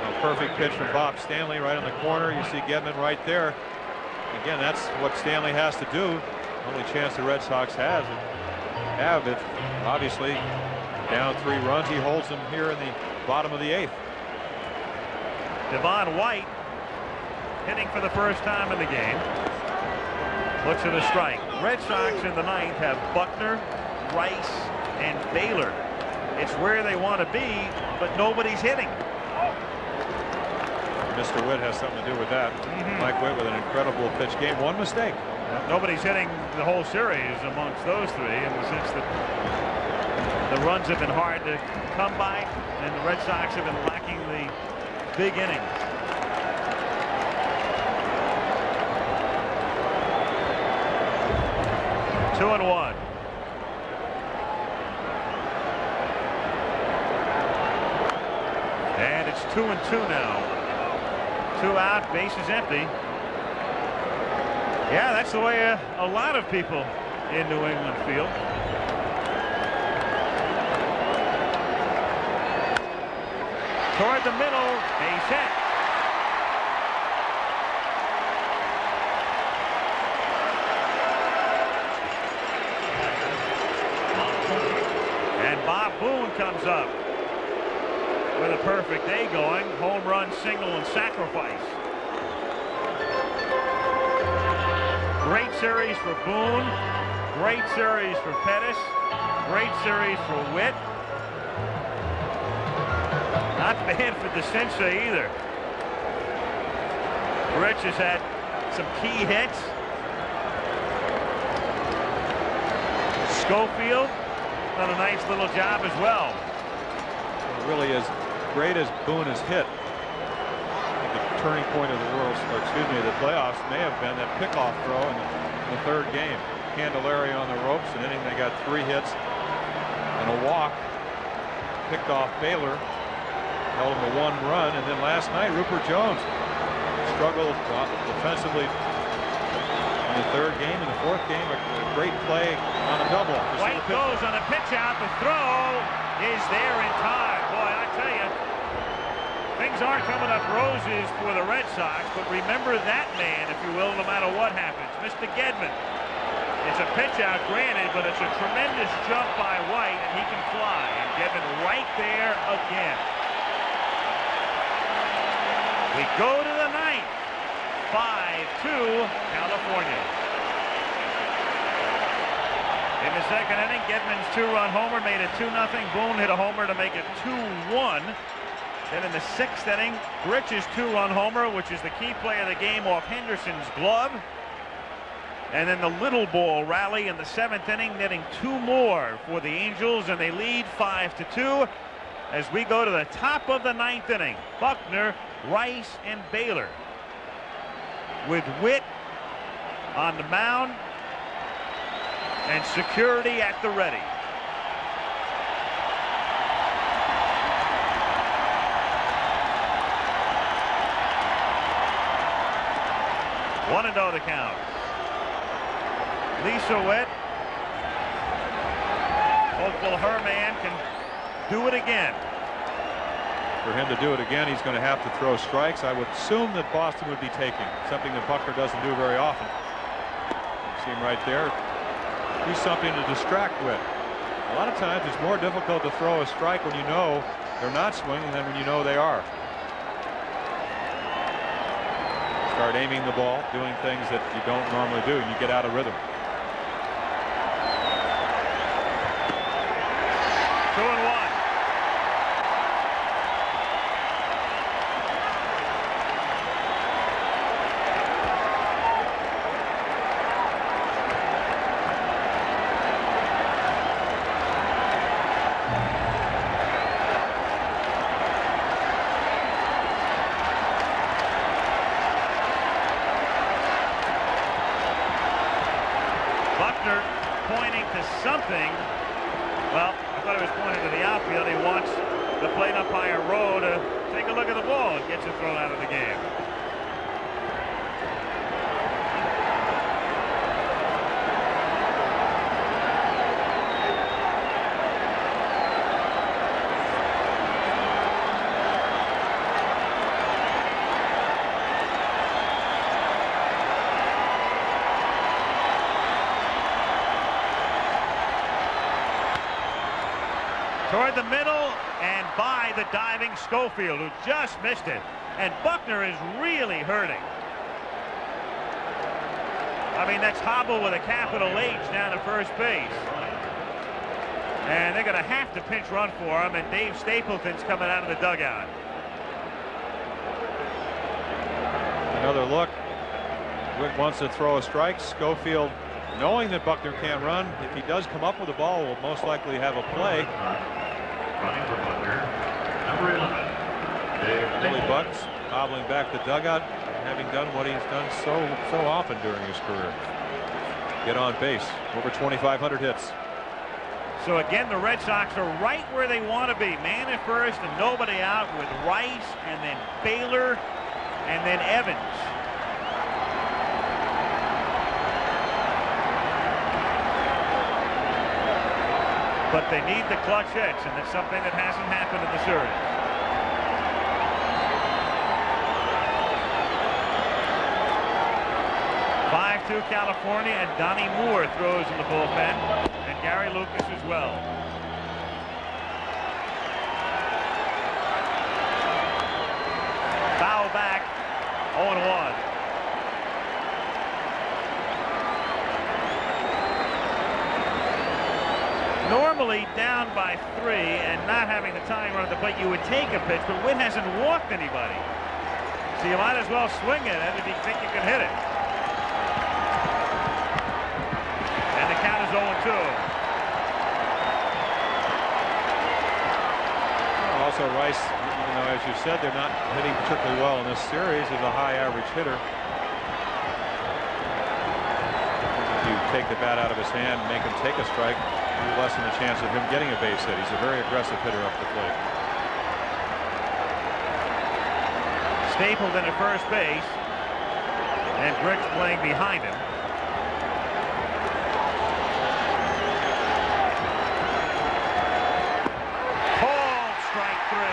A perfect pitch from Bob Stanley right in the corner. You see Gedman right there. Again, that's what Stanley has to do. Only chance the Red Sox have it. Obviously, down 3 runs. He holds them here in the bottom of the 8th. Devon White hitting for the first time in the game. Looks at a strike. Red Sox in the 9th have Buckner, Rice, and Baylor. It's where they want to be, but nobody's hitting. Mr. Witt has something to do with that. Mike Witt with an incredible pitch game. One mistake. Nobody's hitting the whole series amongst those 3 in the sense that the runs have been hard to come by, and the Red Sox have been lacking the big innings. Two and one. And it's 2-2 now. 2 out, bases empty. Yeah, that's the way a lot of people in New England feel. Toward the middle, base hit. And Bob Boone comes up with a perfect day going. Home run, single, and sacrifice. Great series for Boone. Great series for Pettis. Great series for Witt. Not bad for DeCinces either. Rich has had some key hits. Schofield done a nice little job as well. It really is great as Boone has hit. I think the turning point of the the playoffs may have been that pickoff throw in the 3rd game. Candelaria on the ropes, and then they got 3 hits and a walk. Picked off Baylor, held him to 1 run, and then last night Rupert Jones struggled defensively in the 3rd game. In the 4th game, a great play on a double. White goes on a pitch out. The throw is there in time. Boy, I tell you, things aren't coming up roses for the Red Sox, but remember that man, if you will, no matter what happens. Mr. Gedman. It's a pitch out, granted, but it's a tremendous jump by White, and he can fly. And Gedman right there again. We go to the 9th. 5-2 California. In the 2nd inning, Gedman's 2-run homer made it 2-0. Boone hit a homer to make it 2-1. Then in the 6th inning, Rich's 2-run homer, which is the key play of the game, off Henderson's glove. And then the little ball rally in the 7th inning, netting 2 more for the Angels, and they lead 5-2 as we go to the top of the 9th inning. Buckner, Rice, and Baylor, with Witt on the mound and security at the ready. One and 0 to count. Lisa Witt, hopeful her man can do it again. For him to do it again, he's going to have to throw strikes. I would assume that Boston would be taking, something that Buckner doesn't do very often. See him right there. Do something to distract with. A lot of times it's more difficult to throw a strike when you know they're not swinging than when you know they are. Start aiming the ball, doing things that you don't normally do, and you get out of rhythm. 2-1. Buckner pointing to something. Well, I thought he was pointing to the outfield. He wants the plate umpire Rowe to take a look at the ball and gets it thrown out of the game. Toward the middle and by the diving Schofield, who just missed it. And Buckner is really hurting. I mean, that's hobble with a capital H down to first base. And they're going to have to pinch run for him, and Dave Stapleton's coming out of the dugout. Another look. Wick wants to throw a strike. Schofield, knowing that Buckner can't run, if he does come up with the ball, will most likely have a play. Running for Buckner, number 11. Billy Bucks hobbling back the dugout, having done what he's done so often during his career. Get on base. Over 2,500 hits. So again, the Red Sox are right where they want to be. Man at first and nobody out with Rice and then Baylor and then Evans. But they need the clutch hits, and it's something that hasn't happened in the series. .5-2 California, and Donnie Moore throws in the bullpen, and Gary Lucas as well. Foul back, 0-1. Normally down by 3 and not having the time run at the plate, you would take a pitch, but Witt hasn't walked anybody. So you might as well swing it if you think you can hit it. And the count is 0-2. Also, Rice, you know, as you said, they're not hitting particularly well in this series. He's a high average hitter. If you take the bat out of his hand and make him take a strike, you lessen the chance of him getting a base hit. He's a very aggressive hitter up the plate. Stapleton at first base, and Grich playing behind him. Called strike 3.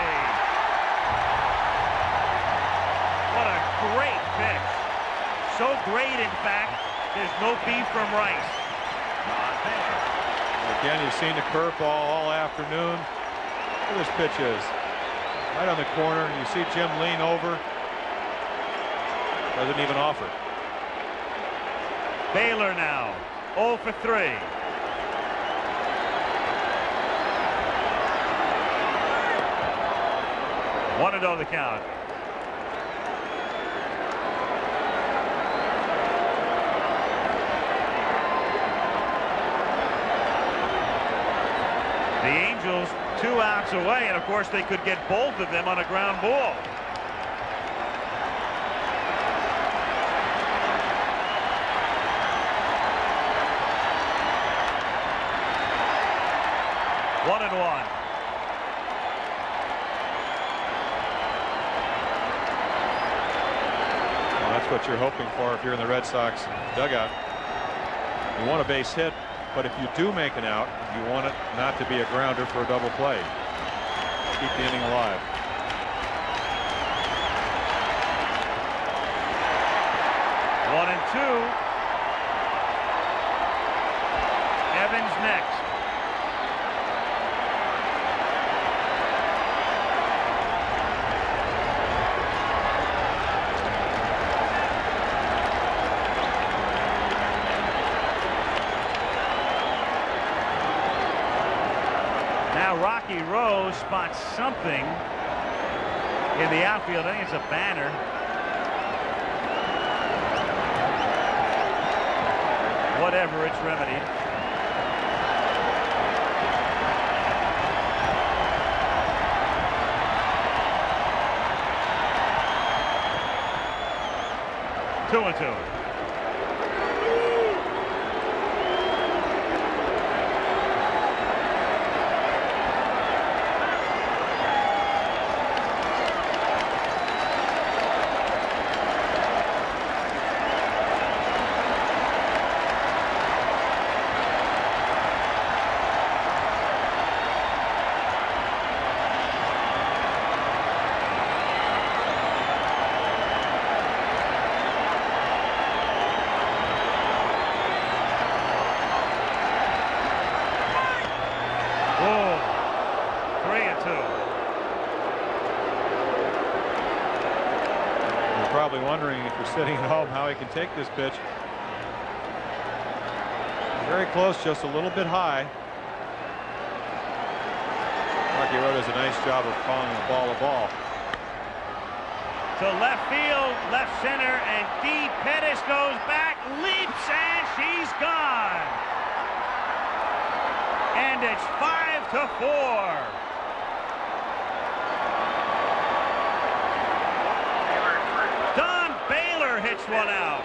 What a great pitch. So great, in fact, there's no beef from Rice. Again, you've seen the curveball all afternoon. Where this pitch is. Right on the corner. You see Jim lean over. Doesn't even offer. Baylor now, 0 for 3. One and 0 the count. The Angels 2 outs away, and of course they could get both of them on a ground ball. One and 1. Well, that's what you're hoping for if you're in the Red Sox dugout. You want a base hit, but if you do make an out, you want it not to be a grounder for a double play. Keep the inning alive. One and 2. Evans next. Rocky Rose spots something in the outfield. I think it's a banner. Whatever, it's remedied. Two and 2. probably wondering, if you're sitting at home, how he can take this pitch. Very close, just a little bit high. Rocky Road does a nice job of calling the ball a ball. To left field, left center, and deep. Pettis goes back, leaps, and she's gone. And it's 5-4. Don Baylor hits one out.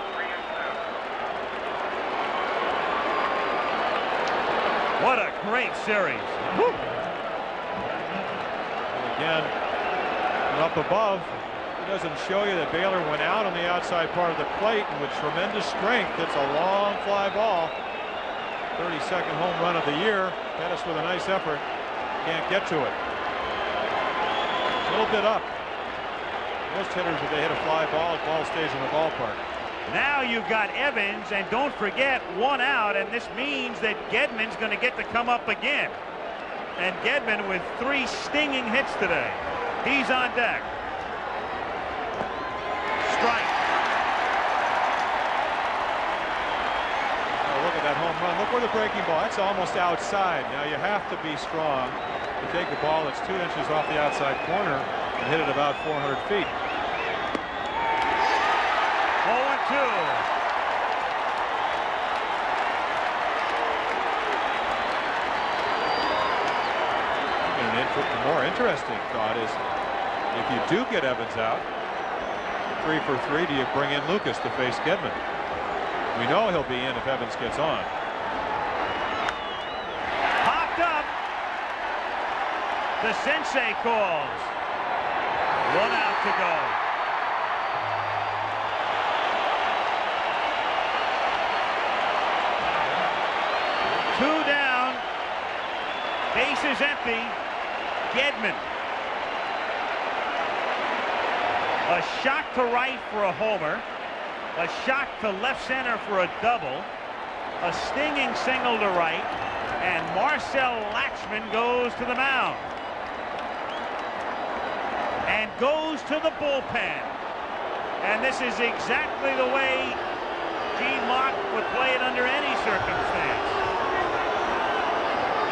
What a great series. Woo. Again, up above, it doesn't show you that Baylor went out on the outside part of the plate and with tremendous strength. It's a long fly ball. 32nd home run of the year. Pettis with a nice effort. Can't get to it. A little bit up. Most hitters, if they hit a fly ball, the ball stays in the ballpark. Now you've got Evans, and don't forget, 1 out, and this means that Gedman's going to get to come up again. And Gedman with 3 stinging hits today. He's on deck. Strike. Oh, look at that home run. Look where the breaking ball. That's almost outside. Now you have to be strong to take a ball that's 2 inches off the outside corner and hit it about 400 feet. 0-2. The more interesting thought is, if you do get Evans out, 3 for 3, do you bring in Lucas to face Gedman? We know he'll be in if Evans gets on. Popped up. The sensei calls. 1 out to go. Two down. Bases empty. Gedman. A shot to right for a homer. A shot to left center for a double. A stinging single to right. And Marcel Latchman goes to the mound. And goes to the bullpen. And this is exactly the way Gene Mott would play it under any circumstance.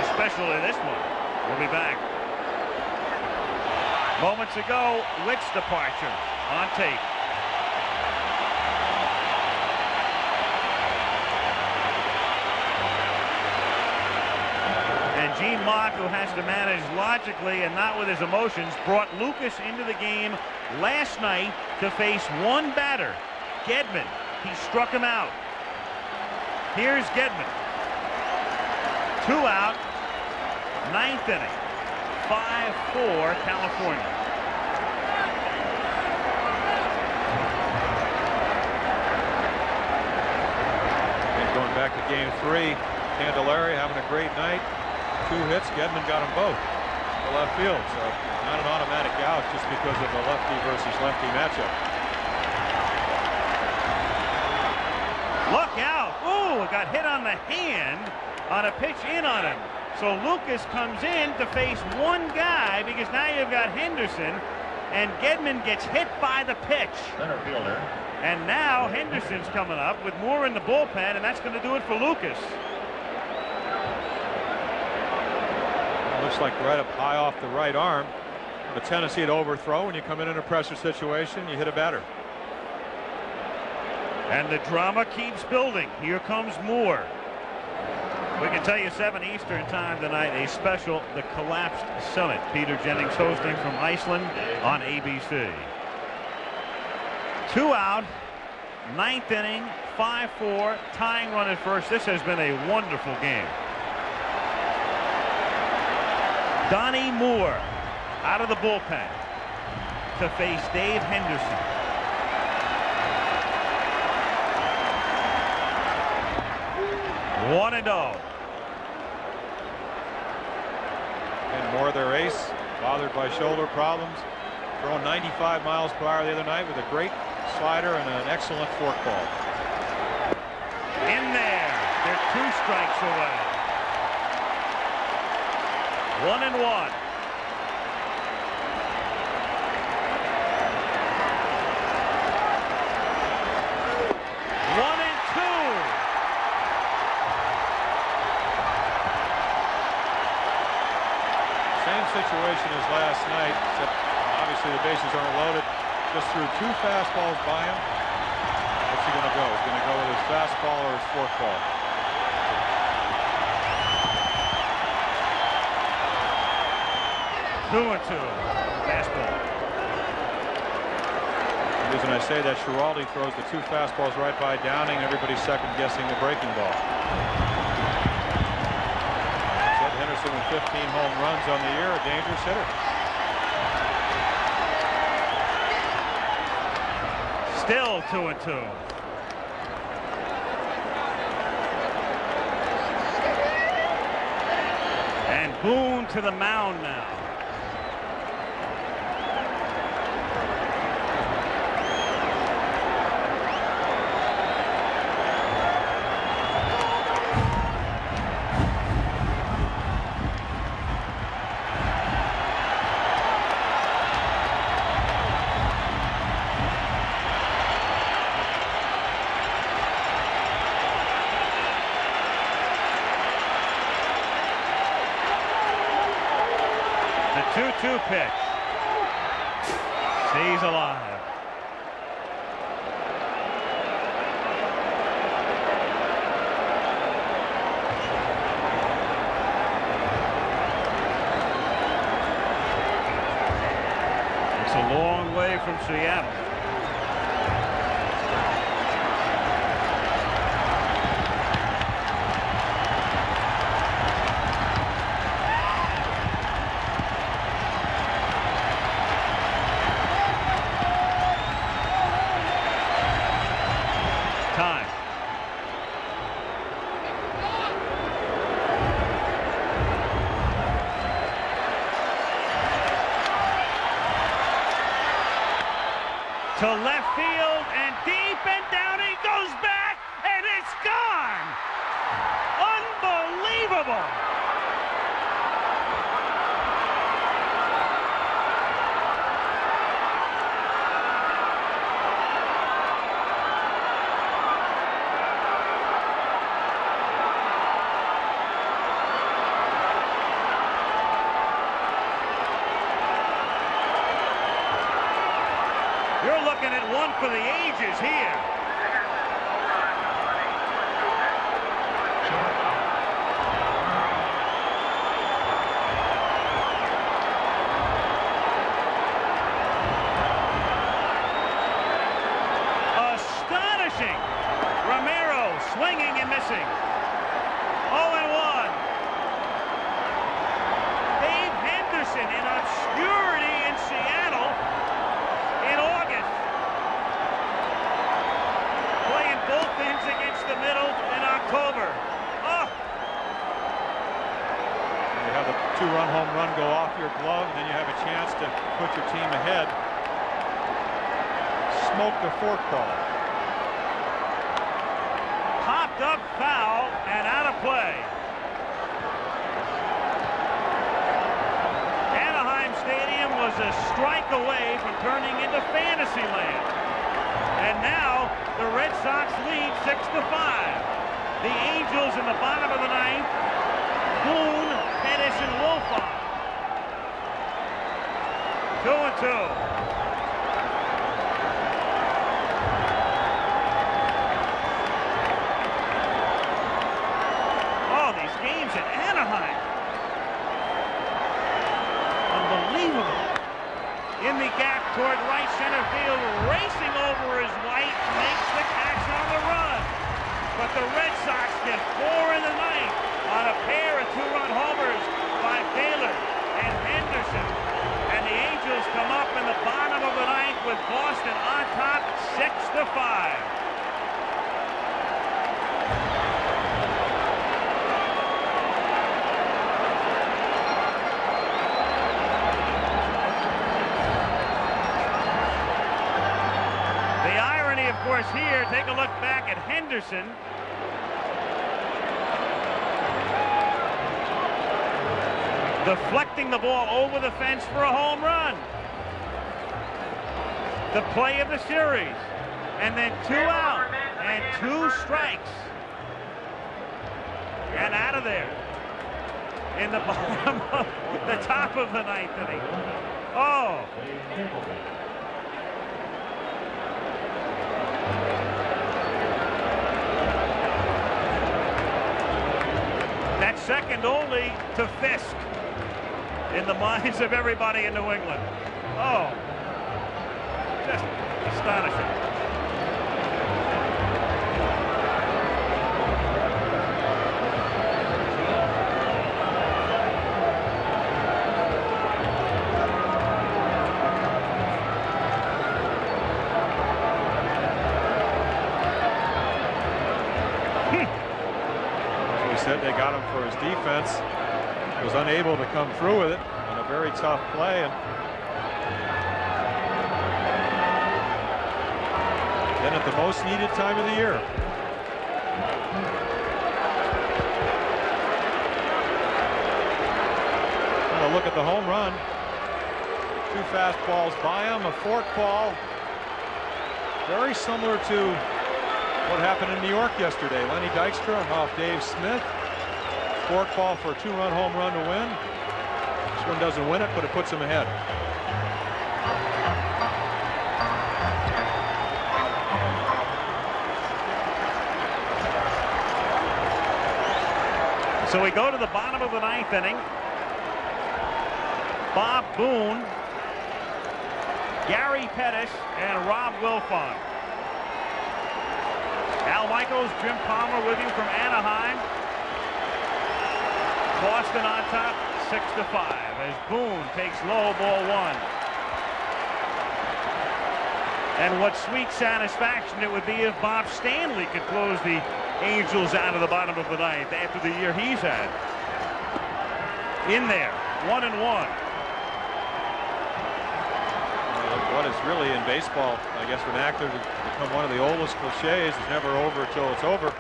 Especially this one. We'll be back. Moments ago, Witt's departure on tape. And Gene Mott, who has to manage logically and not with his emotions, brought Lucas into the game last night to face one batter, Gedman. He struck him out. Here's Gedman. 2 out, 9th inning. 5-4 California. And going back to game 3, Candelaria having a great night. 2 hits, Gedman got them both to left field. So not an automatic out just because of the lefty versus lefty matchup. Look out. Ooh, got hit on the hand on a pitch in on him. So Lucas comes in to face one guy because now you've got Henderson, and Gedman gets hit by the pitch. Center fielder. And now Henderson's coming up with Moore in the bullpen, and that's going to do it for Lucas. Looks like right up high off the right arm. A tendency to overthrow when you come in a pressure situation, you hit a batter. And the drama keeps building. Here comes Moore. We can tell you 7 Eastern time tonight, a special, The Collapsed Summit. Peter Jennings hosting from Iceland on ABC. 2 out, 9th inning, 5-4, tying run at first. This has been a wonderful game. Donnie Moore out of the bullpen to face Dave Henderson. One and 0. And Moore, their ace, bothered by shoulder problems, throwing 95 miles per hour the other night with a great slider and an excellent forkball. In there. They're 2 strikes away. 1-1. fastballs by him. What's he going to go? He's going to go with his fastball or his forkball. 2-2. Fastball. The reason I say that, Schiraldi throws the 2 fastballs right by Downing. Everybody's second-guessing the breaking ball. Ted Henderson with 15 home runs on the year, a dangerous hitter. Still 2-2. And Boone to the mound now. The 2-2 pitch. Stays alive. It's a long way from Seattle. Time. To left field and deep and down he goes back and it's gone. Unbelievable. You're looking at one for the ages here. Astonishing. Romero swinging and missing. 0-1. Dave Henderson in obscurity in Seattle in August. Playing both ends against the middle in October. Oh. You have the 2-run home run go off your glove, and then you have a chance to put your team ahead. Smoke the forkball. Popped up foul and out of play. Anaheim Stadium was a strike away from turning into fantasy land. And now the Red Sox lead 6-5. The Angels in the bottom of the ninth. Boone, Pettis, and Wolfond. 2-2. Oh, these games at Anaheim. Unbelievable. In the gap toward right center field, racing over his White, makes the catch on the run. But the Red Sox get 4 in the ninth on a pair of 2-run homers by Taylor and Henderson. And the Angels come up in the bottom of the ninth with Boston on top 6-5. Of course, here, take a look back at Henderson. Deflecting the ball over the fence for a home run. The play of the series. And then 2 out and 2 strikes. And out of there. In the bottom of the top of the ninth inning. Oh. That's second only to Fisk in the minds of everybody in New England. Oh, just astonishing. Said they got him for his defense. Was unable to come through with it on a very tough play, and then at the most needed time of the year. Now look at the home run. 2 fastballs by him, a fork ball. Very similar to what happened in New York yesterday. Lenny Dykstra off Dave Smith. Fork ball for a 2-run home run to win. This one doesn't win it, but it puts him ahead. So we go to the bottom of the 9th inning. Bob Boone, Gary Pettis, and Rob Wilfong. Al Michaels, Jim Palmer with you from Anaheim. Boston on top, 6-5, as Boone takes low, ball 1. And what sweet satisfaction it would be if Bob Stanley could close the Angels out of the bottom of the 9th after the year he's had. In there, 1-1. What is really in baseball, I guess, vernacular to become one of the oldest cliches, is never over until it's over,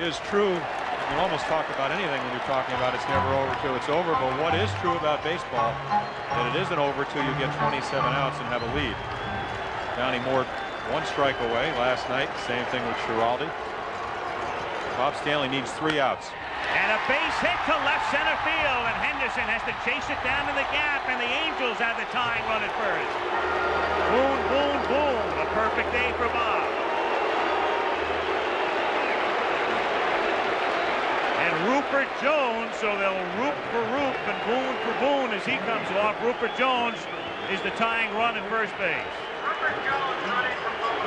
is true. You can almost talk about anything when you're talking about it's never over till it's over, but what is true about baseball, that it isn't over till you get 27 outs and have a lead. Johnny Moore 1 strike away last night, same thing with Schiraldi. Bob Stanley needs 3 outs. And a base hit to left center field, and Henderson has to chase it down in the gap, and the Angels have the tying run at first. Boom, boom, boom. A perfect day for Bob. And Rupert Jones, so they'll root for Roop and Boone for Boone as he comes off. Rupert Jones is the tying run at first base. Rupert Jones running for Boone.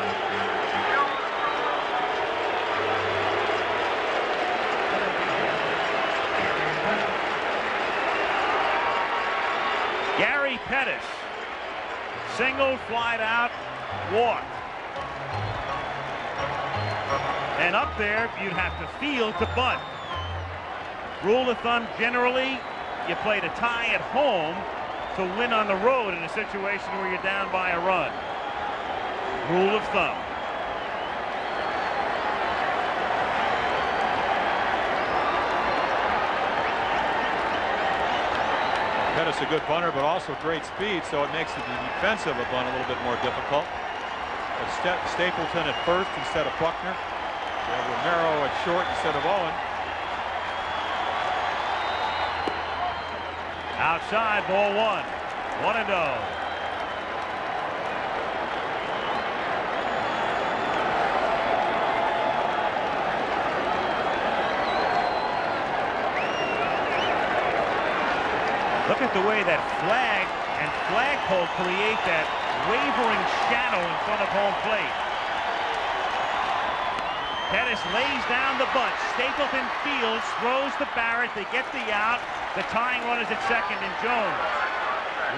Gary Pettis, single, flied out, walk. And up there, you'd have to field to bunt. Rule of thumb, generally, you play to tie at home to win on the road in a situation where you're down by a run. Rule of thumb. Pettis a good bunter, but also great speed, so it makes the defensive of bunt a little bit more difficult. But Stapleton at first instead of Buckner. And Romero at short instead of Owen. Outside, ball 1. 1-0. Look at the way that flag and flagpole create that wavering shadow in front of home plate. Pettis lays down the bunt. Stapleton fields, throws to Barrett. They get the out. The tying run is at second, and Jones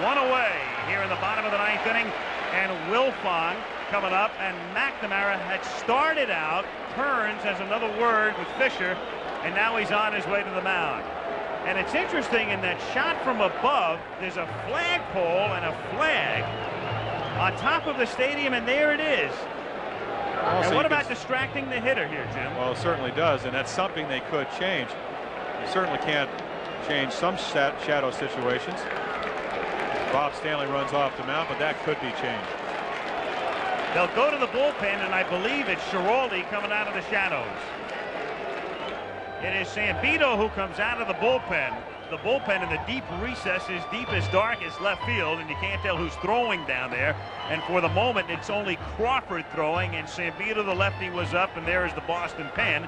1 away here in the bottom of the 9th inning. And Wilfong coming up, and McNamara had started out. Turns has another word with Fisher, and now he's on his way to the mound. And it's interesting, in that shot from above, there's a flagpole and a flag on top of the stadium, and there it is. And what about distracting the hitter here, Jim? Well, it certainly does, and that's something they could change. You certainly can't change some shadow situations. Bob Stanley runs off the mound, but that could be changed. They'll go to the bullpen, and I believe it's Schiraldi coming out of the shadows. It is Sambito who comes out of the bullpen. The bullpen in the deep recesses, deep as dark as left field, and you can't tell who's throwing down there. And for the moment, it's only Crawford throwing, and Sambito, the lefty, was up, and there is the Boston pen.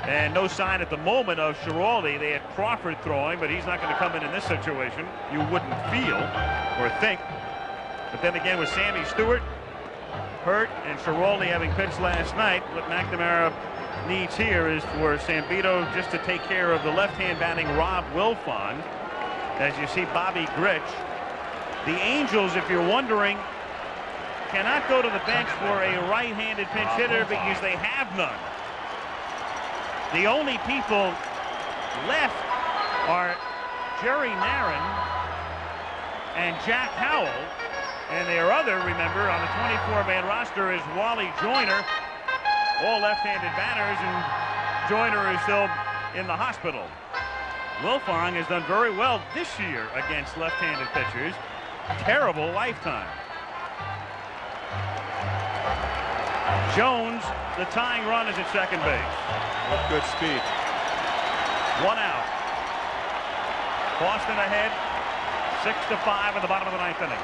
And no sign at the moment of Schiraldi. They had Crawford throwing, but he's not going to come in this situation. You wouldn't feel or think. But then again, with Sammy Stewart hurt and Schiraldi having pitched last night, what McNamara needs here is for Sambito just to take care of the left-hand batting Rob Wilfong. As you see Bobby Grich. The Angels, if you're wondering, cannot go to the bench for a right-handed pinch hitter because they have none. The only people left are Jerry Narron and Jack Howell. And their other, remember, on the 24-man roster is Wally Joyner. All left-handed batters, and Joyner is still in the hospital. Wilfong has done very well this year against left-handed pitchers. Terrible lifetime. Jones, the tying run, is at second base. With good speed. 1 out. Boston ahead, 6-5 at the bottom of the 9th inning.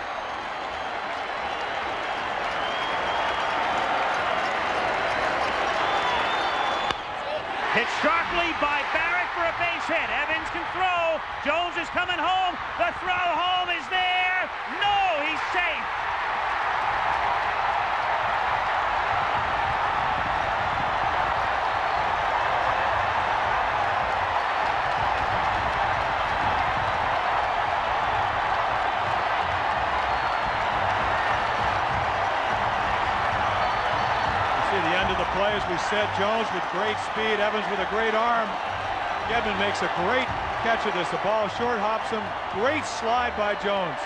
Hit sharply by Barrett for a base hit. Evans can throw. Jones is coming home. The throw home is there. No, he's safe. Play, as we said, Jones with great speed, Evans with a great arm. Gedman makes a great catch of this. The ball short hops him. Great slide by Jones.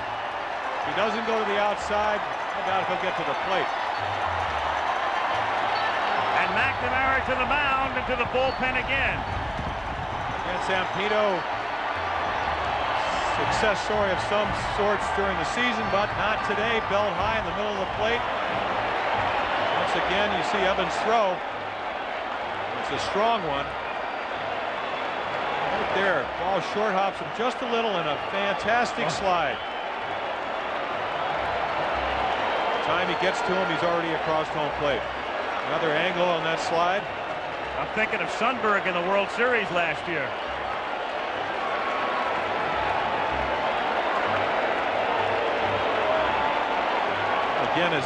He doesn't go to the outside. I doubt if he'll get to the plate. And McNamara to the mound and to the bullpen again. Again, Sambito, success story of some sorts during the season, but not today. Belt high in the middle of the plate. Once again, you see Evans throw. It's a strong one. Right there. Ball short hops him just a little and a fantastic slide. By the time he gets to him, he's already across home plate. Another angle on that slide. I'm thinking of Sundberg in the World Series last year. Again, as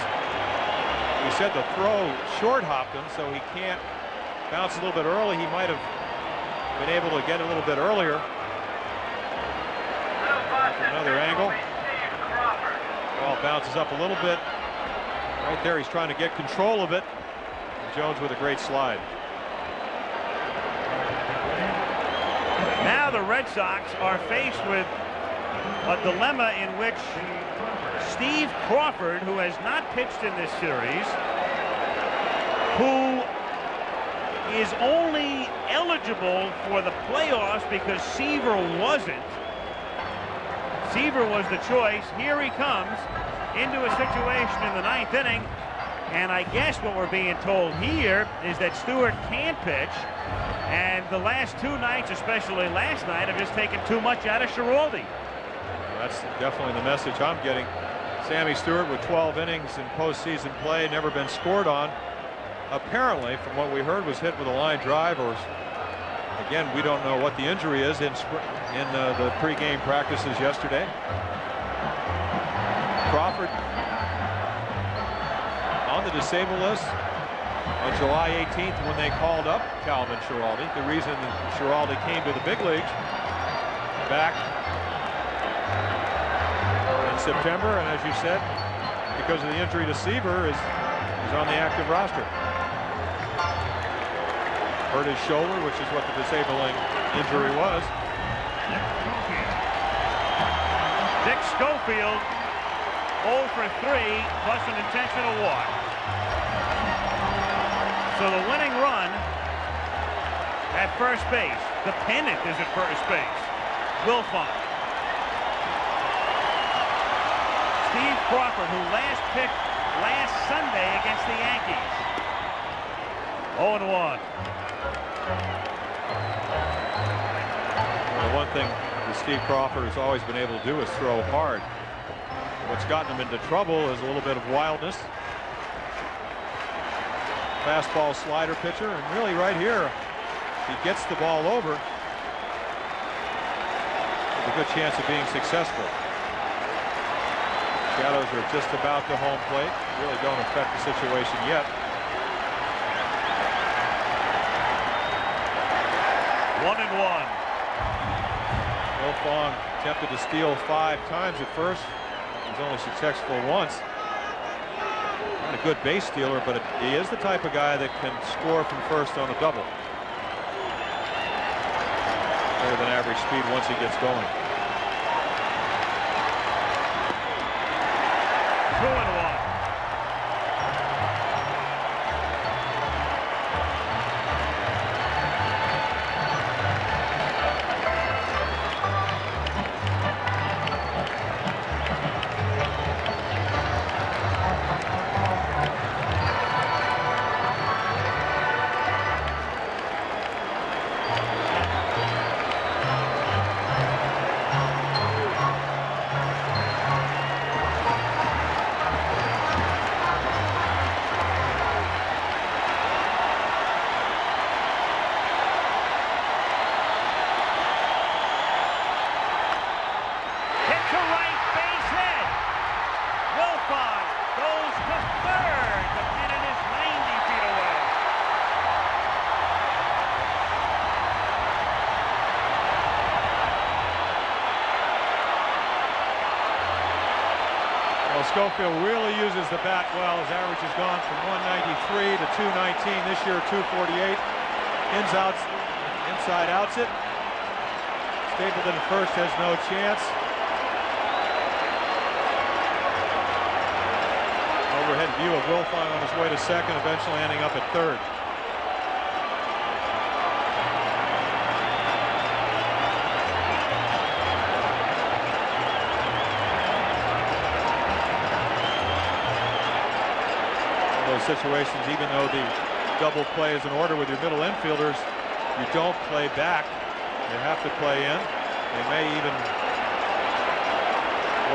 we said, the throw short hopped him, so he can't bounce a little bit early. He might have been able to get a little bit earlier. Another angle. Ball bounces up a little bit. Right there, he's trying to get control of it. And Jones with a great slide. Now the Red Sox are faced with a dilemma in which Steve Crawford, who has not pitched in this series, who is only eligible for the playoffs because Seaver wasn't. Seaver was the choice. Here he comes into a situation in the 9th inning. And I guess what we're being told here is that Stewart can pitch. And the last 2 nights, especially last night, have just taken too much out of Schiraldi. That's definitely the message I'm getting. Sammy Stewart with 12 innings in postseason play, never been scored on. Apparently, from what we heard, was hit with a line drive, or again, we don't know what the injury is in the pregame practices yesterday. Crawford on the disabled list on July 18th when they called up Calvin Schiraldi. The reason Schiraldi came to the big leagues back in September, and as you said, because of the injury to Seaver, is on the active roster. Hurt his shoulder, which is what the disabling injury was. Dick Schofield 0 for 3 plus an intentional walk. So the winning run at first base. The pennant is at first base. Wilfong. Steve Crawford, who last picked last Sunday against the Yankees. 0-1. The one thing that Steve Crawford has always been able to do is throw hard. What's gotten him into trouble is a little bit of wildness. Fastball slider pitcher, and really right here, He gets the ball over. There's a good chance of being successful. Shadows are just about to home plate. Really don't affect the situation yet. 1-1. Wilfong attempted to steal 5 times at first. He's only successful once. Not a good base stealer, but he is the type of guy that can score from first on a double. Better than average speed once he gets going. 2-1. Schofield really uses the bat well. His average has gone from 193 to 219 this year, 248. Ins outs, inside outs it. Stapleton at first has no chance. Overhead view of Wilfong on his way to second, eventually ending up at third. Situations, even though the double play is in order with your middle infielders, you don't play back. You have to play in. They may even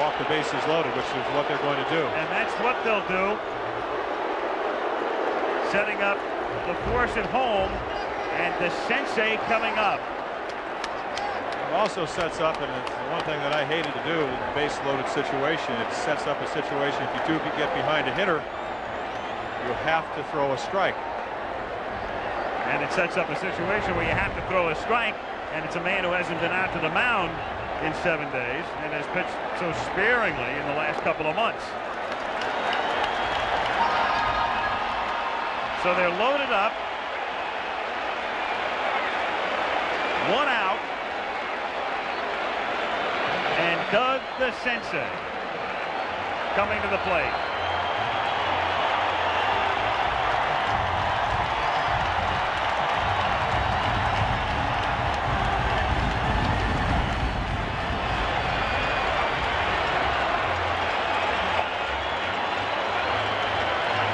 walk the bases loaded, which is what they're going to do. And that's what they'll do. Setting up the force at home, and the sensei coming up. It also sets up, and it's one thing that I hated to do in a base loaded situation, it sets up a situation if you do get behind a hitter, you have to throw a strike. And it sets up a situation where you have to throw a strike, and it's a man who hasn't been out to the mound in 7 days and has pitched so sparingly in the last couple of months. So they're loaded up. 1 out. And Doug the Sensei coming to the plate.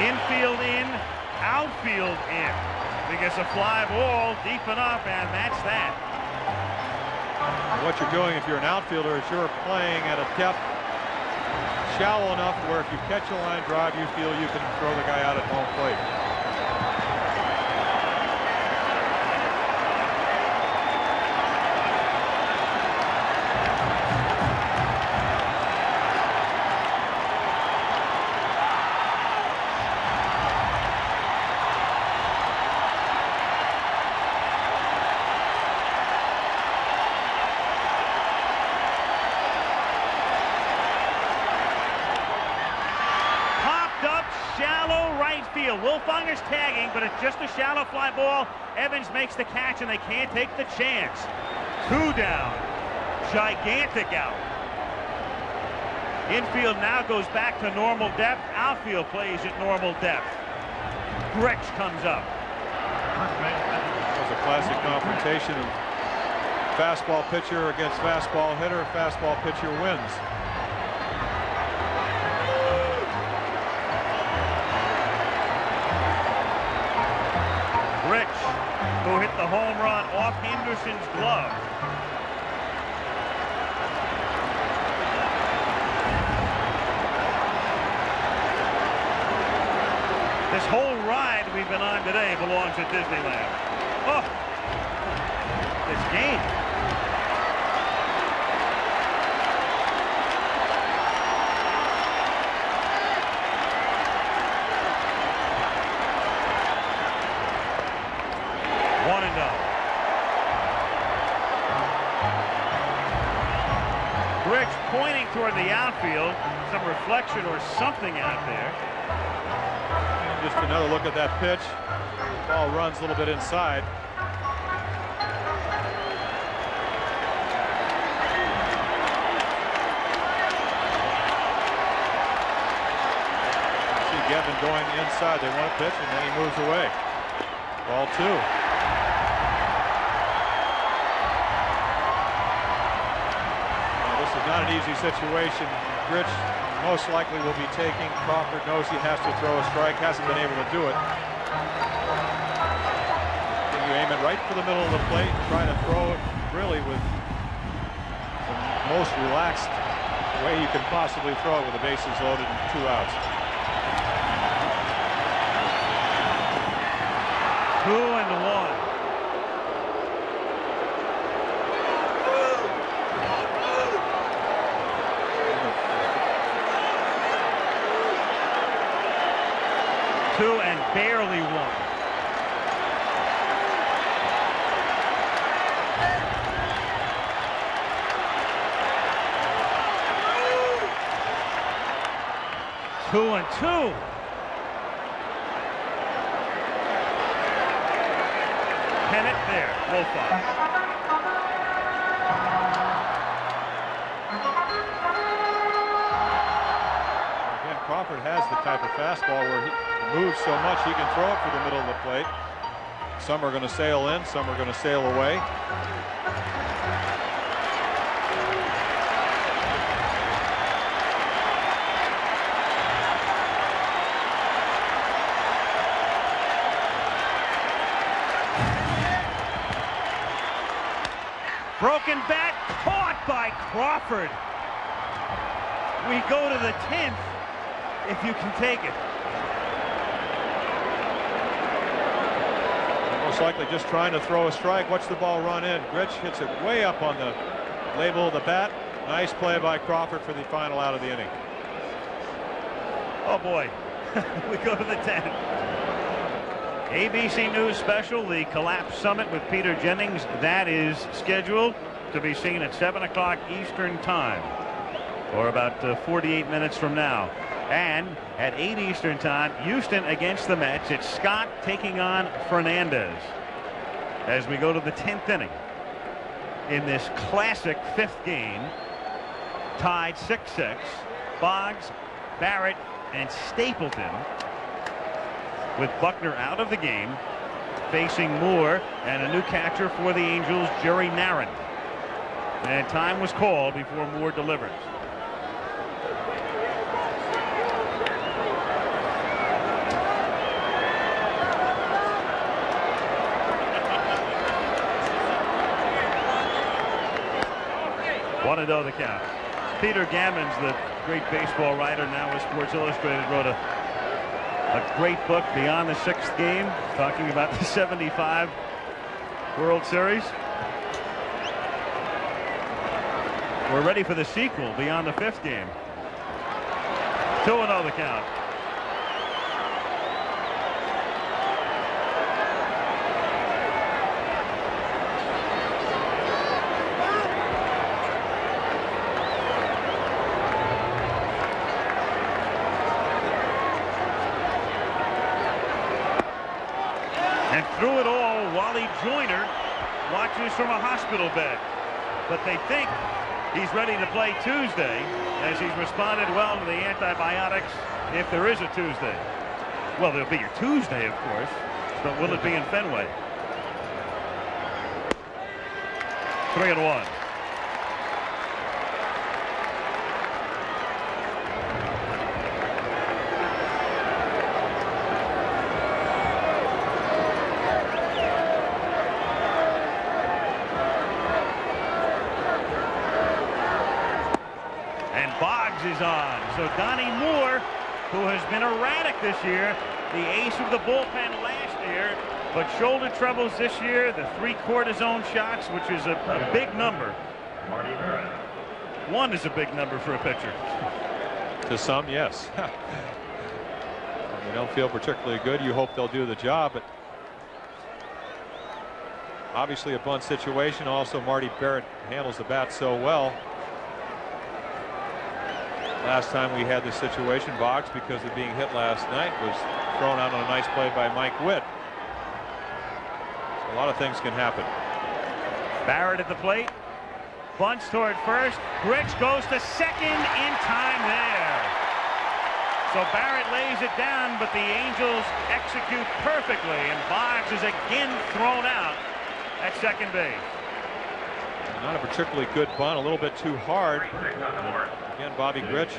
Infield in, outfield in. Because a fly ball deep enough, and that's that. What you're doing if you're an outfielder is you're playing at a depth shallow enough where if you catch a line drive, you feel you can throw the guy out at home plate. Wilfonger's tagging, but it's just a shallow fly ball. Evans makes the catch, and they can't take the chance. 2 down. Gigantic out. Infield now goes back to normal depth. Outfield plays at normal depth. Grich comes up. That was a classic confrontation of fastball pitcher against fastball hitter. Fastball pitcher wins. Who hit the home run off Henderson's glove. This whole ride we've been on today belongs at Disneyland. Oh, this game. Pointing toward the outfield, some reflection or something out there. Just another look at that pitch. Ball runs a little bit inside. See Gavin going inside. They want a pitch, and then he moves away. Ball 2. Not an easy situation. Grich most likely will be taking. Crawford knows he has to throw a strike, hasn't been able to do it. You aim it right for the middle of the plate and try to throw it really with the most relaxed way you can possibly throw it with the bases loaded and 2 outs. 2-1. And barely won. Two and two. Pennant there. Wolfond. Crawford has the type of fastball where he moves so much he can throw it for the middle of the plate. Some are going to sail in, some are going to sail away. Broken bat caught by Crawford. We go to the 10th if you can take it. Most likely just trying to throw a strike. Watch the ball run in. Grich hits it way up on the label of the bat. Nice play by Crawford for the final out of the inning. Oh boy. We go to the 10th. ABC News special, the Collapse Summit with Peter Jennings. That is scheduled to be seen at 7 o'clock Eastern Time, or about 48 minutes from now. And at 8 Eastern Time, Houston against the Mets. It's Scott taking on Fernandez as we go to the 10th inning in this classic 5th game, tied 6-6. Boggs, Barrett, and Stapleton, with Buckner out of the game, facing Moore and a new catcher for the Angels, Jerry Narron. And time was called before Moore delivers. One and oh the count. Peter Gammons, the great baseball writer, now with Sports Illustrated, wrote a great book, Beyond the 6th Game, talking about the 75 World Series. We're ready for the sequel, Beyond the 5th Game. 2-0 the count. And through it all, Wally Joyner watches from a hospital bed. But they think he's ready to play Tuesday, as he's responded well to the antibiotics, if there is a Tuesday. Well, there'll be a Tuesday, of course, but will it be in Fenway? 3-1. Is on. So Donnie Moore, who has been erratic this year, the ace of the bullpen last year, but shoulder troubles this year, the 3 cortisone shots, which is a big number. 1 is a big number for a pitcher. To some, yes. They don't feel particularly good. You hope they'll do the job, but obviously a bunt situation. Also, Marty Barrett handles the bat so well. Last time we had this situation, Boggs, because of being hit last night, was thrown out on a nice play by Mike Witt. So a lot of things can happen. Barrett at the plate. Bunts toward first. Grich goes to second in time there. So Barrett lays it down, but the Angels execute perfectly, and Boggs is again thrown out at second base. Not a particularly good bunt, a little bit too hard. Again, Bobby Grich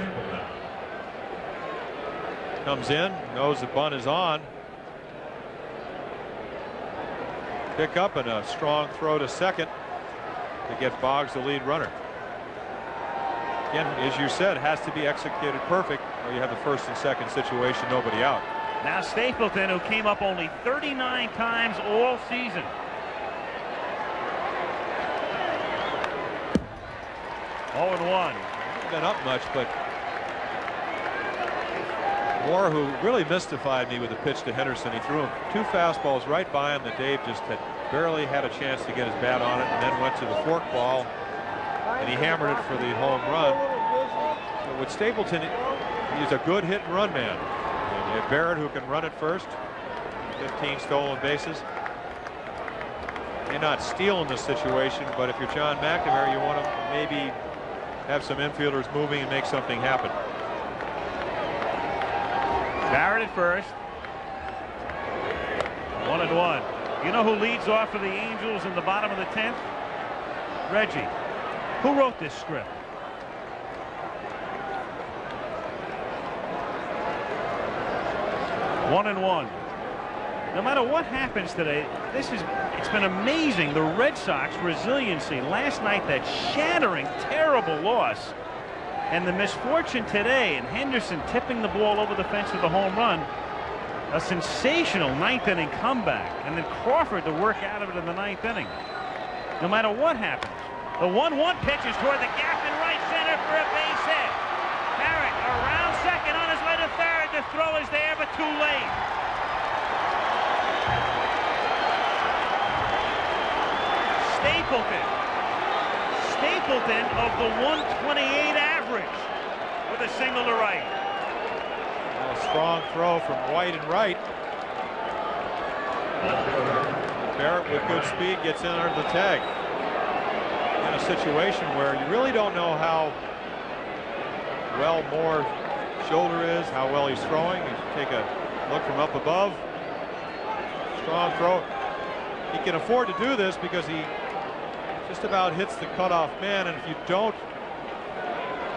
comes in, knows the bunt is on. Pick up and a strong throw to second to get Boggs the lead runner. Again, as you said, has to be executed perfect, or you have the first and second situation, nobody out. Now Stapleton, who came up only 39 times all season. Oh, and 1. Been up much, but Moore, who really mystified me with the pitch to Henderson, he threw him 2 fastballs right by him that Dave just had barely had a chance to get his bat on it, and then went to the fork ball, and he hammered it for the home run. So with Stapleton, he's a good hit and run man. And you have Barrett, who can run it first, 15 stolen bases. You're not stealing this situation, but if you're John McNamara, you want to maybe have some infielders moving and make something happen. Barrett at first. 1 and 1. You know who leads off for the Angels in the bottom of the 10th? Reggie. Who wrote this script? One and 1. No matter what happens today, it's been amazing, the Red Sox resiliency. Last night, that shattering, terrible loss, and the misfortune today, and Henderson tipping the ball over the fence with a home run. A sensational 9th inning comeback, and then Crawford to work out of it in the 9th inning. No matter what happens, the 1-1 pitch is toward the gap in right center for a base hit. Barrett around second, on his way to third. The throw is there, but too late. Stapleton of the 128 average with a single to right. A strong throw from White and right. Barrett with good speed gets in under the tag. In a situation where you really don't know how well Moore's shoulder is, how well he's throwing. You take a look from up above. Strong throw. He can afford to do this because he just about hits the cutoff man, and if you don't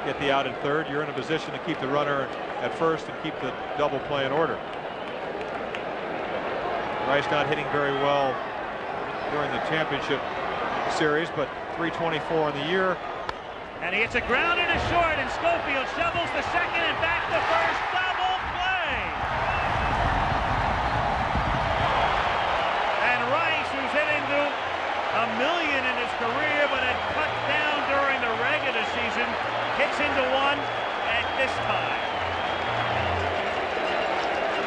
get the out in third, you're in a position to keep the runner at first and keep the double play in order. Rice not hitting very well during the championship series, but .324 in the year. And he hits a ground and a short, and Schofield shovels the second and back to first. Double play. And Rice, who's hit into $1 million in his career, but had cut down during the regular season, hits into 1 at this time.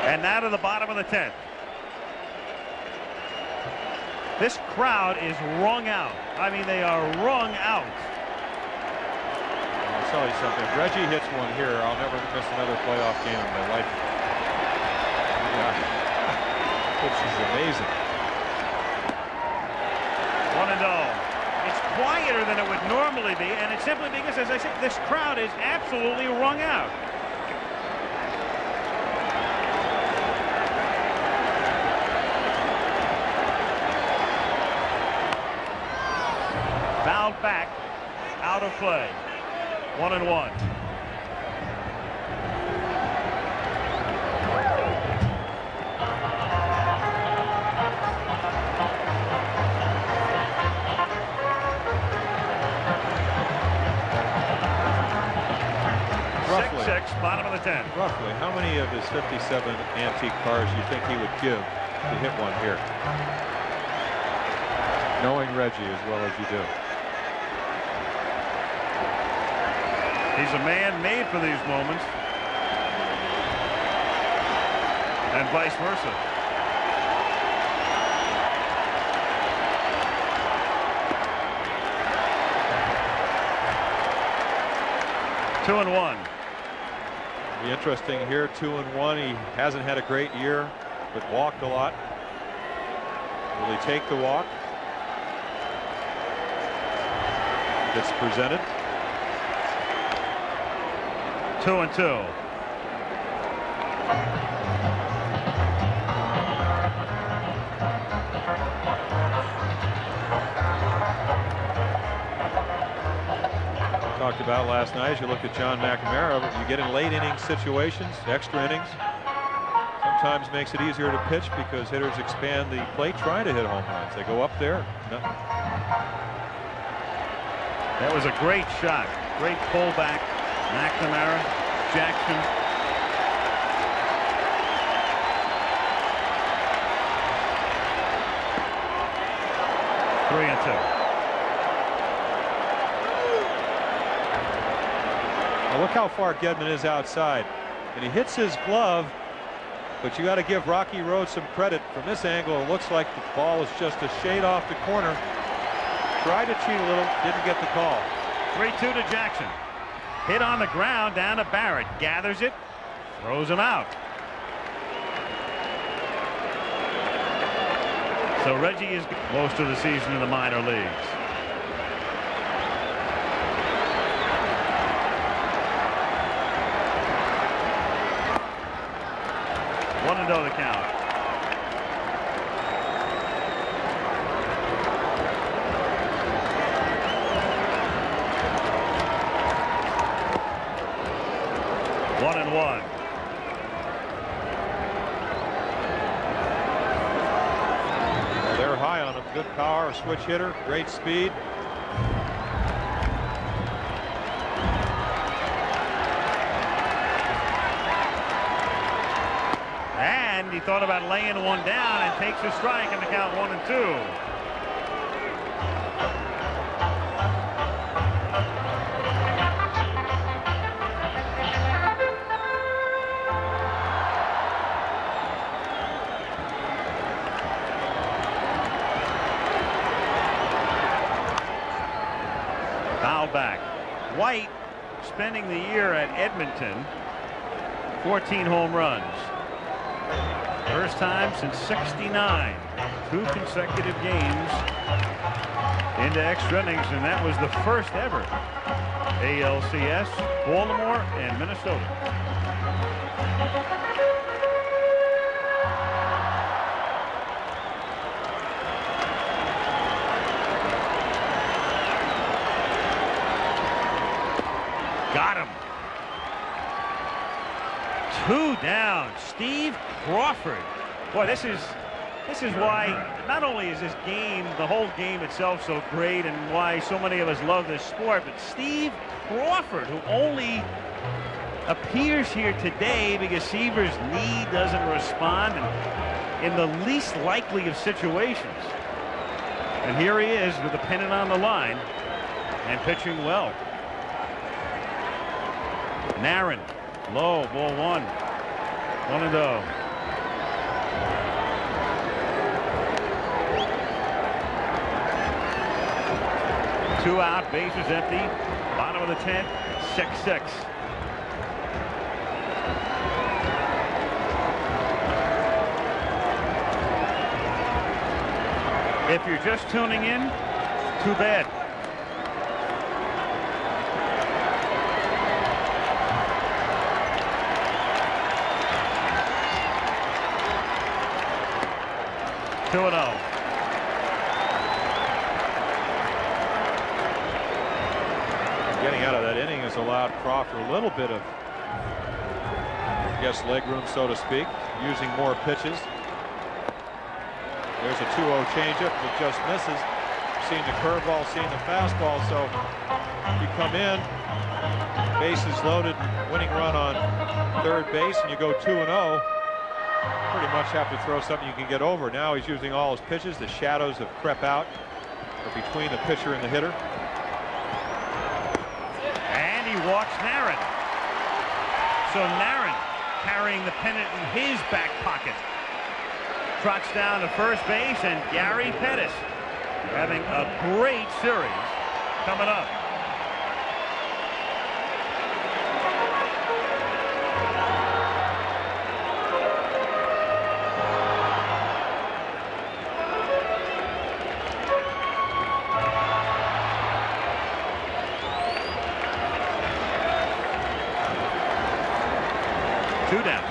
And now to the bottom of the 10th. This crowd is wrung out. I mean, they are wrung out. I'll tell you something. If Reggie hits one here, I'll never miss another playoff game in my life. Yeah. This is amazing. 1-0. It's quieter than it would normally be, and it's simply because, as I said, this crowd is absolutely wrung out. Fouled back, out of play. 1-1. Roughly. 6-6, bottom of the 10th. Roughly, how many of his 57 antique cars do you think he would give to hit one here? Knowing Reggie as well as you do. He's a man made for these moments. And vice versa. Two and one. Be interesting here. 2-1. He hasn't had a great year, but walked a lot. Will he take the walk? It's presented. 2-2. Talked about last night, as you look at John McNamara, you get in late inning situations, extra innings, sometimes makes it easier to pitch because hitters expand the plate, try to hit home runs. They go up there. No. That was a great shot. Great pullback. McNamara, Jackson. Three and two. Now look how far Gedman is outside, and he hits his glove, but you got to give Rocky Road some credit. From this angle, it looks like the ball is just a shade off the corner. Tried to cheat a little, didn't get the call. 3-2 to Jackson. Hit on the ground down to Barrett. Gathers it, throws him out. So Reggie is most of the season in the minor leagues. One and oh the count. One and one. Well, they're high on him. Good power, switch hitter, great speed. And he thought about laying one down and takes a strike in the count 1-2. Foul back. White spending the year at Edmonton. 14 home runs. First time since '69. 2 consecutive games into extra innings, and that was the first ever ALCS, Baltimore and Minnesota. Got him. 2 down. Steve Crawford. Boy, this is why not only is this game, the whole game itself, so great, and why so many of us love this sport, but Steve Crawford, who only appears here today because Seaver's knee doesn't respond in the least likely of situations. And here he is with the pennant on the line and pitching well. Narron, low, ball 1. 1-0. Two out, bases empty. Bottom of the 10th, 6-6. If you're just tuning in, too bad. Two and oh. Getting out of that inning has allowed Crawford a little bit of, I guess, leg room, so to speak, using more pitches. There's a 2-0 changeup that just misses. Seeing the curveball, seeing the fastball, so you come in, bases loaded, winning run on third base, and you go 2-0, pretty much have to throw something you can get over. Now he's using all his pitches. The shadows have crept out between the pitcher and the hitter. And he walks Narron. So Narron carrying the pennant in his back pocket. Trots down to first base, and Gary Pettis having a great series coming up. Two down.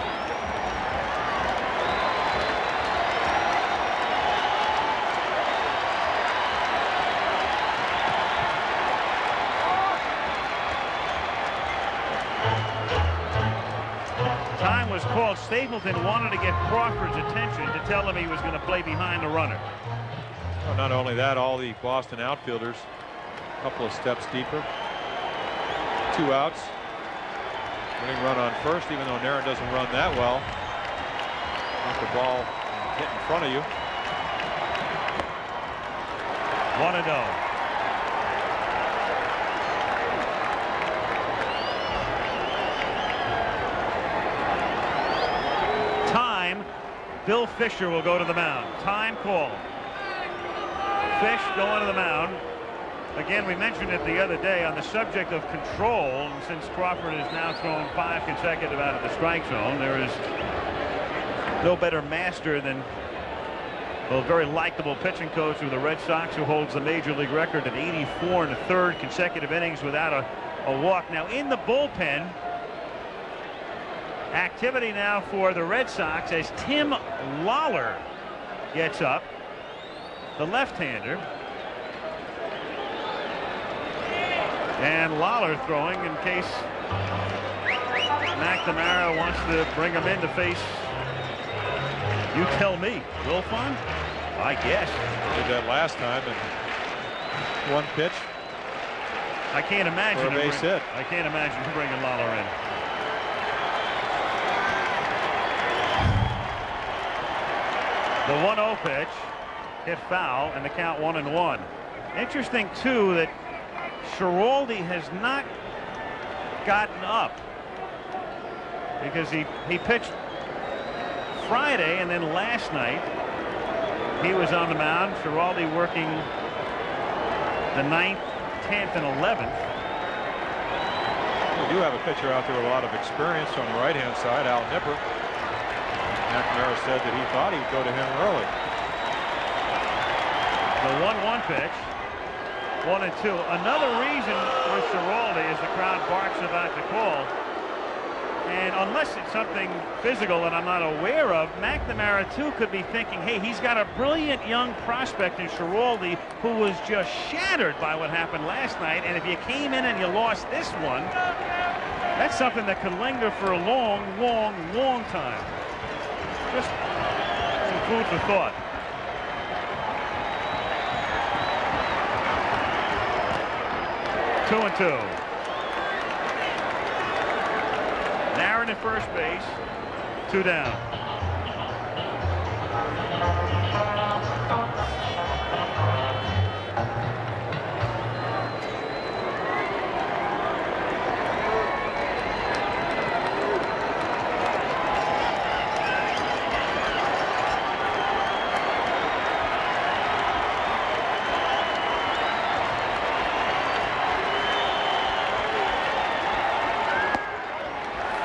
Time was called. Stapleton wanted to get Crawford's attention to tell him he was going to play behind the runner. Well, not only that, all the Boston outfielders a couple of steps deeper. 2 outs. Winning run on first, even though Narron doesn't run that well. Let the ball hit in front of you. 1-0. Time. Bill Fisher will go to the mound. Time call. Fish going to the mound. Again, we mentioned it the other day on the subject of control, and since Crawford has now thrown 5 consecutive out of the strike zone, there is no better master than a very likable pitching coach of the Red Sox, who holds the major league record at 84 1/3 consecutive innings without a walk. Now in the bullpen, activity now for the Red Sox as Tim Lawler gets up, the left-hander. And Lawler throwing in case McNamara wants to bring him in to face, you tell me, Wilfon? I guess. Did that last time in 1 pitch. I can't imagine for a base hit. I can't imagine bringing Lawler in. The 1-0 pitch hit foul, and the count 1-1. Interesting too that Schiraldi has not gotten up because he pitched Friday, and then last night he was on the mound. Schiraldi working the 9th, 10th, and 11th. We do have a pitcher out there with a lot of experience on the right-hand side, Al Nipper. McNamara said that he thought he'd go to him early. The 1-1 pitch. 1-2. Another reason with Schiraldi is the crowd barks about the call. And unless it's something physical that I'm not aware of, McNamara too could be thinking, hey, he's got a brilliant young prospect in Schiraldi who was just shattered by what happened last night. And if you came in and you lost this one, that's something that could linger for a long, long, long time. Just some food for thought. Two and 2. Narron at first base. 2 down.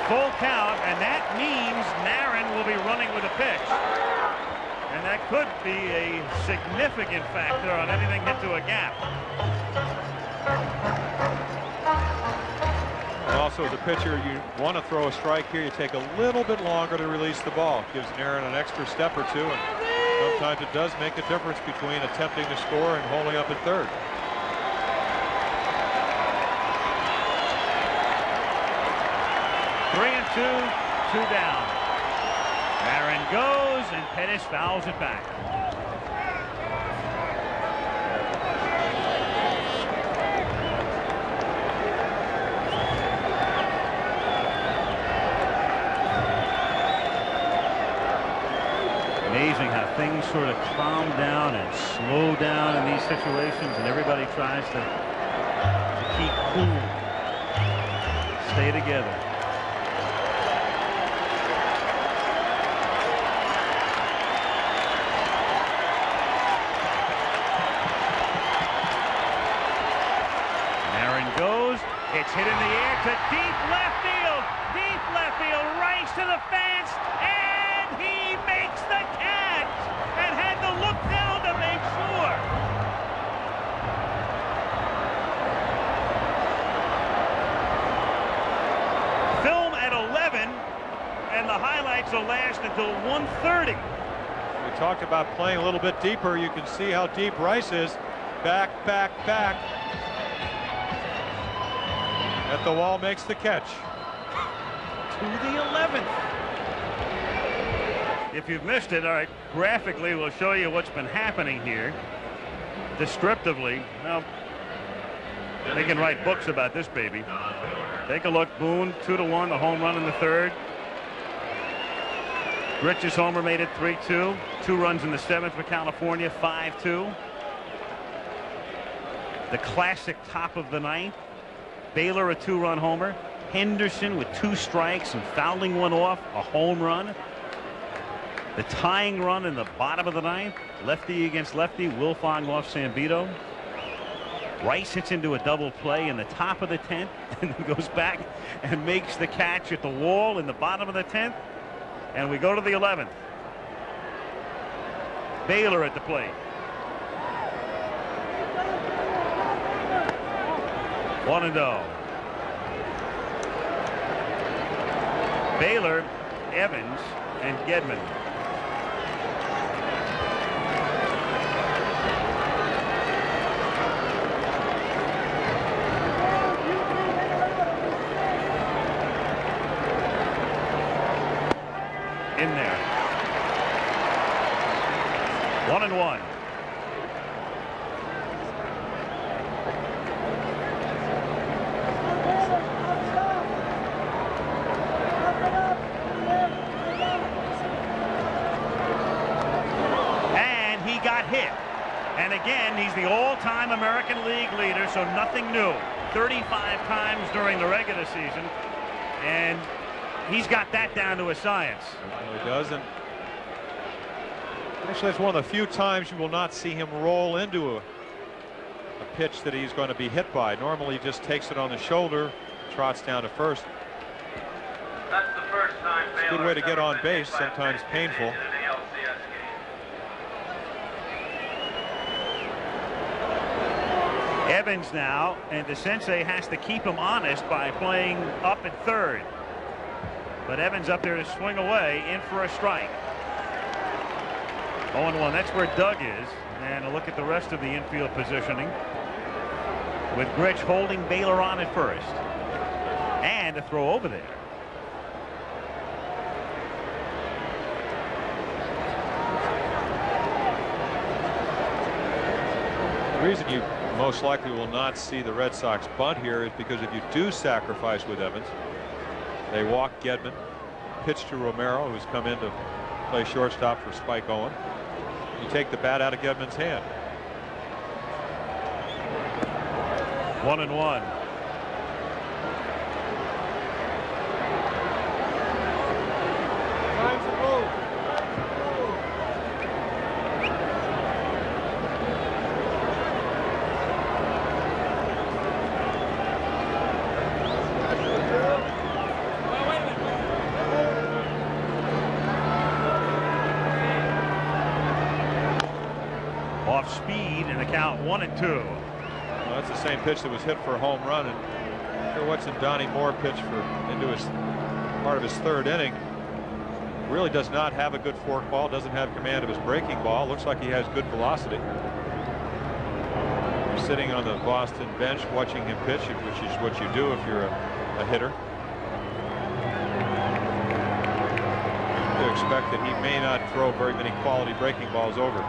Full count, and that means Narron will be running with a pitch. And that could be a significant factor on anything hit to a gap. And also, as a pitcher, you want to throw a strike here. You take a little bit longer to release the ball. Gives Narron an extra step or two, and sometimes it does make a difference between attempting to score and holding up at third. Three and 2, 2 down. Narron goes, and Pettis fouls it back. how things sort of calm down and slow down in these situations, and everybody tries to keep cool, stay together. Aaron goes. It's hit in the air to deep left field. Deep left field, right to the fence, and he makes the catch and had to look down to make sure. Film at 11, and the highlights will last until 1:30. We talked about playing a little bit deeper. You can see how deep Rice is. Back, back, back. At the wall, makes the catch. To the 11th. If you've missed it, all right, graphically we'll show you what's been happening here. Descriptively, well, they can write books about this baby. Take a look. Boone 2-1, the home run in the third. Rich's homer made it 3-2. 2 runs in the 7th for California, 5-2. The classic top of the 9th. Baylor a 2-run homer. Henderson with 2 strikes and fouling one off, a home run. The tying run in the bottom of the 9th. Lefty against lefty. Wilfong off Sambito. Rice hits into a double play in the top of the 10th and then goes back and makes the catch at the wall in the bottom of the 10th. And we go to the 11th. Baylor at the plate. One and oh. Baylor, Evans, and Gedman. In there. 1-1. And again, he's the all-time American League leader, so nothing new. 35 times during the regular season, and he's got that down to a science. No, he doesn't. Actually, that's one of the few times you will not see him roll into a pitch that he's going to be hit by. Normally, he just takes it on the shoulder, trots down to first. That's the first time it's a good way to get on base, sometimes painful. Evans now, and DeCinces has to keep him honest by playing up at third. But Evans up there to swing away, in for a strike. 0-1, that's where Doug is. And a look at the rest of the infield positioning, with Grich holding Baylor on at first. And a throw over there. The reason you most likely will not see the Red Sox bunt here is because if you do sacrifice with Evans, they walk Gedman, pitch to Romero, who's come in to play shortstop for Spike Owen. You take the bat out of Gedman's hand. 1-1. Off speed and the count 1-2. Well, that's the same pitch that was hit for a home run, and after watching Donnie Moore pitch into his part of his third inning, really does not have a good fork ball, doesn't have command of his breaking ball. Looks like he has good velocity. You're sitting on the Boston bench watching him pitch, which is what you do if you're a hitter. You expect that he may not throw very many quality breaking balls over.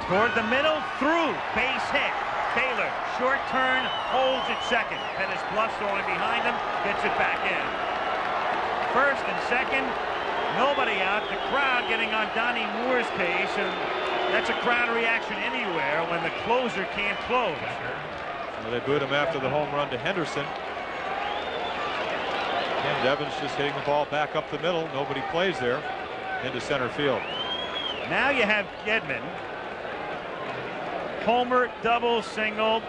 Toward the middle, through, base hit. Baylor, short turn, holds at second. Pettis bluffs throwing behind him, gets it back in. First and second, Nobody out. The crowd getting on Donnie Moore's case, and that's a crowd reaction anywhere when the closer can't close. Well, they booed him after the home run to Henderson. Ken Devens just hitting the ball back up the middle. Nobody plays there into center field. Now you have Gedman. Homer, double, single,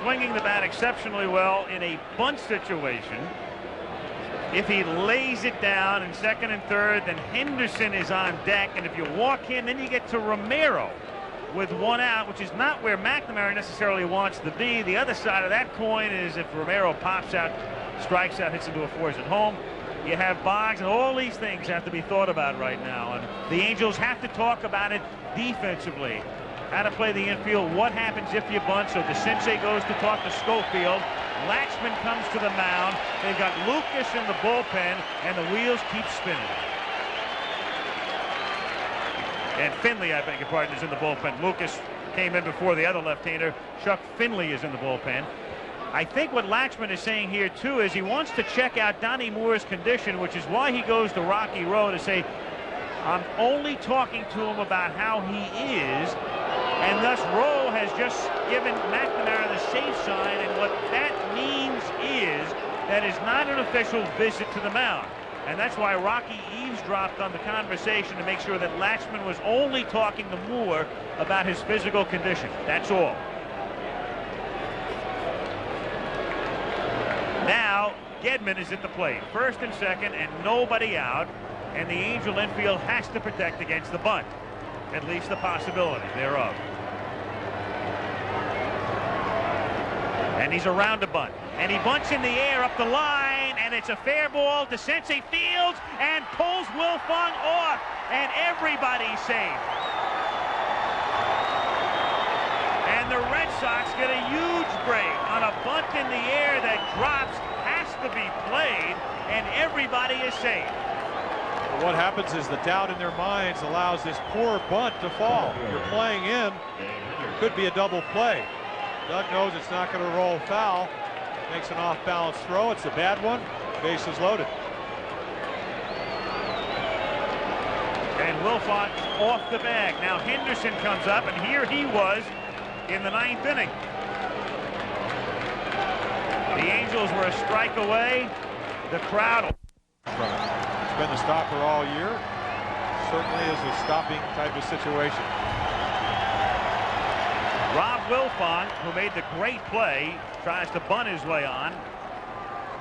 swinging the bat exceptionally well in a bunt situation. If he lays it down in second and third, then Henderson is on deck, and if you walk him, then you get to Romero with one out, which is not where McNamara necessarily wants to be. The other side of that coin is if Romero pops out, strikes out, hits into a fours at home, you have Boggs, and all these things have to be thought about right now. And the Angels have to talk about it defensively. How to play the infield, what happens if you bunt. So DeCinces goes to talk to Schofield. Latchman comes to the mound. They've got Lucas in the bullpen, and the wheels keep spinning. And Finley, I beg your pardon, is in the bullpen. Lucas came in before the other left-hander. Chuck Finley is in the bullpen. I think what Latchman is saying here, too, is he wants to check out Donnie Moore's condition, which is why he goes to Rocky Road to say, I'm only talking to him about how he is. And thus Rowe has just given McNamara the safe sign, and what that means is that is not an official visit to the mound. And that's why Rocky eavesdropped on the conversation to make sure that Latchman was only talking to Moore about his physical condition. That's all. Now Gedman is at the plate, first and second, and nobody out, and the Angel infield has to protect against the bunt, at least the possibility thereof. And he's around a bunt, and he bunts in the air up the line, and it's a fair ball. DeCinces fields and pulls Wilfong off, and everybody's safe. And the Red Sox get a huge break on a bunt in the air that drops, has to be played, and everybody is safe. What happens is the doubt in their minds allows this poor bunt to fall. You're playing in, it could be a double play. Doug knows it's not going to roll foul. Makes an off-balance throw. It's a bad one. Bases loaded. And Wilfong off the bag. Now Henderson comes up, and here he was in the ninth inning. The Angels were a strike away. The crowd. It's been the stopper all year. Certainly is a stopping type of situation. Rob Wilfong, who made the great play, tries to bunt his way on.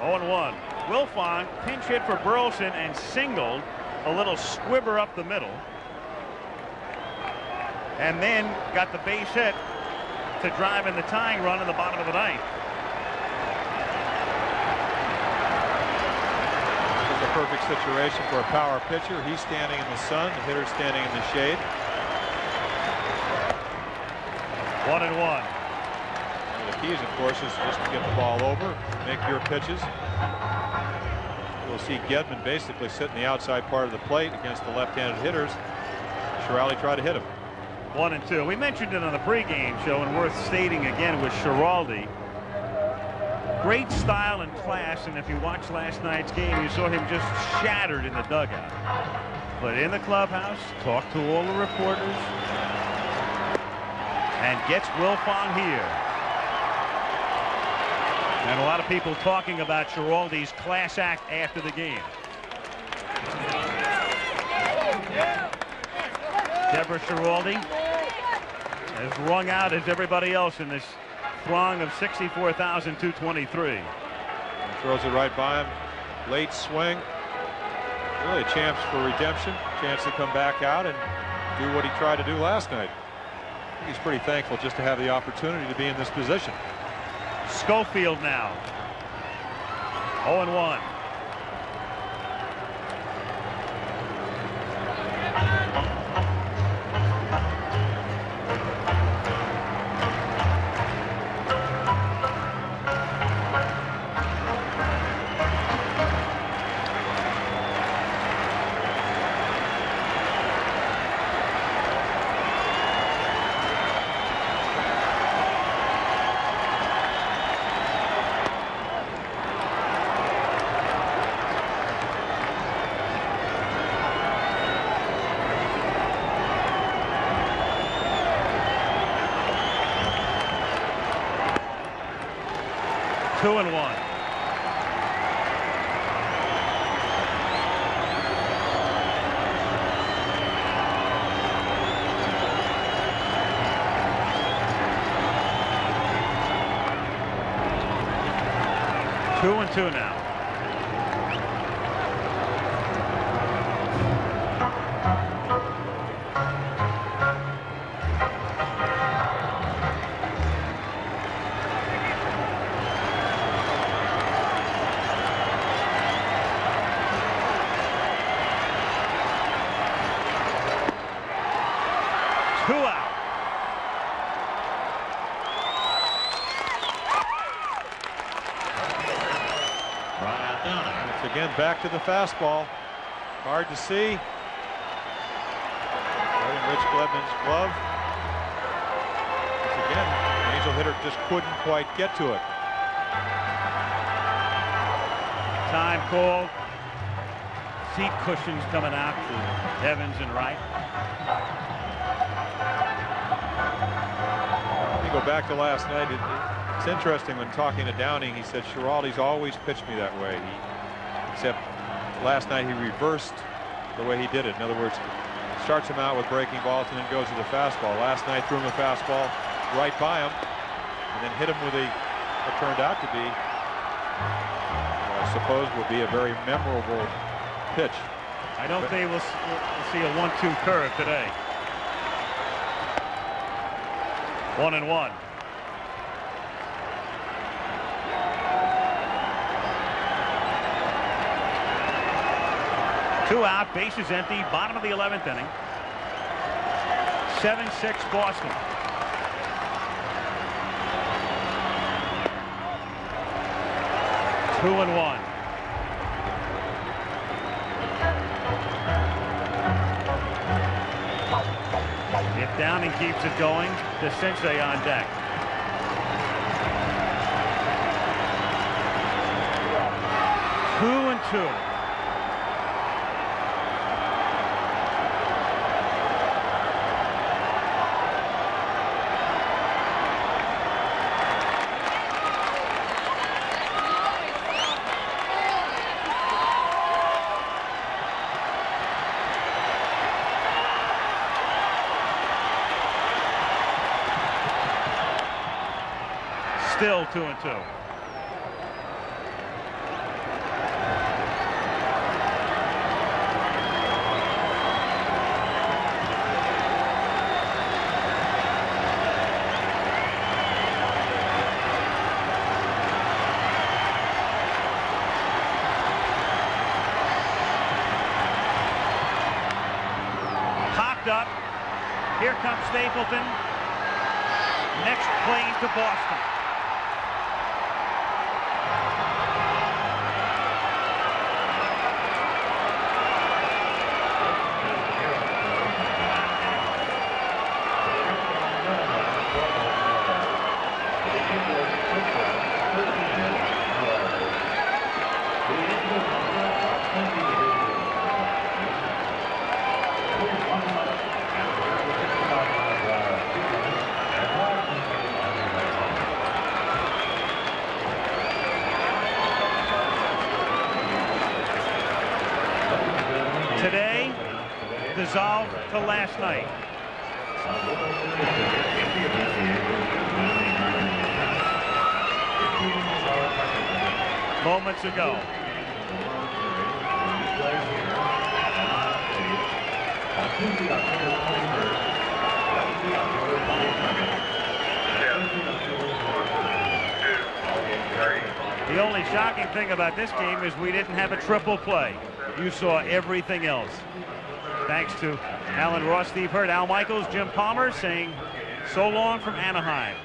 0-1. Wilfong pinch hit for Burleson and singled, a little squibber up the middle, and then got the base hit to drive in the tying run in the bottom of the ninth. It's a perfect situation for a power pitcher. He's standing in the sun, the hitter's standing in the shade. 1-1. One of the keys, of course, is just to get the ball over, make your pitches. We'll see Gedman basically sit in the outside part of the plate against the left-handed hitters. Schiraldi tried to hit him. 1-2. We mentioned it on the pregame show, and worth stating again with Schiraldi. Great style and class, and if you watched last night's game, you saw him just shattered in the dugout. But in the clubhouse, talked to all the reporters, and gets Wilfong here. And a lot of people talking about Schiraldi's class act after the game. Deborah Schiraldi as wrung out as everybody else in this throng of 64,223. Throws it right by him. Late swing. Really a chance for redemption. Chance to come back out and do what he tried to do last night. He's pretty thankful just to have the opportunity to be in this position. Schofield now. 0-1. 2-1. Two and two now. Two out. It's again back to the fastball. Hard to see. Right in Rich Glebman's glove. Once again, the Angel hitter just couldn't quite get to it. Time called. Seat cushions coming out to Evans and Wright. Let me go back to last night. It's interesting when talking to Downing, he said Schiraldi's always pitched me that way. Except last night he reversed the way he did it. In other words, starts him out with breaking balls and then goes to the fastball. Last night threw him a fastball right by him and then hit him with what turned out to be, I suppose, will be a very memorable pitch. I don't think we'll see a 1-2 curve today. 1-1. Two out, bases empty, bottom of the 11th inning. 7-6 Boston. Two and one. If Downing keeps it going, DeCinces on deck. Two and two. Still 2-2. Popped up. Here comes Stapleton. Next plane to Boston. Today, dissolved to last night. Moments ago. The only shocking thing about this game is we didn't have a triple play. You saw everything else. Thanks to Alan Ross, Steve Hurt, Al Michaels, Jim Palmer saying so long from Anaheim.